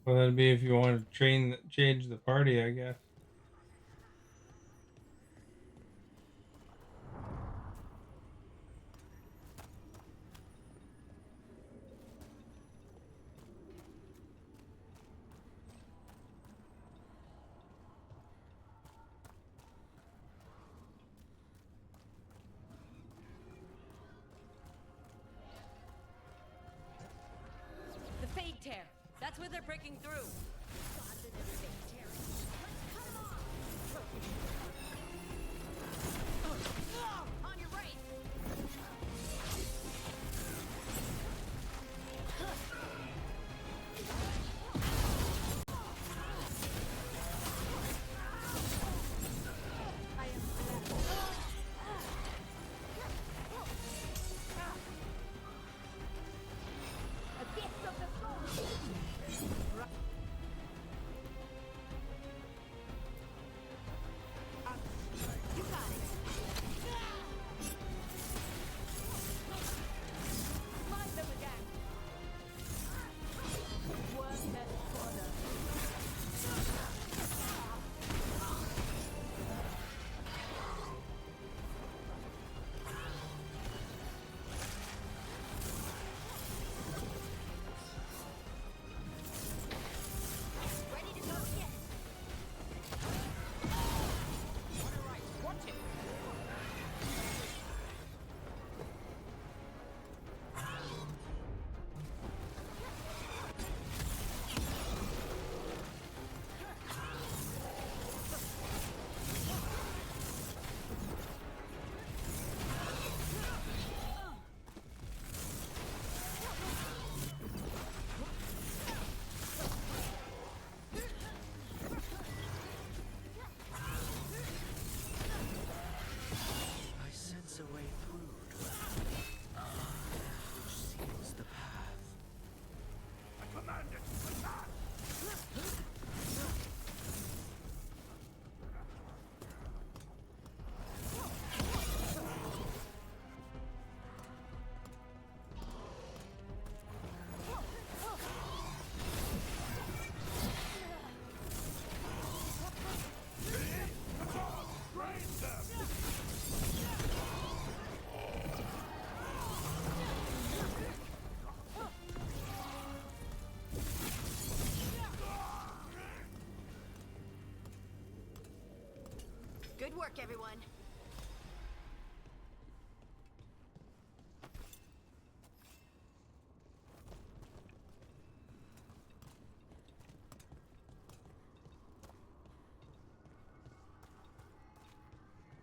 S1: Well, that'd be if you want to change the party, I guess.
S2: The Fade Tear! That's where they're breaking through!
S3: On your right!
S19: I sense a way through, dweller. Which seals the path.
S10: I command it! Attack!
S3: Good work, everyone.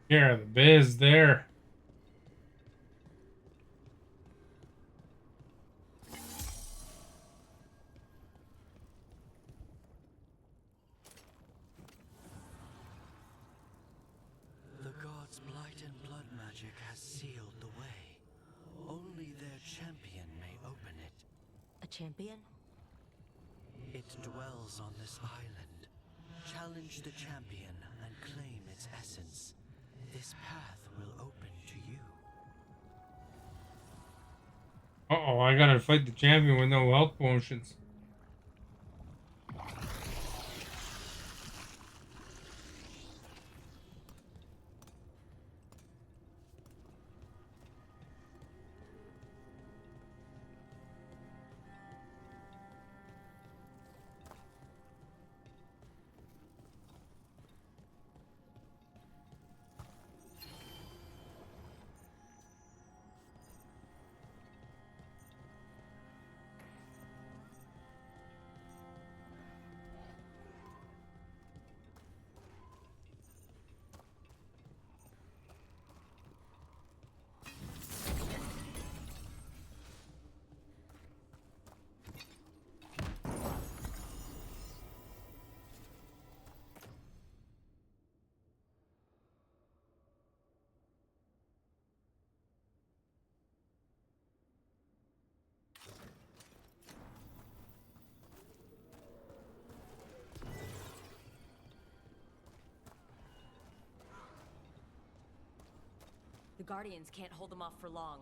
S1: Here, the biz there.
S19: The gods' blight and blood magic has sealed the way. Only their champion may open it.
S2: A champion?
S19: It dwells on this island. Challenge the champion and claim its essence. This path will open to you.
S1: Uh-oh, I gotta fight the champion with no health potions.
S2: The Guardians can't hold them off for long.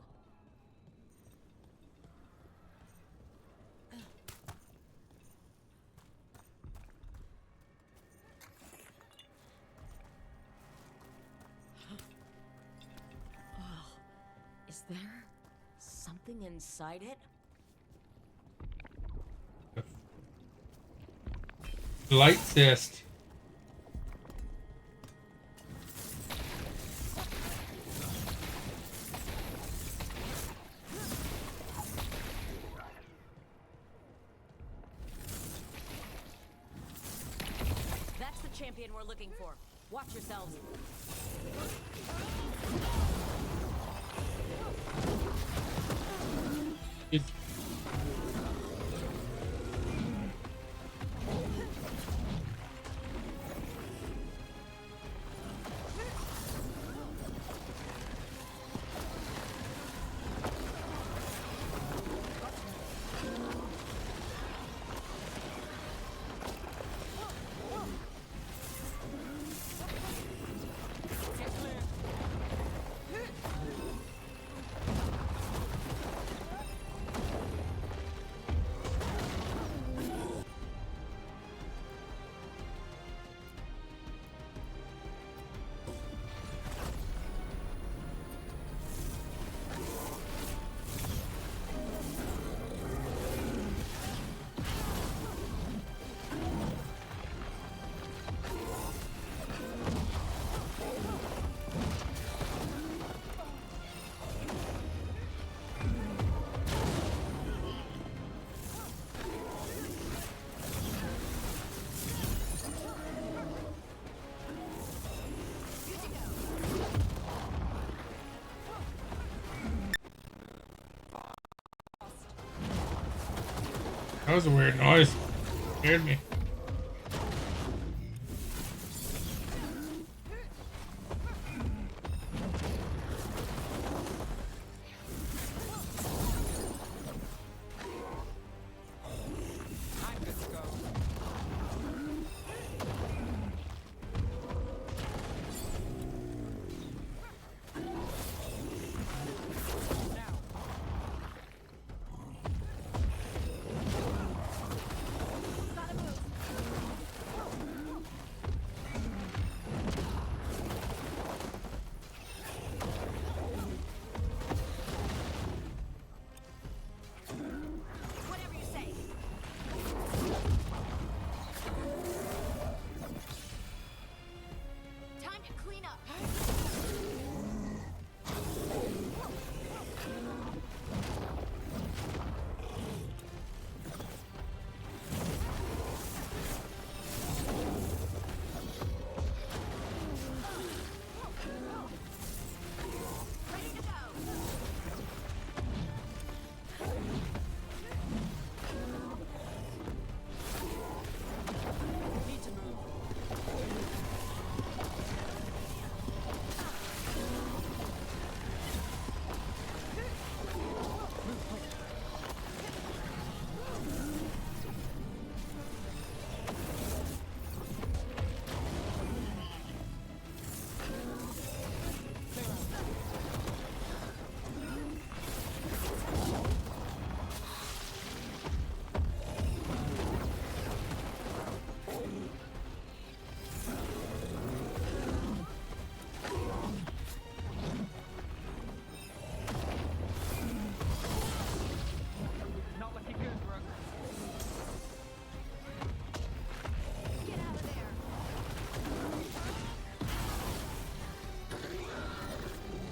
S2: Oh, is there something inside it?
S1: Light cyst.
S2: That's the champion we're looking for. Watch yourselves.
S1: It's That was a weird noise. Scared me.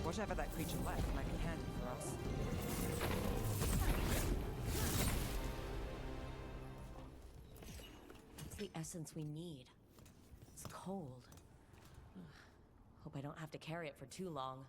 S20: Whatever that creature left might be handy for us.
S2: It's the essence we need. It's cold. Ugh. Hope I don't have to carry it for too long.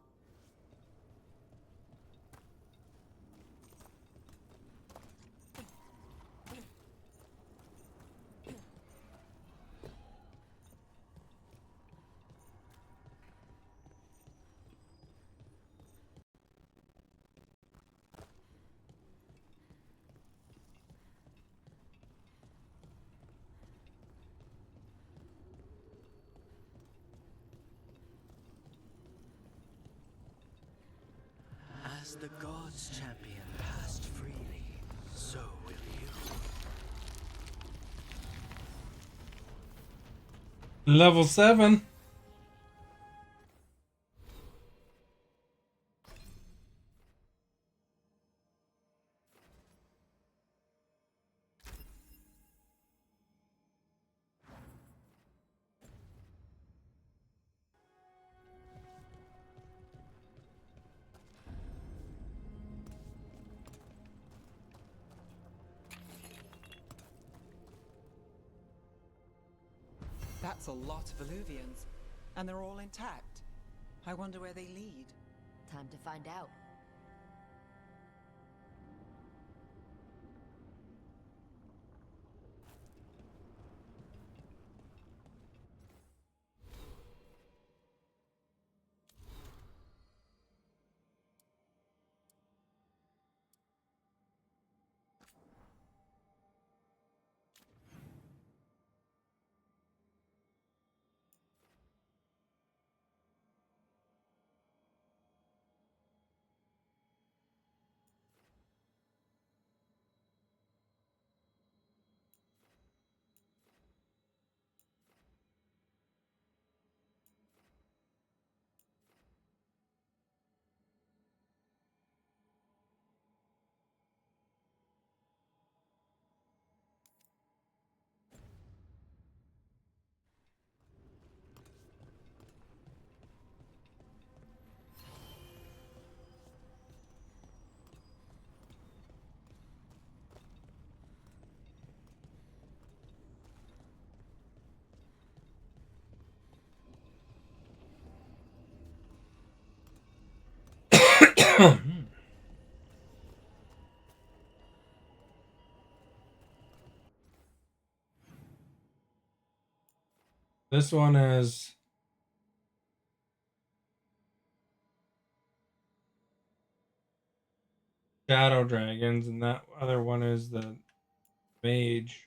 S19: As the gods' champion passed freely, so will you.
S1: Level 7.
S20: That's a lot of Illuvians, and they're all intact. I wonder where they lead.
S2: Time to find out. This one is shadow dragons, and that other one is the mage.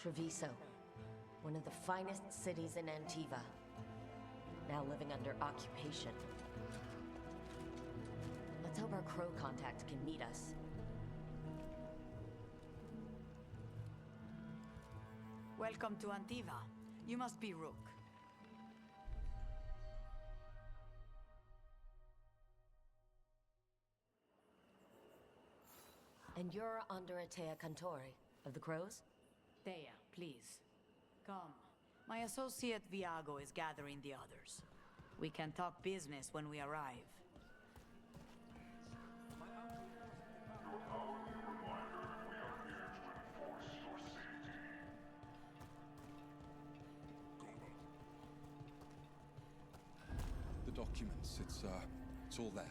S2: Treviso, one of the finest cities in Antiva, now living under occupation. Let's hope our crow contact can meet us.
S8: Welcome to Antiva. You must be Rook.
S2: And you're under Atea Cantori of the Crows?
S8: Thea, please. Come. My associate Viago is gathering the others. We can talk business when we arrive.
S5: The documents, it's all there.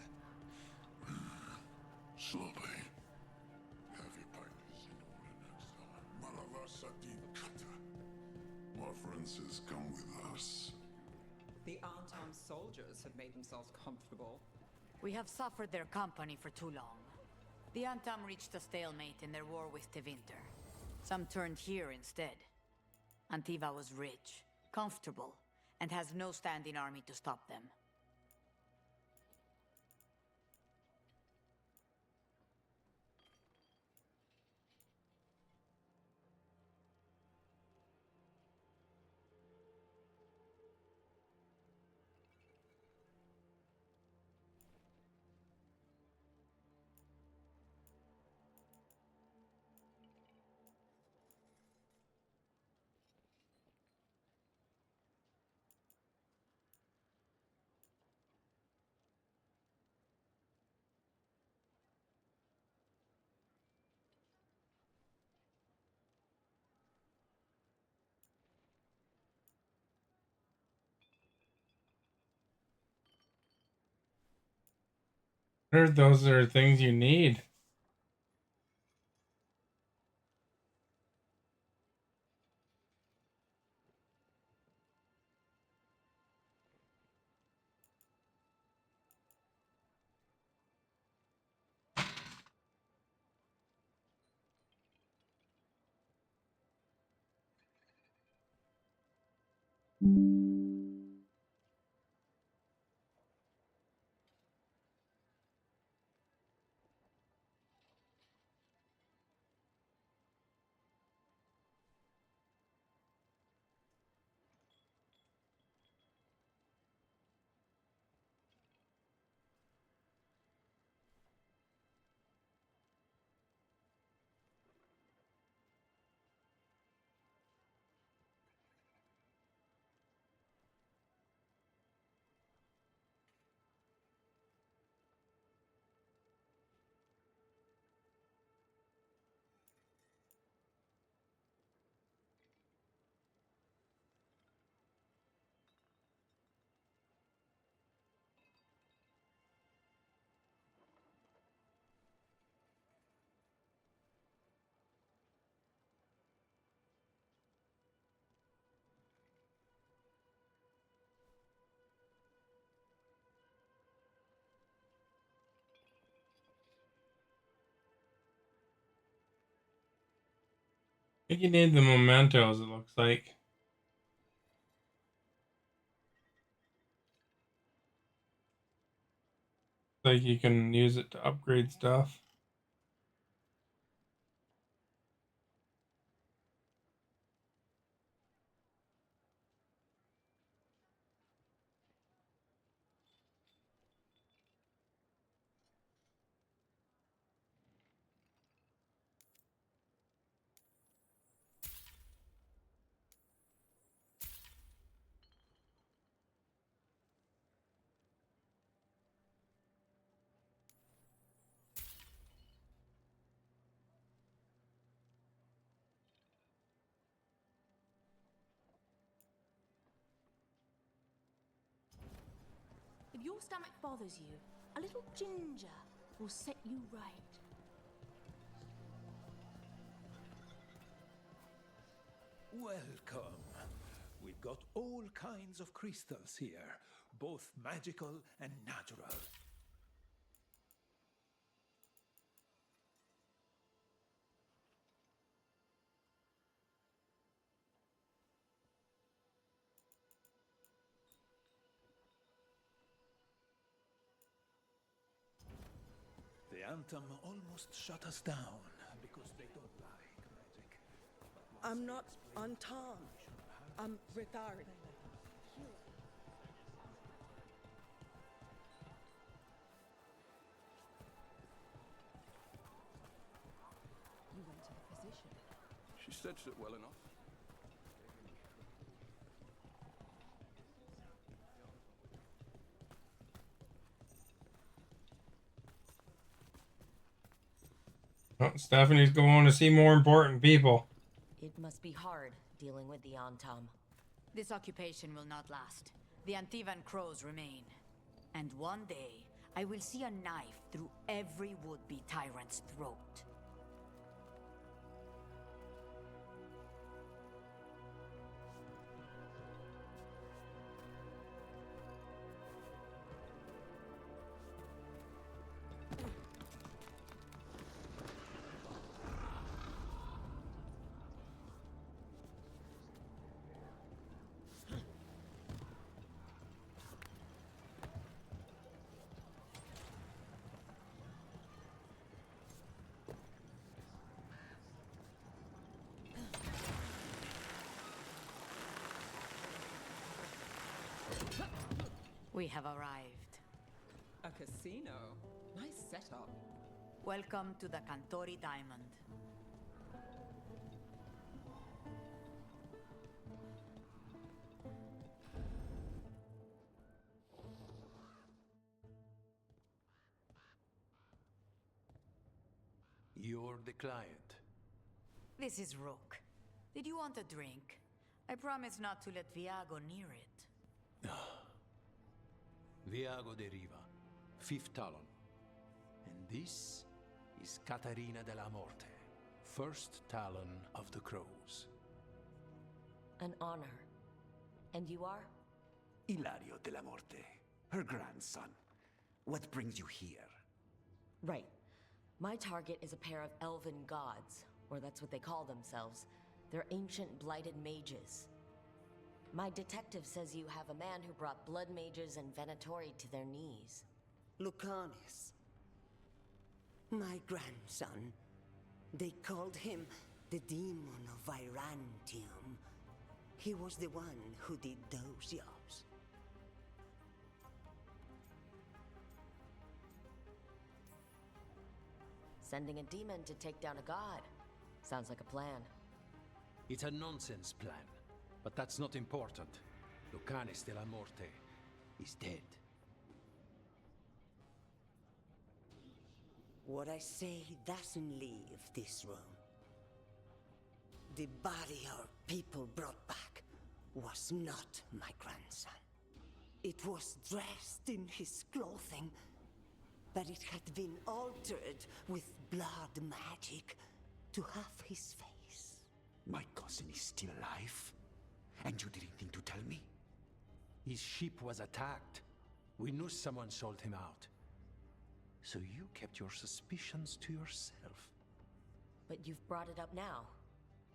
S13: Slowly. Have your partners in order next time. Malavar Kata. Our friends come with us.
S20: The Antam soldiers have made themselves comfortable.
S8: We have suffered their company for too long. The Antam reached a stalemate in their war with Tevinter. Some turned here instead. Antiva was rich, comfortable, and has no standing army to stop them.
S1: Those are things you need. I think you need the mementos, it looks like. Like you can use it to upgrade stuff.
S6: If your stomach bothers you, a little ginger will set you right.
S10: Welcome. We've got all kinds of crystals here, both magical and natural. The Anthem almost shut us down because they don't like magic.
S9: I'm not untarmed. I'm retired.
S6: You went to the physician.
S12: She stitched it well enough.
S1: Oh, Stephanie's going to see more important people.
S2: It must be hard dealing with the Antam.
S8: This occupation will not last. The Antivan crows remain. And one day, I will see a knife through every would-be tyrant's throat. We have arrived.
S20: A casino? Nice setup.
S8: Welcome to the Cantori Diamond.
S14: You're the client.
S8: This is Rook. Did you want a drink? I promise not to let Viago near it.
S14: Viago de Riva, 5th Talon.
S10: This is Caterina de la Morte, first Talon of the Crows.
S2: An honor. And you are?
S21: Ilario de la Morte, her grandson. What brings you here?
S2: Right. My target is a pair of elven gods, or that's what they call themselves. They're ancient blighted mages. My detective says you have a man who brought blood mages and Venatori to their knees.
S22: Lucanis. My grandson. They called him the Demon of Virantium. He was the one who did those jobs.
S2: Sending a demon to take down a god. Sounds like a plan.
S10: It's a nonsense plan, but that's not important. Lucanis de la Morte is dead.
S22: What I say doesn't leave this room. The body our people brought back was not my grandson. It was dressed in his clothing, but it had been altered with blood magic to have his face.
S21: My cousin is still alive? And you didn't think to tell me?
S10: His ship was attacked. We knew someone sold him out. So you kept your suspicions to yourself.
S2: But you've brought it up now.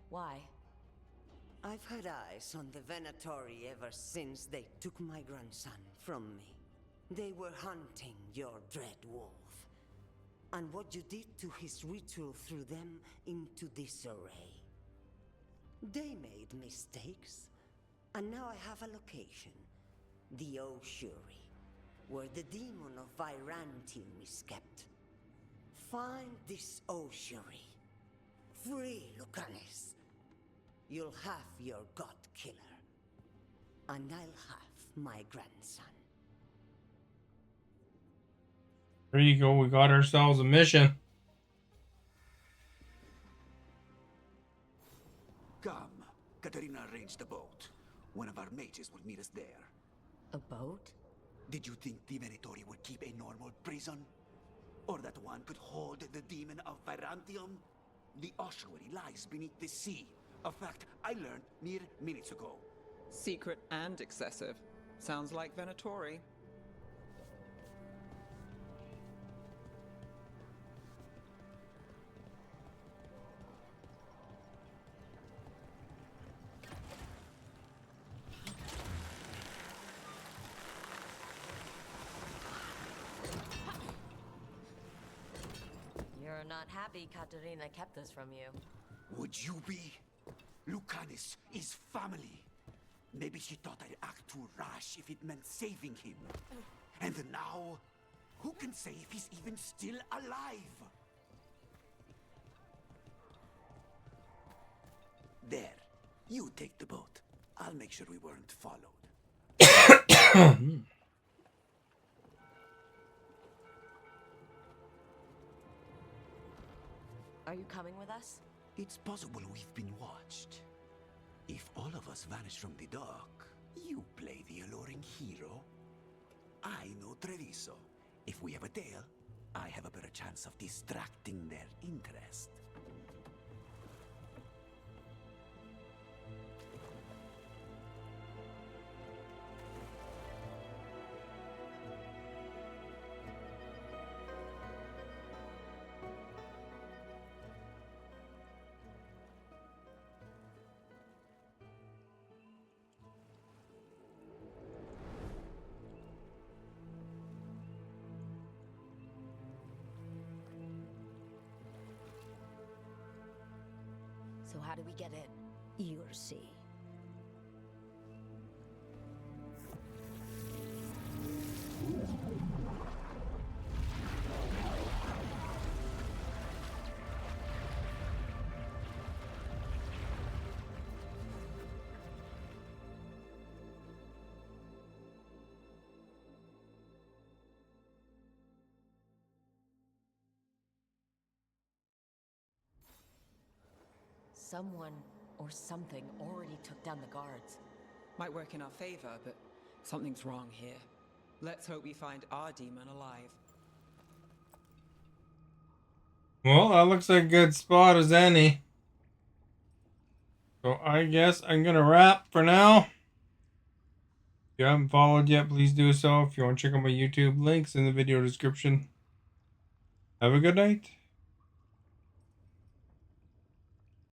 S2: Why?
S22: I've had eyes on the Venatori ever since they took my grandson from me. They were hunting your dread wolf. And what you did to his ritual threw them into disarray. They made mistakes, and now I have a location. The Ossuary, where the demon of Virantium is kept. Find this Ossuary. Free Lucanis. You'll have your god killer. And I'll have my grandson.
S1: There you go. We got ourselves a mission.
S21: Come. Katerina arranged a boat. One of our mages will meet us there.
S2: A boat?
S21: Did you think the Venatori would keep a normal prison? Or that one could hold the demon of Virantium? The ossuary lies beneath the sea. A fact I learned mere minutes ago.
S20: Secret and excessive. Sounds like Venatori.
S2: You're not happy Katerina kept this from you.
S21: Would you be? Lucanis is family. Maybe she thought I'd act too rash if it meant saving him. And now, who can say if he's even still alive? There. You take the boat. I'll make sure we weren't followed.
S2: Are you coming with us?
S21: It's possible we've been watched. If all of us vanish from the dock, you play the alluring hero. I know Treviso. If we have a tail, I have a better chance of distracting their interest.
S2: So how do we get in?
S22: You'll see.
S2: Someone or something already took down the guards.
S20: Might work in our favor, but something's wrong here. Let's hope we find our demon alive.
S1: Well, that looks like a good spot as any. So I guess I'm going to wrap for now. If you haven't followed yet, please do so. If you want to check out my YouTube, links in the video description. Have a good night.